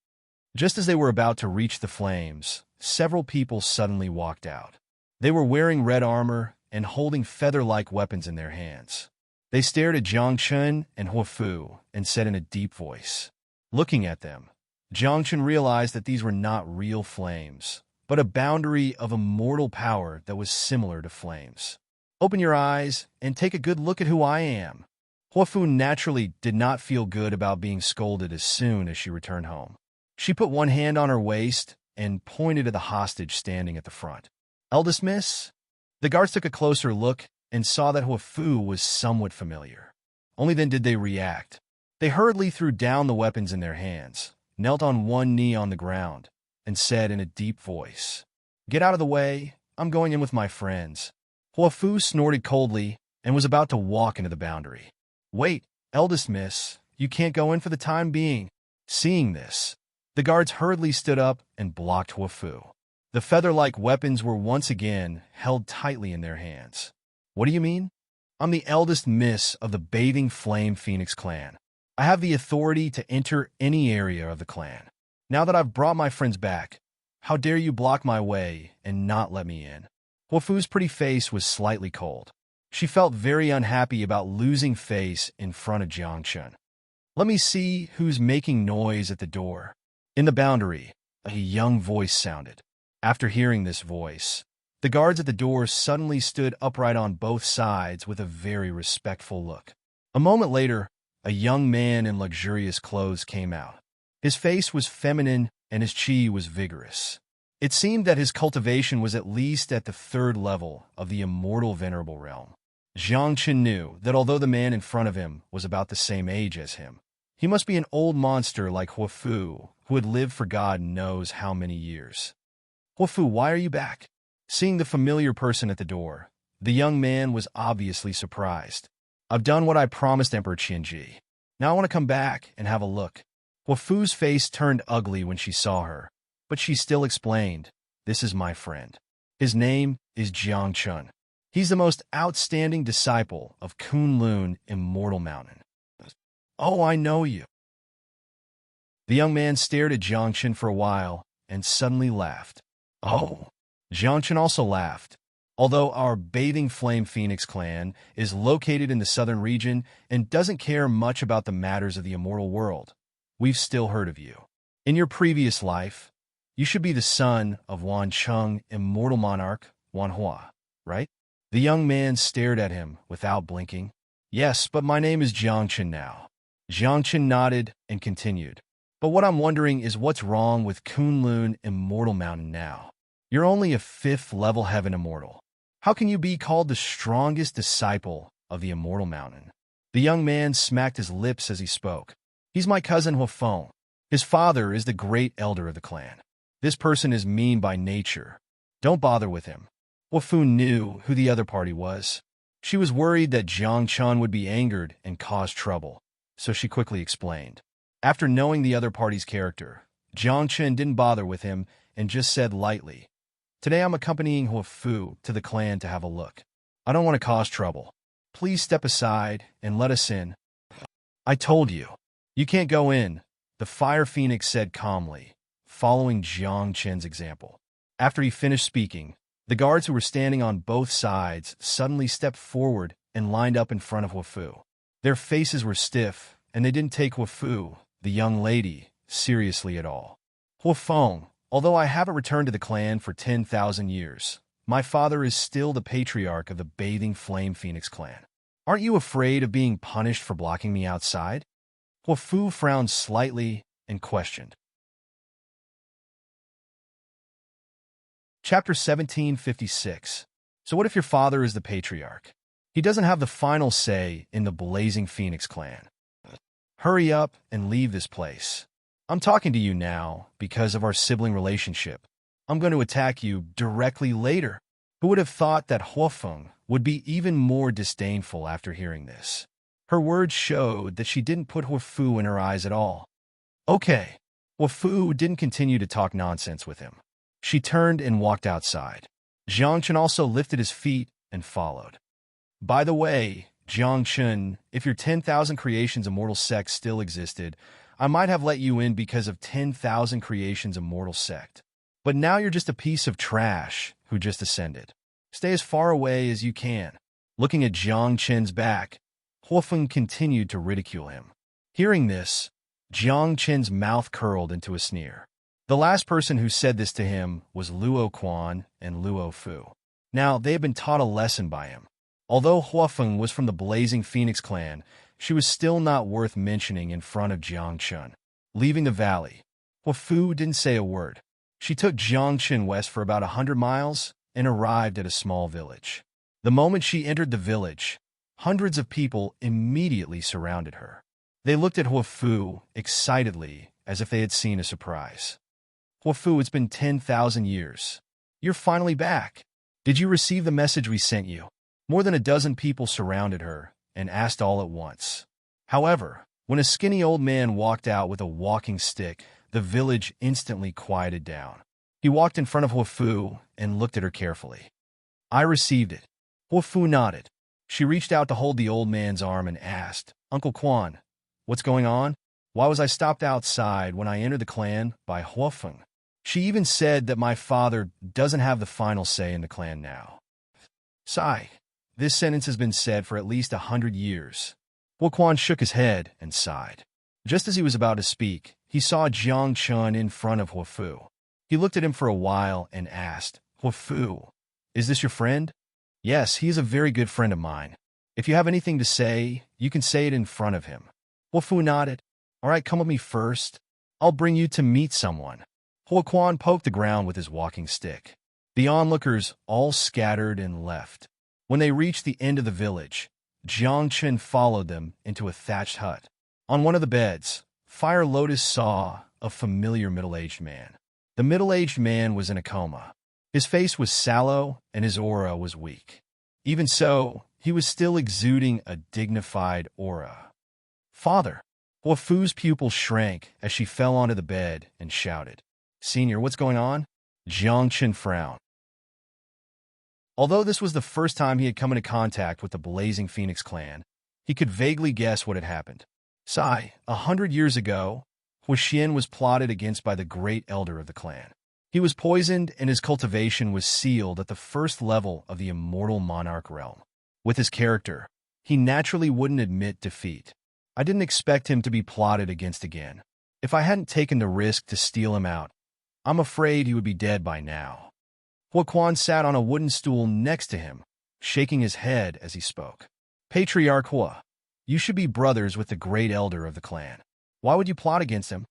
Just as they were about to reach the flames, several people suddenly walked out. They were wearing red armor and holding feather-like weapons in their hands. They stared at Jiang Chun and Huafu and said in a deep voice. Looking at them, Jiang Chun realized that these were not real flames, but a boundary of immortal power that was similar to flames. Open your eyes and take a good look at who I am. Huafu naturally did not feel good about being scolded as soon as she returned home. She put one hand on her waist and pointed at the hostage standing at the front. Eldest miss? The guards took a closer look and saw that Huafu was somewhat familiar. Only then did they react. They hurriedly threw down the weapons in their hands, knelt on one knee on the ground, and said in a deep voice, "Get out of the way, I'm going in with my friends." Huafu snorted coldly and was about to walk into the boundary. "Wait, eldest miss, you can't go in for the time being." Seeing this, the guards hurriedly stood up and blocked Huafu. The feather-like weapons were once again held tightly in their hands. "What do you mean? I'm the eldest miss of the Bathing Flame Phoenix clan. I have the authority to enter any area of the clan. Now that I've brought my friends back, how dare you block my way and not let me in?" Huafu's pretty face was slightly cold. She felt very unhappy about losing face in front of Jiang Chun. "Let me see who's making noise at the door." In the boundary, a young voice sounded. After hearing this voice, the guards at the door suddenly stood upright on both sides with a very respectful look. A moment later, a young man in luxurious clothes came out. His face was feminine and his chi was vigorous. It seemed that his cultivation was at least at the 3rd level of the immortal venerable realm. Jiang Chen knew that although the man in front of him was about the same age as him, he must be an old monster like Huafu, who had lived for God knows how many years. Huafu, why are you back? Seeing the familiar person at the door, the young man was obviously surprised. I've done what I promised Emperor Qianji. Now I want to come back and have a look. Huafu's face turned ugly when she saw her, but she still explained, this is my friend. His name is Jiang Chun. He's the most outstanding disciple of Kunlun Immortal Mountain. Oh, I know you. The young man stared at Jiang Chun for a while and suddenly laughed. Oh. Jiang Chun also laughed. Although our Bathing Flame Phoenix clan is located in the southern region and doesn't care much about the matters of the immortal world, we've still heard of you. In your previous life, you should be the son of Wan Cheng, immortal monarch, Wan Hua, right? The young man stared at him without blinking. Yes, but my name is Jiang Chen now. Jiang Chen nodded and continued. But what I'm wondering is what's wrong with Kunlun Immortal Mountain now? You're only a 5th level heaven immortal. How can you be called the strongest disciple of the Immortal Mountain? The young man smacked his lips as he spoke. He's my cousin Huafeng. His father is the great elder of the clan. This person is mean by nature. Don't bother with him. Huafu knew who the other party was. She was worried that Jiang Chun would be angered and cause trouble, so she quickly explained. After knowing the other party's character, Jiang Chun didn't bother with him and just said lightly, Today I'm accompanying Huafu to the clan to have a look. I don't want to cause trouble. Please step aside and let us in. I told you. You can't go in, the Fire Phoenix said calmly, following Jiang Chen's example. After he finished speaking, the guards who were standing on both sides suddenly stepped forward and lined up in front of Huafu. Their faces were stiff, and they didn't take Huafu, the young lady, seriously at all. Huafeng, although I haven't returned to the clan for 10,000 years, my father is still the patriarch of the Bathing Flame Phoenix clan. Aren't you afraid of being punished for blocking me outside? Huafu frowned slightly and questioned. Chapter 1756. So what if your father is the patriarch? He doesn't have the final say in the Blazing Phoenix clan. Hurry up and leave this place. I'm talking to you now because of our sibling relationship. I'm going to attack you directly later. Who would have thought that Huafeng would be even more disdainful after hearing this? Her words showed that she didn't put Huafu in her eyes at all. Okay. Huafu didn't continue to talk nonsense with him. She turned and walked outside. Jiang Chen also lifted his feet and followed. By the way, Jiang Chen, if your 10,000 Creations Immortal sect still existed, I might have let you in because of 10,000 Creations Immortal sect. But now you're just a piece of trash who just ascended. Stay as far away as you can. Looking at Jiang Chen's back, Huafeng continued to ridicule him. Hearing this, Jiang Chen's mouth curled into a sneer. The last person who said this to him was Luo Quan and Luo Fu. Now, they had been taught a lesson by him. Although Huafeng was from the Blazing Phoenix clan, she was still not worth mentioning in front of Jiang Chen. Leaving the valley, Huafu didn't say a word. She took Jiang Chen west for about 100 miles and arrived at a small village. The moment she entered the village, hundreds of people immediately surrounded her. They looked at Huafu excitedly as if they had seen a surprise. Huafu, it's been 10,000 years. You're finally back. Did you receive the message we sent you? More than a dozen people surrounded her and asked all at once. However, when a skinny old man walked out with a walking stick, the village instantly quieted down. He walked in front of Huafu and looked at her carefully. I received it. Huafu nodded. She reached out to hold the old man's arm and asked, Uncle Quan, what's going on? Why was I stopped outside when I entered the clan by Huafeng? She even said that my father doesn't have the final say in the clan now. Sigh. This sentence has been said for at least 100 years. Huaquan shook his head and sighed. Just as he was about to speak, he saw Jiang Chun in front of Huafu. He looked at him for a while and asked, Huafu, is this your friend? Yes, he is a very good friend of mine. If you have anything to say, you can say it in front of him. Huafu nodded. All right, come with me first. I'll bring you to meet someone. Huaquan poked the ground with his walking stick. The onlookers all scattered and left. When they reached the end of the village, Jiang Chen followed them into a thatched hut. On one of the beds, Fire Lotus saw a familiar middle-aged man. The middle-aged man was in a coma. His face was sallow and his aura was weak. Even so, he was still exuding a dignified aura. "Father!" Hua Fu's pupil shrank as she fell onto the bed and shouted. "Senior, what's going on?" Jiang Chen frowned. Although this was the first time he had come into contact with the Blazing Phoenix clan, he could vaguely guess what had happened. Sai, 100 years ago, Hua Xian was plotted against by the great elder of the clan. He was poisoned and his cultivation was sealed at the first level of the immortal monarch realm. With his character, he naturally wouldn't admit defeat. I didn't expect him to be plotted against again. If I hadn't taken the risk to steal him out, I'm afraid he would be dead by now. Hua Quan sat on a wooden stool next to him, shaking his head as he spoke. "Patriarch Hua, you should be brothers with the great elder of the clan. Why would you plot against him?"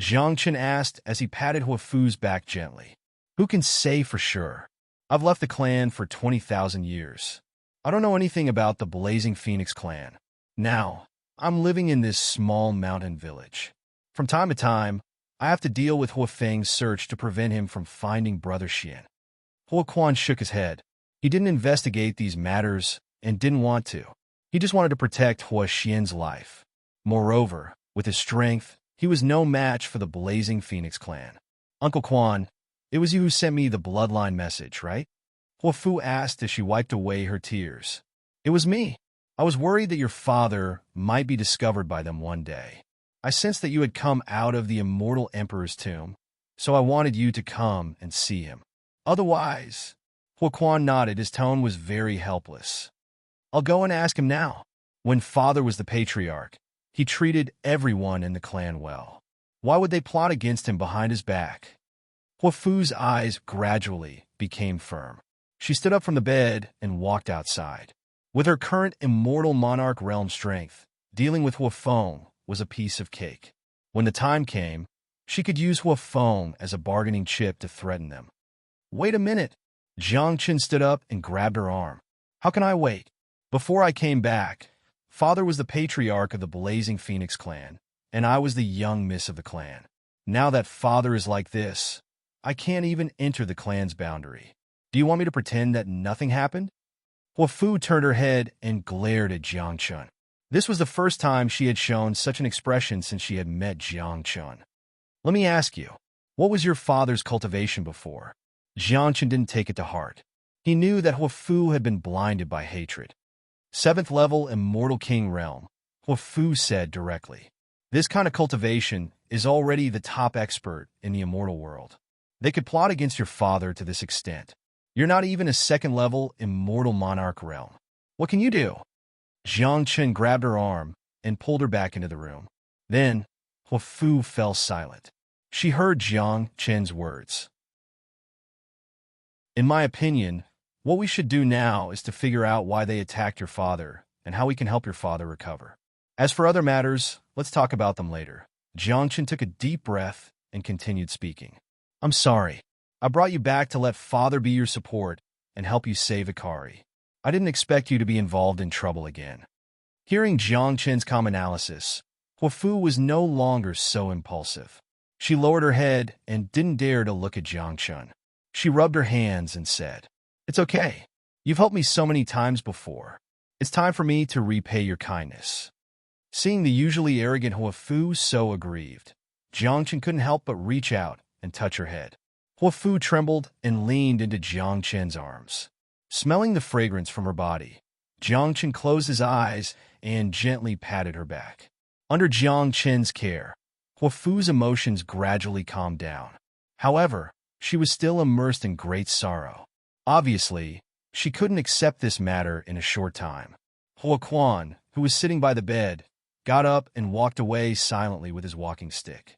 Jiang Chen asked as he patted Hua Fu's back gently. "Who can say for sure? I've left the clan for 20,000 years. I don't know anything about the Blazing Phoenix clan. Now, I'm living in this small mountain village. From time to time, I have to deal with Hua Feng's search to prevent him from finding Brother Xian." Hua Quan shook his head. He didn't investigate these matters and didn't want to. He just wanted to protect Hua Xian's life. Moreover, with his strength, he was no match for the Blazing Phoenix clan. "Uncle Quan, it was you who sent me the bloodline message, right?" Hua Fu asked as she wiped away her tears. "It was me. I was worried that your father might be discovered by them one day. I sensed that you had come out of the immortal emperor's tomb, so I wanted you to come and see him. Otherwise..." Hua Quan nodded. His tone was very helpless. "I'll go and ask him now." When father was the patriarch, he treated everyone in the clan well. Why would they plot against him behind his back? Hua Fu's eyes gradually became firm. She stood up from the bed and walked outside. With her current immortal monarch realm strength, dealing with Hua Feng was a piece of cake. When the time came, she could use Hua Feng as a bargaining chip to threaten them. "Wait a minute." Jiang Chen stood up and grabbed her arm. "How can I wait? Before I came back, father was the patriarch of the Blazing Phoenix clan, and I was the young miss of the clan. Now that father is like this, I can't even enter the clan's boundary. Do you want me to pretend that nothing happened?" Hua Fu turned her head and glared at Jiang Chen. This was the first time she had shown such an expression since she had met Jiang Chen. "Let me ask you, what was your father's cultivation before?" Jiang Chen didn't take it to heart. He knew that Hua Fu had been blinded by hatred. "7th level Immortal King realm," Hua Fu said directly. "This kind of cultivation is already the top expert in the immortal world. They could plot against your father to this extent. You're not even a 2nd level Immortal Monarch realm. What can you do?" Jiang Chen grabbed her arm and pulled her back into the room. Then, Hua Fu fell silent. She heard Jiang Chen's words. "In my opinion, what we should do now is to figure out why they attacked your father and how we can help your father recover. As for other matters, let's talk about them later." Jiang Chen took a deep breath and continued speaking. "I'm sorry. I brought you back to let father be your support and help you save Ikari. I didn't expect you to be involved in trouble again." Hearing Jiang Chen's calm analysis, Hua Fu was no longer so impulsive. She lowered her head and didn't dare to look at Jiang Chen. She rubbed her hands and said, "It's okay. You've helped me so many times before. It's time for me to repay your kindness." Seeing the usually arrogant Hua Fu so aggrieved, Jiang Chen couldn't help but reach out and touch her head. Hua Fu trembled and leaned into Jiang Chen's arms. Smelling the fragrance from her body, Jiang Chen closed his eyes and gently patted her back. Under Jiang Chen's care, Hua Fu's emotions gradually calmed down. However, she was still immersed in great sorrow. Obviously, she couldn't accept this matter in a short time. Hua Quan, who was sitting by the bed, got up and walked away silently with his walking stick.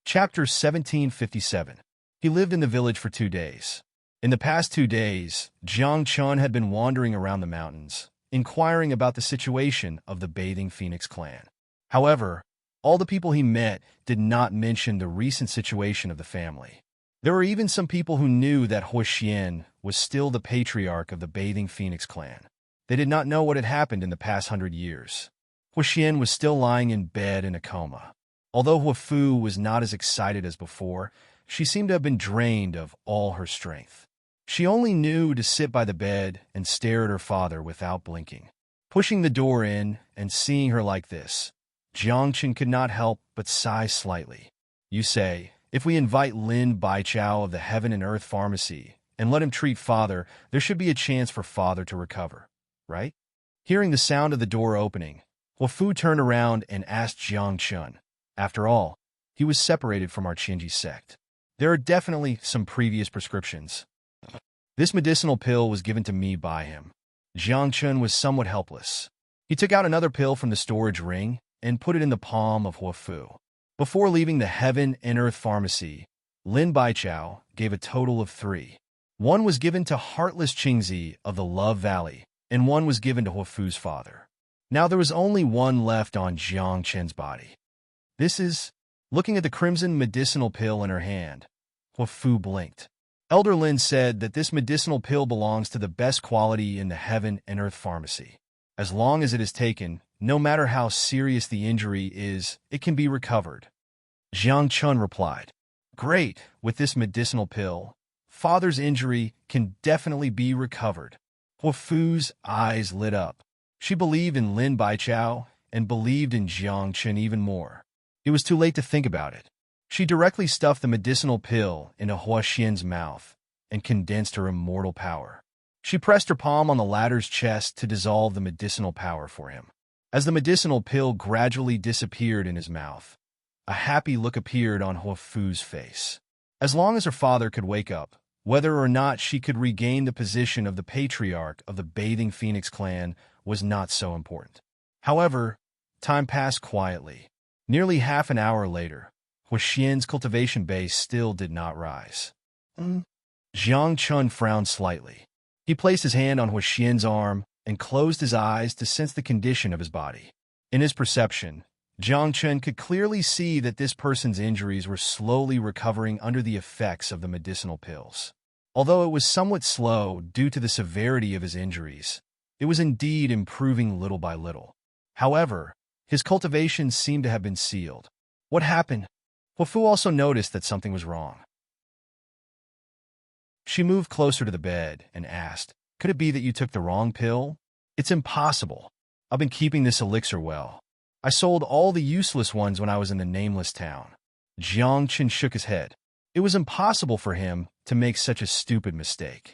Chapter 1757. He lived in the village for 2 days. In the past 2 days, Jiang Chen had been wandering around the mountains, inquiring about the situation of the Bathing Phoenix clan. However, all the people he met did not mention the recent situation of the family. There were even some people who knew that Huoxian was still the patriarch of the Bathing Phoenix clan. They did not know what had happened in the past 100 years. Huoxian was still lying in bed in a coma. Although Huofu was not as excited as before, she seemed to have been drained of all her strength. She only knew to sit by the bed and stare at her father without blinking. Pushing the door in and seeing her like this, Jiangchen could not help but sigh slightly. You say, if we invite Lin Baichao of the Heaven and Earth Pharmacy and let him treat father, there should be a chance for father to recover, right? Hearing the sound of the door opening, Huofu turned around and asked Jiangchen. After all, he was separated from our Qinji sect. There are definitely some previous prescriptions. This medicinal pill was given to me by him. Jiangchen was somewhat helpless. He took out another pill from the storage ring and put it in the palm of Huofu. Before leaving the Heaven and Earth Pharmacy, Lin Baichao gave a total of 3. One was given to Heartless Qingzi of the Love Valley, and one was given to Huofu's father. Now there was only one left on Jiangchen's body. This is... Looking at the crimson medicinal pill in her hand, Huofu blinked. Elder Lin said that this medicinal pill belongs to the best quality in the Heaven and Earth Pharmacy. As long as it is taken, no matter how serious the injury is, it can be recovered. Jiang Chun replied, Great, with this medicinal pill, father's injury can definitely be recovered. Huofu's eyes lit up. She believed in Lin Baichao and believed in Jiang Chun even more. It was too late to think about it. She directly stuffed the medicinal pill into Huoxian's mouth and condensed her immortal power. She pressed her palm on the latter's chest to dissolve the medicinal power for him. As the medicinal pill gradually disappeared in his mouth, a happy look appeared on Huofu's face. As long as her father could wake up, whether or not she could regain the position of the patriarch of the Bathing Phoenix clan was not so important. However, time passed quietly. Nearly half an hour later, Huoxian's cultivation base still did not rise. Jiang Chun frowned slightly. He placed his hand on Huoxian's arm and closed his eyes to sense the condition of his body. In his perception, Jiang Chun could clearly see that this person's injuries were slowly recovering under the effects of the medicinal pills. Although it was somewhat slow due to the severity of his injuries, it was indeed improving little by little. However, his cultivation seemed to have been sealed. What happened? Huofu also noticed that something was wrong. She moved closer to the bed and asked, Could it be that you took the wrong pill? It's impossible. I've been keeping this elixir well. I sold all the useless ones when I was in the nameless town. Jiang Chen shook his head. It was impossible for him to make such a stupid mistake.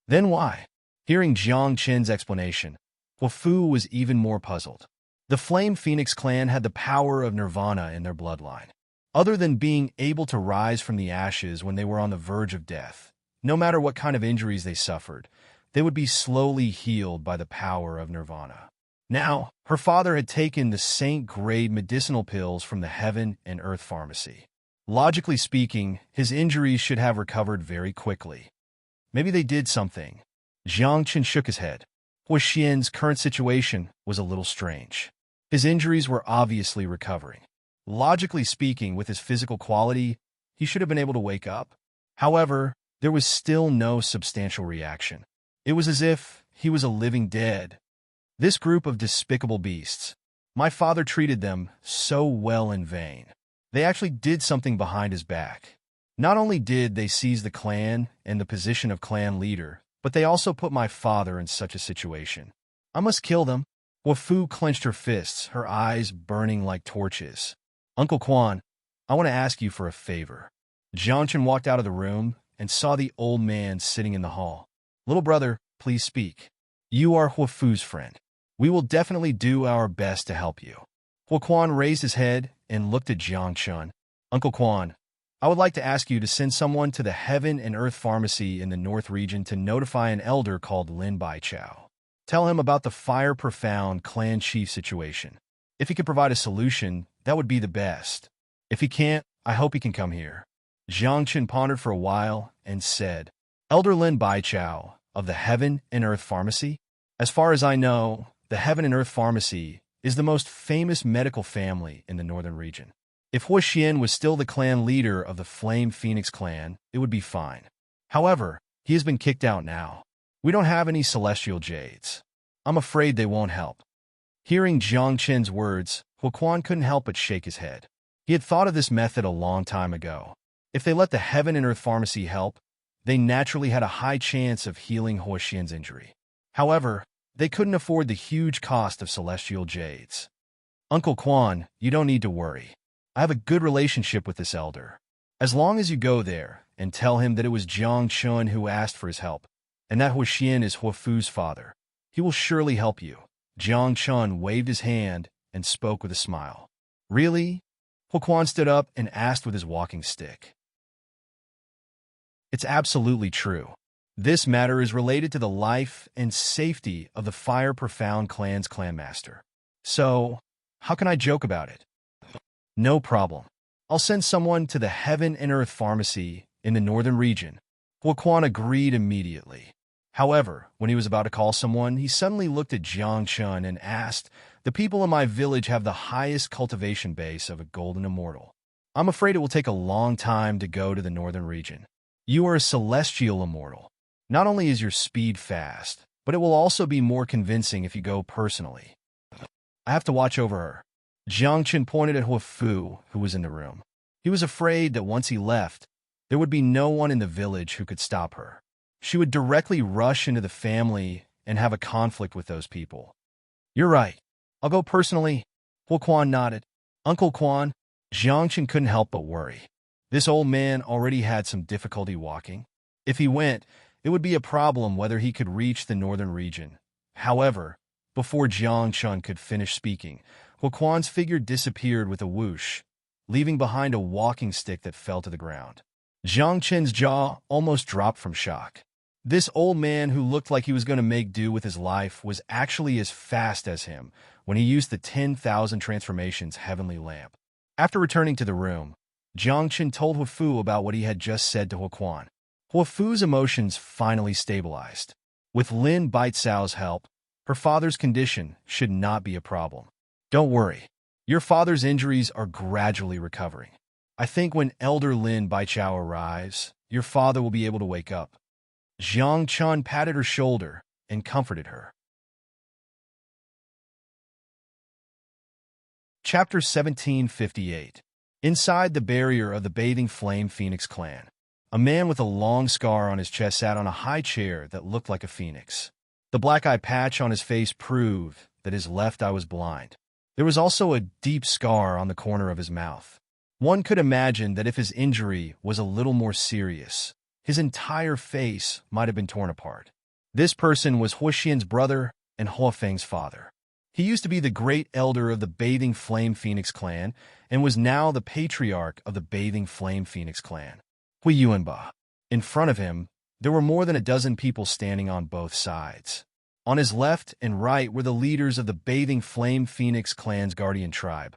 Then why? Hearing Jiang Chen's explanation, Huofu was even more puzzled. The Flame Phoenix clan had the power of nirvana in their bloodline. Other than being able to rise from the ashes when they were on the verge of death, no matter what kind of injuries they suffered, they would be slowly healed by the power of nirvana. Now, her father had taken the saint-grade medicinal pills from the Heaven and Earth Pharmacy. Logically speaking, his injuries should have recovered very quickly. Maybe they did something. Jiang Chen shook his head. Huoxian's current situation was a little strange. His injuries were obviously recovering. Logically speaking, with his physical quality, he should have been able to wake up. However, there was still no substantial reaction. It was as if he was a living dead. This group of despicable beasts. My father treated them so well in vain. They actually did something behind his back. Not only did they seize the clan and the position of clan leader, but they also put my father in such a situation. I must kill them. Huofu clenched her fists, her eyes burning like torches. Uncle Quan, I want to ask you for a favor. Jiangchen walked out of the room and saw the old man sitting in the hall. Little brother, please speak. You are Huofu's friend. We will definitely do our best to help you. Huo Quan raised his head and looked at Jiangchen. Uncle Quan, I would like to ask you to send someone to the Heaven and Earth Pharmacy in the North region to notify an elder called Lin Baichao. Tell him about the Fire Profound clan chief situation. If he could provide a solution, that would be the best. If he can't, I hope he can come here. Jiangchen pondered for a while and said, Elder Lin Baichao of the Heaven and Earth Pharmacy? As far as I know, the Heaven and Earth Pharmacy is the most famous medical family in the northern region. If Hua Xian was still the clan leader of the Flame Phoenix clan, it would be fine. However, he has been kicked out now. We don't have any celestial jades. I'm afraid they won't help. Hearing Jiang Qin's words, Hua Quan couldn't help but shake his head. He had thought of this method a long time ago. If they let the Heaven and Earth Pharmacy help, they naturally had a high chance of healing Hua Xian's injury. However, they couldn't afford the huge cost of celestial jades. Uncle Quan, you don't need to worry. I have a good relationship with this elder. As long as you go there and tell him that it was Jiang Chun who asked for his help, and that Hua Xian is Hua Fu's father, he will surely help you. Jiang Chun waved his hand and spoke with a smile. Really? Hua Quan stood up and asked with his walking stick. It's absolutely true. This matter is related to the life and safety of the Fire Profound clan's clanmaster. So, how can I joke about it? No problem. I'll send someone to the Heaven and Earth Pharmacy in the northern region. Hua Quan agreed immediately. However, when he was about to call someone, he suddenly looked at Jiang Chun and asked, the people in my village have the highest cultivation base of a golden immortal. I'm afraid it will take a long time to go to the northern region. You are a celestial immortal. Not only is your speed fast, but it will also be more convincing if you go personally. I have to watch over her. Jiang Qin pointed at Hua Fu, who was in the room. He was afraid that once he left, there would be no one in the village who could stop her. She would directly rush into the family and have a conflict with those people. You're right. I'll go personally. Hua Quan nodded. Uncle Quan, Jiang Qin couldn't help but worry. This old man already had some difficulty walking. If he went, it would be a problem whether he could reach the northern region. However, before Jiang Chun could finish speaking, Hua Quan's figure disappeared with a whoosh, leaving behind a walking stick that fell to the ground. Jiang Qin's jaw almost dropped from shock. This old man who looked like he was going to make do with his life was actually as fast as him when he used the 10,000 transformations heavenly lamp. After returning to the room, Jiang Qin told Hua Fu about what he had just said to Hua Quan. Hua Fu's emotions finally stabilized. With Lin Baitsao's help, her father's condition should not be a problem. Don't worry. Your father's injuries are gradually recovering. I think when Elder Lin Baichao arrives, your father will be able to wake up. Jiang Chun patted her shoulder and comforted her. Chapter 1758. Inside the barrier of the Bathing Flame Phoenix clan, a man with a long scar on his chest sat on a high chair that looked like a phoenix. The black eye patch on his face proved that his left eye was blind. There was also a deep scar on the corner of his mouth. One could imagine that if his injury was a little more serious, his entire face might have been torn apart. This person was Hua Xian's brother and Hua Feng's father. He used to be the great elder of the Bathing Flame Phoenix clan and was now the patriarch of the Bathing Flame Phoenix clan. Hui Yuanba. In front of him, there were more than a dozen people standing on both sides. On his left and right were the leaders of the Bathing Flame Phoenix clan's guardian tribe,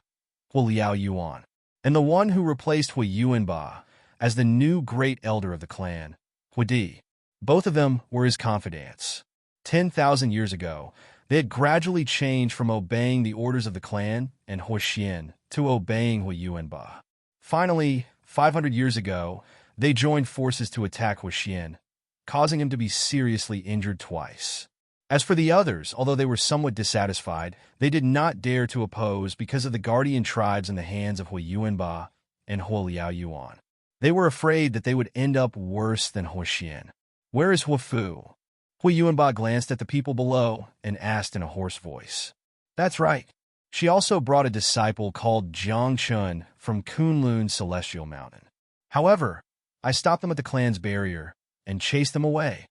Hu Liao Yuan, and the one who replaced Hui Yuanba as the new great elder of the clan, Hui Di. Both of them were his confidants. 10,000 years ago, they had gradually changed from obeying the orders of the clan and Hua Xian to obeying Hui Yuanba. Finally, 500 years ago, they joined forces to attack Hua Xian, causing him to be seriously injured twice. As for the others, although they were somewhat dissatisfied, they did not dare to oppose because of the guardian tribes in the hands of Hui Yuanba and Hu Liao Yuan. They were afraid that they would end up worse than Hua Xian. Where is Hua Fu? Hui Yuanba glanced at the people below and asked in a hoarse voice. That's right. She also brought a disciple called Jiang Chun from Kunlun Celestial Mountain. However, I stopped them at the clan's barrier and chased them away.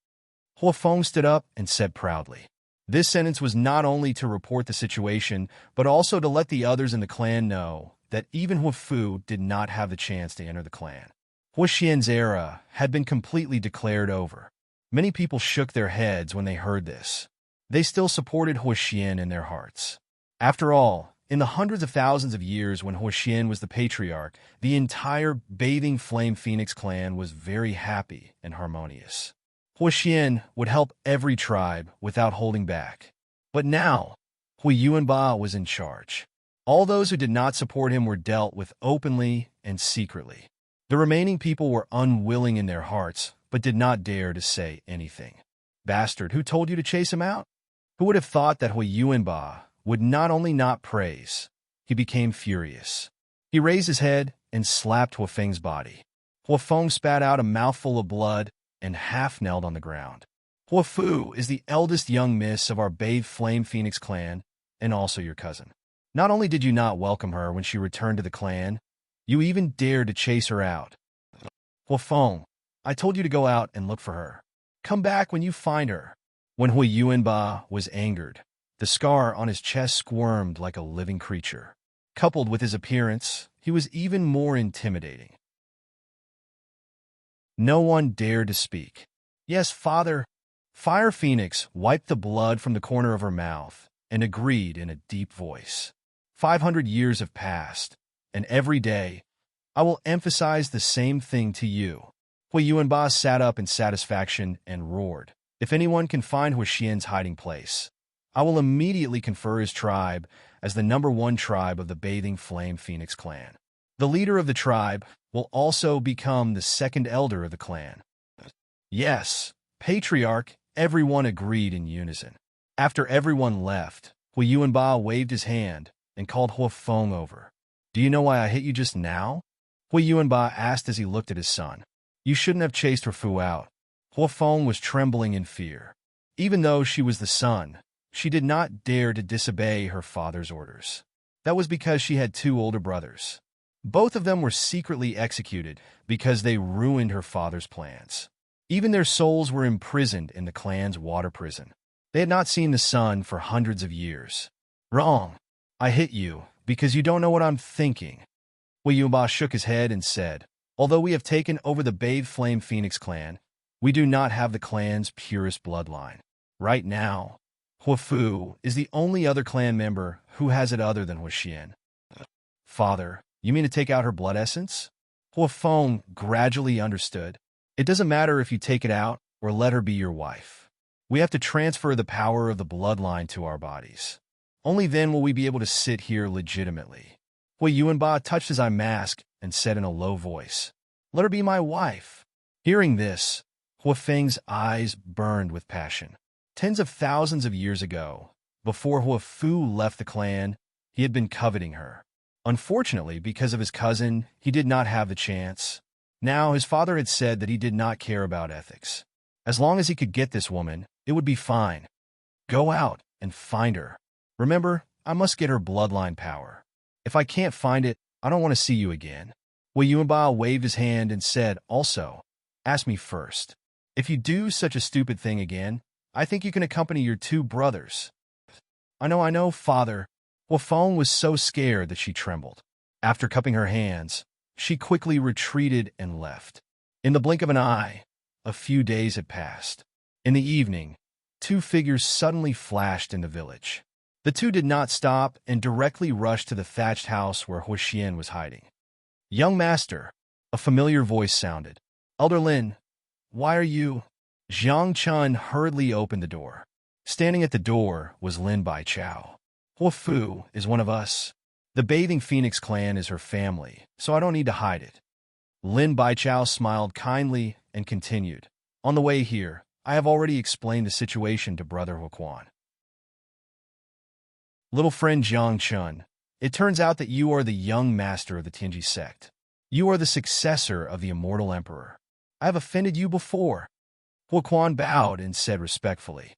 Hua Feng stood up and said proudly. This sentence was not only to report the situation, but also to let the others in the clan know that even Hua Fu did not have the chance to enter the clan. Hua Xian's era had been completely declared over. Many people shook their heads when they heard this. They still supported Hua Xian in their hearts. After all, in the hundreds of thousands of years when Hua Xian was the patriarch, the entire Bathing Flame Phoenix clan was very happy and harmonious. Hua Xian would help every tribe without holding back. But now, Hui Yuanba was in charge. All those who did not support him were dealt with openly and secretly. The remaining people were unwilling in their hearts, but did not dare to say anything. Bastard, who told you to chase him out? Who would have thought that Huiyuanba would not only not praise, he became furious. He raised his head and slapped Huafeng's body. Huafeng spat out a mouthful of blood and half-knelt on the ground. Huafu is the eldest young miss of our bathed flame phoenix clan and also your cousin. Not only did you not welcome her when she returned to the clan, you even dared to chase her out. Huafeng, I told you to go out and look for her. Come back when you find her. When Huiyuanba was angered, the scar on his chest squirmed like a living creature. Coupled with his appearance, he was even more intimidating. No one dared to speak. Yes, father. Fire Phoenix wiped the blood from the corner of her mouth and agreed in a deep voice. 500 years have passed, and every day, I will emphasize the same thing to you. Huiyuanba sat up in satisfaction and roared. If anyone can find Huaxian's hiding place, I will immediately confer his tribe as the #1 tribe of the Bathing Flame Phoenix clan. The leader of the tribe will also become the second elder of the clan. Yes, patriarch, everyone agreed in unison. After everyone left, Huiyuanba waved his hand and called Huafeng over. Do you know why I hit you just now? Huiyuanba asked as he looked at his son. You shouldn't have chased Huafu out. Huafeng was trembling in fear. Even though she was the son, she did not dare to disobey her father's orders. That was because she had 2 older brothers. Both of them were secretly executed because they ruined her father's plans. Even their souls were imprisoned in the clan's water prison. They had not seen the sun for hundreds of years. Wrong. I hit you because you don't know what I'm thinking. Huiyuanba shook his head and said, although we have taken over the Bathed Flame Phoenix clan, we do not have the clan's purest bloodline. Right now, Huafu is the only other clan member who has it other than Huaxian. Father, you mean to take out her blood essence? Huafeng gradually understood. It doesn't matter if you take it out or let her be your wife. We have to transfer the power of the bloodline to our bodies. Only then will we be able to sit here legitimately. Huiyuanba touched his eye mask and said in a low voice, let her be my wife. Hearing this, Huafeng's eyes burned with passion. Tens of thousands of years ago, before Huafu left the clan, he had been coveting her. Unfortunately, because of his cousin, he did not have the chance. Now, his father had said that he did not care about ethics. As long as he could get this woman, it would be fine. Go out and find her. Remember, I must get her bloodline power. If I can't find it, I don't want to see you again. Huiyuanba waved his hand and said, also, ask me first. If you do such a stupid thing again, I think you can accompany your 2 brothers. I know, father. Huafeng was so scared that she trembled. After cupping her hands, she quickly retreated and left. In the blink of an eye, a few days had passed. In the evening, 2 figures suddenly flashed in the village. The 2 did not stop and directly rushed to the thatched house where Huaxian was hiding. Young master, a familiar voice sounded. Elder Lin, why are you? Jiang Chun hurriedly opened the door. Standing at the door was Lin Baichao. Huafu is one of us. The Bathing Phoenix clan is her family, so I don't need to hide it. Lin Baichao smiled kindly and continued. On the way here, I have already explained the situation to Brother Huaquan. Little friend Jiang Chun, it turns out that you are the young master of the Tianji sect. You are the successor of the immortal emperor. I have offended you before. Huaquan bowed and said respectfully,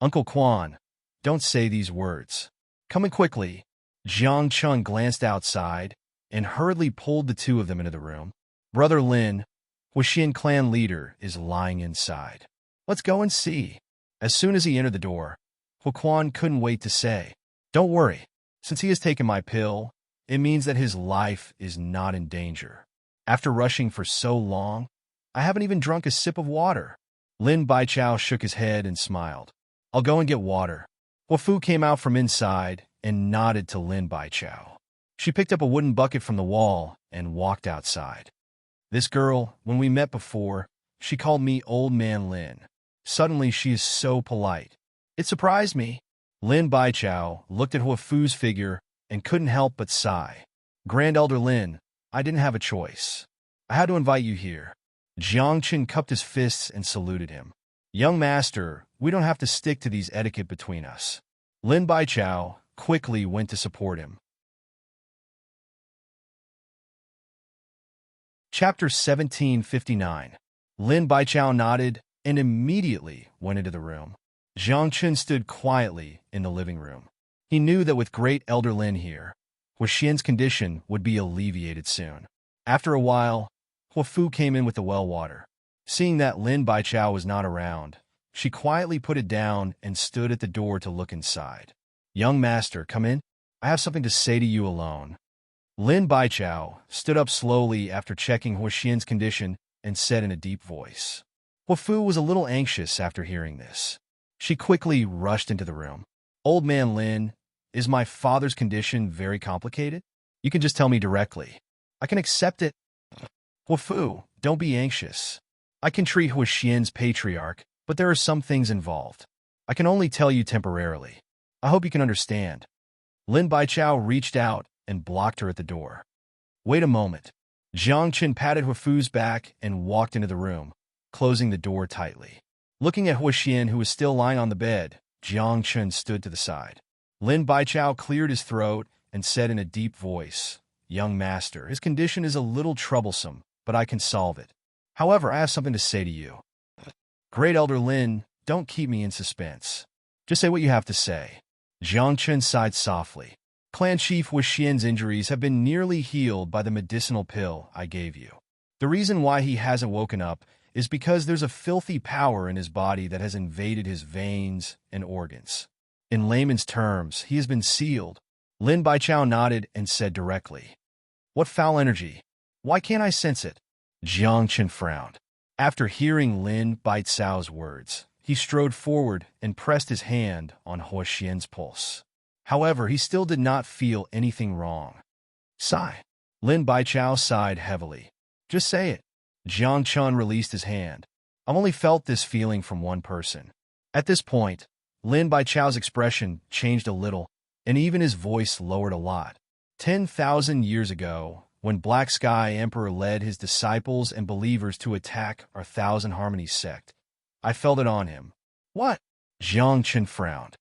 Uncle Quan, don't say these words. Coming quickly, Jiang Chun glanced outside and hurriedly pulled the 2 of them into the room. Brother Lin, Huaxian clan leader, is lying inside. Let's go and see. As soon as he entered the door, Huaquan couldn't wait to say, don't worry, since he has taken my pill, it means that his life is not in danger. After rushing for so long, I haven't even drunk a sip of water. Lin Baichao shook his head and smiled. I'll go and get water. Huafu came out from inside and nodded to Lin Baichao. She picked up a wooden bucket from the wall and walked outside. This girl, when we met before, she called me Old Man Lin. Suddenly, she is so polite. It surprised me. Lin Baichao looked at Huafu's figure and couldn't help but sigh. Grand Elder Lin, I didn't have a choice. I had to invite you here. Jiang Chen cupped his fists and saluted him. Young master, we don't have to stick to these etiquette between us. Lin Baichao quickly went to support him. Chapter 1759. Lin Baichao nodded and immediately went into the room. Jiang Chen stood quietly in the living room. He knew that with great Elder Lin here, Hua Xian's condition would be alleviated soon. After a while, Hua Fu came in with the well water. Seeing that Lin Baichao was not around, she quietly put it down and stood at the door to look inside. Young master, come in. I have something to say to you alone. Lin Baichao stood up slowly after checking Hua Xian's condition and said in a deep voice. Hua Fu was a little anxious after hearing this. She quickly rushed into the room. Old man Lin, is my father's condition very complicated? You can just tell me directly. I can accept it. Hua Fu, don't be anxious. I can treat Hua Xian's patriarch, but there are some things involved. I can only tell you temporarily. I hope you can understand. Lin Baichao reached out and blocked her at the door. Wait a moment. Jiang Chen patted Hua Fu's back and walked into the room, closing the door tightly. Looking at Hua Xian, who was still lying on the bed, Jiang Chen stood to the side. Lin Baichao cleared his throat and said in a deep voice, Young master, his condition is a little troublesome, but I can solve it. However, I have something to say to you. Great Elder Lin, don't keep me in suspense. Just say what you have to say. Jiang Chen sighed softly. Clan Chief Hua Xian's injuries have been nearly healed by the medicinal pill I gave you. The reason why he hasn't woken up is because there's a filthy power in his body that has invaded his veins and organs. In layman's terms, he has been sealed. Lin Baichao nodded and said directly, What foul energy? Why can't I sense it? Jiang Chen frowned. After hearing Lin Baichao's words, he strode forward and pressed his hand on Hua Xian's pulse. However, he still did not feel anything wrong. Sigh. Lin Baichao sighed heavily. Just say it. Jiang Chen released his hand. I've only felt this feeling from one person. At this point, Lin Baichao's expression changed a little, and even his voice lowered a lot. 10,000 years ago, when Black Sky Emperor led his disciples and believers to attack our Thousand Harmonies sect, I felt it on him. What? Jiang Chen frowned.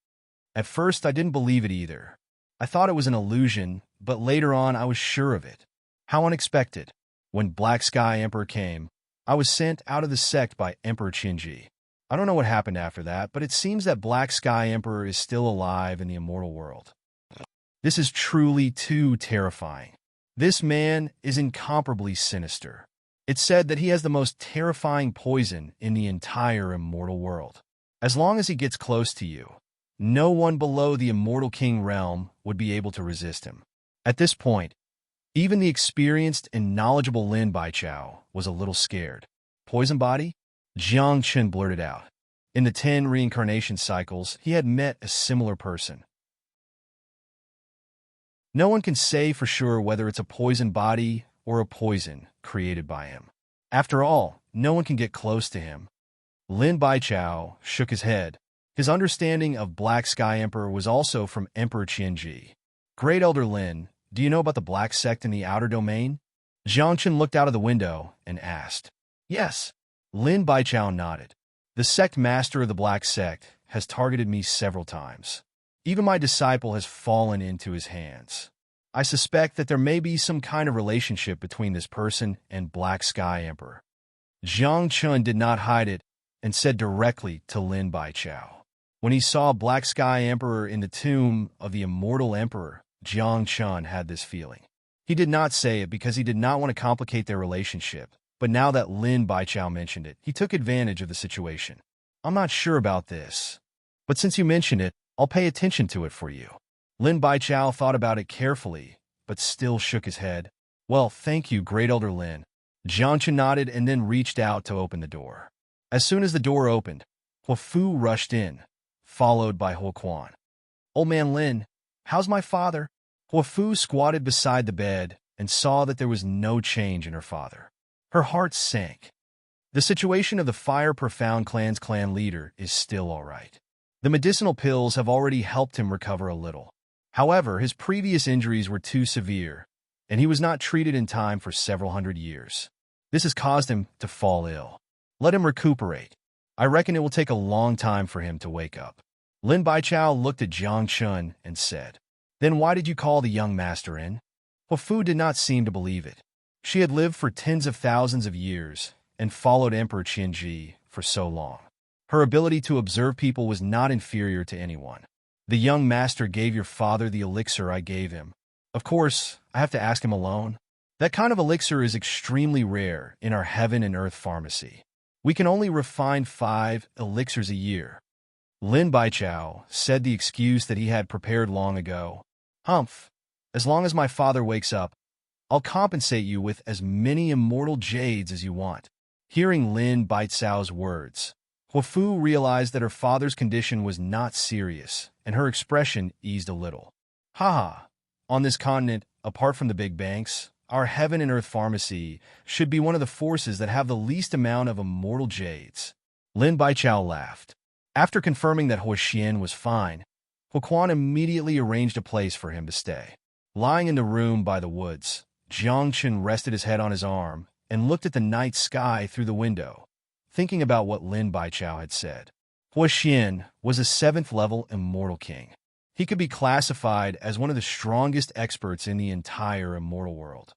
At first, I didn't believe it either. I thought it was an illusion, but later on I was sure of it. How unexpected. When Black Sky Emperor came, I was sent out of the sect by Emperor Qinji. I don't know what happened after that, but it seems that Black Sky Emperor is still alive in the immortal world. This is truly too terrifying. This man is incomparably sinister. It's said that he has the most terrifying poison in the entire immortal world. As long as he gets close to you, no one below the Immortal King realm would be able to resist him. At this point, even the experienced and knowledgeable Lin Baichao was a little scared. Poison body? Jiang Chen blurted out. In the 10 reincarnation cycles, he had met a similar person. No one can say for sure whether it's a poison body or a poison created by him. After all, no one can get close to him. Lin Baichao shook his head. His understanding of Black Sky Emperor was also from Emperor Qianji. Great Elder Lin, do you know about the Black Sect in the outer domain? Jiang Chen looked out of the window and asked. Yes. Lin Baichao nodded. The sect master of the Black Sect has targeted me several times. Even my disciple has fallen into his hands. I suspect that there may be some kind of relationship between this person and Black Sky Emperor. Jiang Chen did not hide it and said directly to Lin Baichao. When he saw Black Sky Emperor in the tomb of the immortal emperor, Jiang Chen had this feeling. He did not say it because he did not want to complicate their relationship, but now that Lin Baichao mentioned it, he took advantage of the situation. I'm not sure about this, but since you mentioned it, I'll pay attention to it for you. Lin Baichao thought about it carefully, but still shook his head. Well, thank you, Great Elder Lin. Jiang Chen nodded and then reached out to open the door. As soon as the door opened, Hua Fu rushed in, followed by Hua Quan. Old man Lin, how's my father? Hua Fu squatted beside the bed and saw that there was no change in her father. Her heart sank. The situation of the Fire Profound Clan's clan leader is still all right. The medicinal pills have already helped him recover a little. However, his previous injuries were too severe, and he was not treated in time for several hundred years. This has caused him to fall ill. Let him recuperate. I reckon it will take a long time for him to wake up. Lin Baichao looked at Jiang Chun and said, "Then why did you call the young master in?" Huafu did not seem to believe it. She had lived for tens of thousands of years and followed Emperor Qianji for so long. Her ability to observe people was not inferior to anyone. "The young master gave your father the elixir I gave him. Of course, I have to ask him alone. That kind of elixir is extremely rare in our heaven and earth pharmacy. We can only refine 5 elixirs a year." Lin Baichao said the excuse that he had prepared long ago. "Humph, as long as my father wakes up, I'll compensate you with as many immortal jades as you want." Hearing Lin Baichao's words, Huafu realized that her father's condition was not serious, and her expression eased a little. "Haha, on this continent, apart from the big banks, our heaven and earth pharmacy should be one of the forces that have the least amount of immortal jades." Lin Baichao laughed. After confirming that Huaxian was fine, Huaquan immediately arranged a place for him to stay. Lying in the room by the woods, Jiang Chen rested his head on his arm and looked at the night sky through the window, thinking about what Lin Baichao had said. Huaxian was a 7th-level immortal king. He could be classified as one of the strongest experts in the entire immortal world.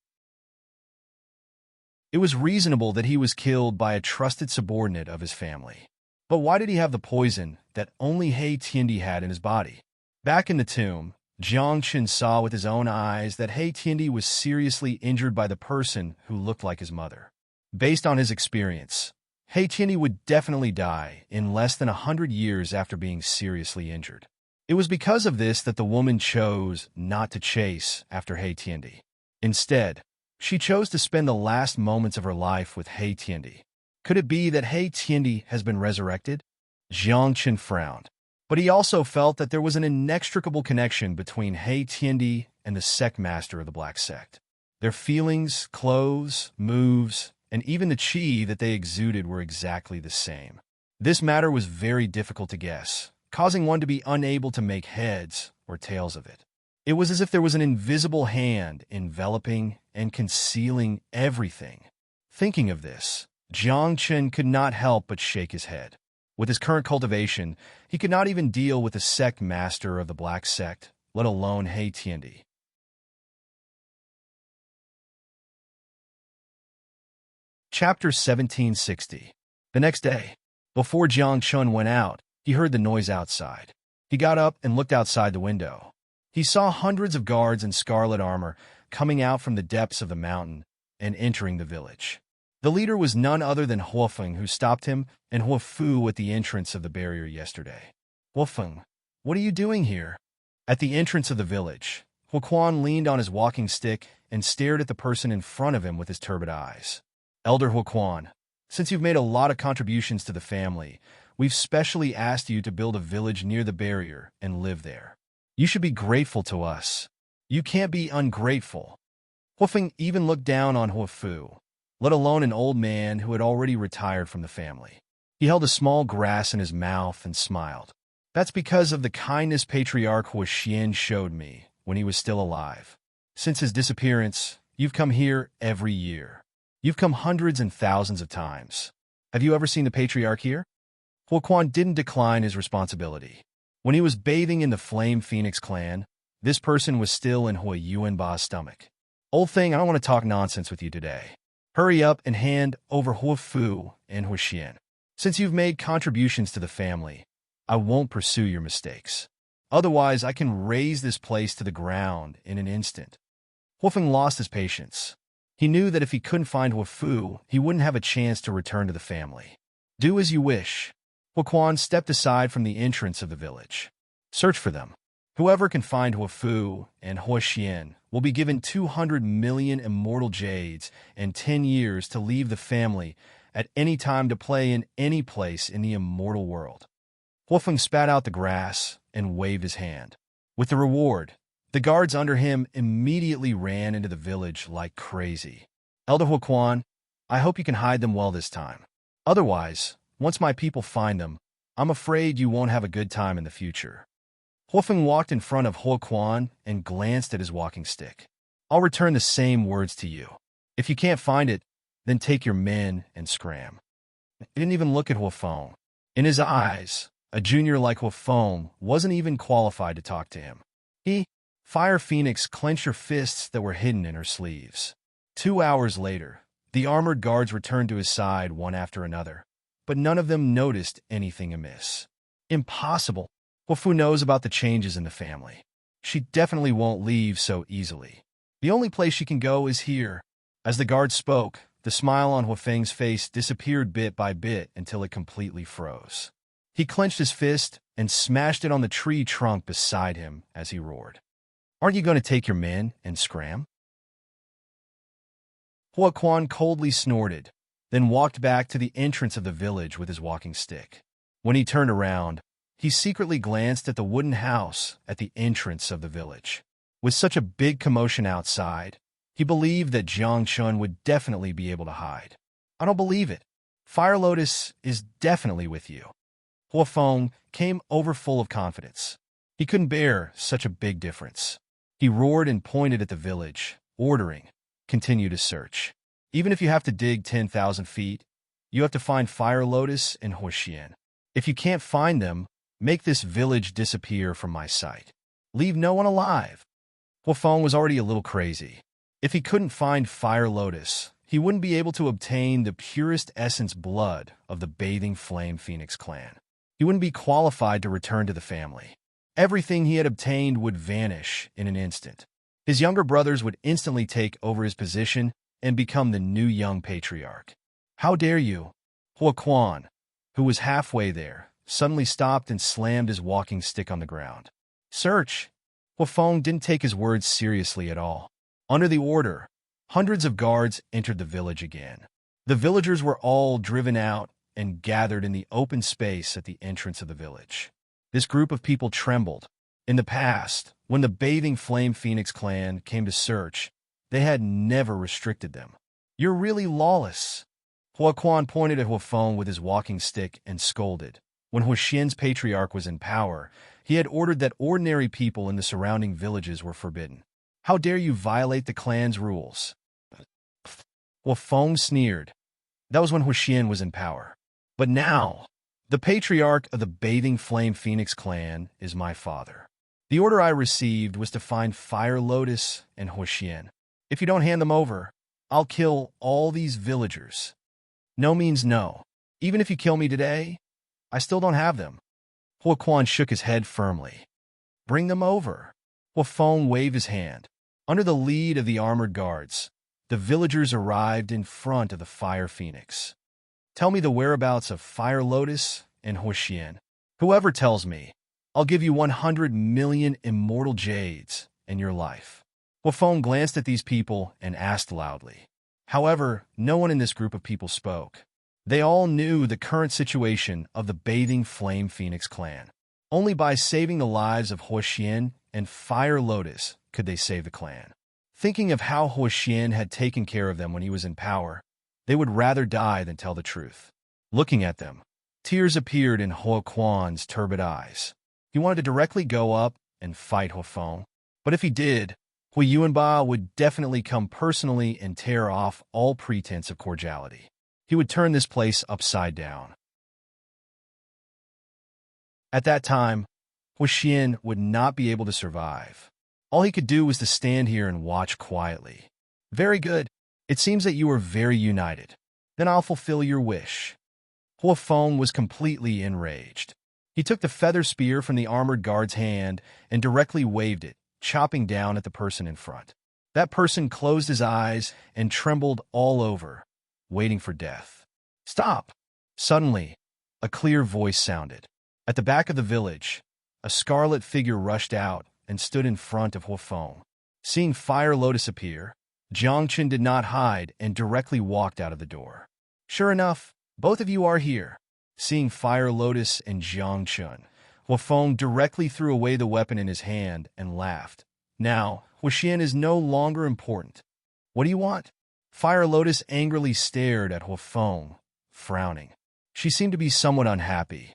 It was reasonable that he was killed by a trusted subordinate of his family. But why did he have the poison that only He Tiandi had in his body? Back in the tomb, Jiang Chen saw with his own eyes that He Tiandi was seriously injured by the person who looked like his mother. Based on his experience, He Tiandi would definitely die in less than 100 years after being seriously injured. It was because of this that the woman chose not to chase after He Tiandi. Instead, she chose to spend the last moments of her life with He Tiandi. Could it be that He Tiandi has been resurrected? Jiang Chen frowned. But he also felt that there was an inextricable connection between He Tiandi and the sect master of the Black Sect. Their feelings, clothes, moves, and even the qi that they exuded were exactly the same. This matter was very difficult to guess, causing one to be unable to make heads or tails of it. It was as if there was an invisible hand enveloping and concealing everything. Thinking of this, Jiang Chen could not help but shake his head. With his current cultivation, he could not even deal with the sect master of the Black Sect, let alone He Tiandi. Chapter 1760. The next day, before Jiang Chun went out, he heard the noise outside. He got up and looked outside the window. He saw hundreds of guards in scarlet armor coming out from the depths of the mountain and entering the village. The leader was none other than Huafeng, who stopped him, and Huafu at the entrance of the barrier yesterday. "Huafeng, what are you doing here?" At the entrance of the village, Huaquan leaned on his walking stick and stared at the person in front of him with his turbid eyes. "Elder Huaquan, since you've made a lot of contributions to the family, we've specially asked you to build a village near the barrier and live there. You should be grateful to us. You can't be ungrateful." Huafeng even looked down on Huafu, let alone an old man who had already retired from the family. He held a small grass in his mouth and smiled. "That's because of the kindness Patriarch Huaxian showed me when he was still alive. Since his disappearance, you've come here every year. You've come hundreds and thousands of times. Have you ever seen the Patriarch here?" Huaquan didn't decline his responsibility. When he was bathing in the Flame Phoenix clan, this person was still in Hua Yuanba's stomach. "Old thing, I don't want to talk nonsense with you today. Hurry up and hand over Huafu and Huaxian. Since you've made contributions to the family, I won't pursue your mistakes. Otherwise, I can raze this place to the ground in an instant." Huafeng lost his patience. He knew that if he couldn't find Huafu, he wouldn't have a chance to return to the family. "Do as you wish." Huaquan stepped aside from the entrance of the village. "Search for them. Whoever can find Huafu and Huaxian will be given 200 million immortal jades and 10 years to leave the family at any time to play in any place in the immortal world." Huafeng spat out the grass and waved his hand. With the reward, the guards under him immediately ran into the village like crazy. "Elder Huaquan, I hope you can hide them well this time. Otherwise, once my people find them, I'm afraid you won't have a good time in the future." Huofeng walked in front of Huoquan and glanced at his walking stick. I'll return the same words to you. If you can't find it, then take your men and scram. He didn't even look at Huofeng. In his eyes, a junior like Huofeng wasn't even qualified to talk to him. Fire Phoenix clenched her fists that were hidden in her sleeves. 2 hours later, the armored guards returned to his side one after another, but none of them noticed anything amiss. Impossible. Huofu knows about the changes in the family. She definitely won't leave so easily. The only place she can go is here. As the guard spoke, the smile on Huofeng's face disappeared bit by bit until it completely froze. He clenched his fist and smashed it on the tree trunk beside him as he roared. Aren't you going to take your men and scram? Huoquan coldly snorted, then walked back to the entrance of the village with his walking stick. When he turned around, he secretly glanced at the wooden house at the entrance of the village. With such a big commotion outside, he believed that Jiang Chun would definitely be able to hide. I don't believe it. Fire Lotus is definitely with you. Huofeng came over full of confidence. He couldn't bear such a big difference. He roared and pointed at the village, ordering, continue to search. Even if you have to dig 10,000 feet, you have to find Fire Lotus and Huoxian. If you can't find them, make this village disappear from my sight. Leave no one alive. Huofeng was already a little crazy. If he couldn't find Fire Lotus, he wouldn't be able to obtain the purest essence blood of the Bathing Flame Phoenix clan. He wouldn't be qualified to return to the family. Everything he had obtained would vanish in an instant. His younger brothers would instantly take over his position and become the new young patriarch. How dare you? Huoquan, who was halfway there, suddenly stopped and slammed his walking stick on the ground. Search! Huofeng didn't take his words seriously at all. Under the order, hundreds of guards entered the village again. The villagers were all driven out and gathered in the open space at the entrance of the village. This group of people trembled. In the past, when the Bathing Flame Phoenix clan came to search, they had never restricted them. You're really lawless. Huoquan pointed at Huofeng with his walking stick and scolded. When Huoxian's patriarch was in power, he had ordered that ordinary people in the surrounding villages were forbidden. How dare you violate the clan's rules? Huofeng sneered. That was when Huoxian was in power. But now, the patriarch of the Bathing Flame Phoenix clan is my father. The order I received was to find Fire Lotus and Huoxian. If you don't hand them over, I'll kill all these villagers. No means no. Even if you kill me today, I still don't have them. Huoquan shook his head firmly. Bring them over. Huofeng waved his hand. Under the lead of the armored guards, the villagers arrived in front of the Fire Phoenix. Tell me the whereabouts of Fire Lotus and Huoxian. Whoever tells me, I'll give you 100 million immortal jades and your life. Huofeng glanced at these people and asked loudly. However, no one in this group of people spoke. They all knew the current situation of the Bathing Flame Phoenix clan. Only by saving the lives of Huoxian and Fire Lotus could they save the clan. Thinking of how Huoxian had taken care of them when he was in power, they would rather die than tell the truth. Looking at them, tears appeared in Huoquan's turbid eyes. He wanted to directly go up and fight Huofeng, but if he did, Hui Yuanba would definitely come personally and tear off all pretense of cordiality. He would turn this place upside down. At that time, Huoxian would not be able to survive. All he could do was to stand here and watch quietly. Very good. It seems that you are very united. Then I'll fulfill your wish. Huofeng was completely enraged. He took the feather spear from the armored guard's hand and directly waved it, chopping down at the person in front. That person closed his eyes and trembled all over, waiting for death. Stop! Suddenly, a clear voice sounded. At the back of the village, a scarlet figure rushed out and stood in front of Huofeng. Seeing Fire Lotus appear, Jiang Chun did not hide and directly walked out of the door. Sure enough, both of you are here. Seeing Fire Lotus and Jiang Chun, Huofeng directly threw away the weapon in his hand and laughed. Now, Huoxian is no longer important. What do you want? Fire Lotus angrily stared at Huofeng, frowning. She seemed to be somewhat unhappy.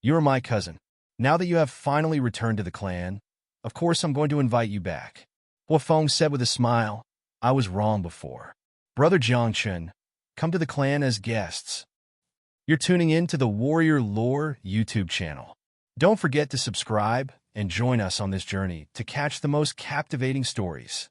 You are my cousin. Now that you have finally returned to the clan, of course I'm going to invite you back. Huafeng said with a smile. I was wrong before. Brother Jiangchen, come to the clan as guests. You're tuning in to the Warrior Lore YouTube channel. Don't forget to subscribe and join us on this journey to catch the most captivating stories.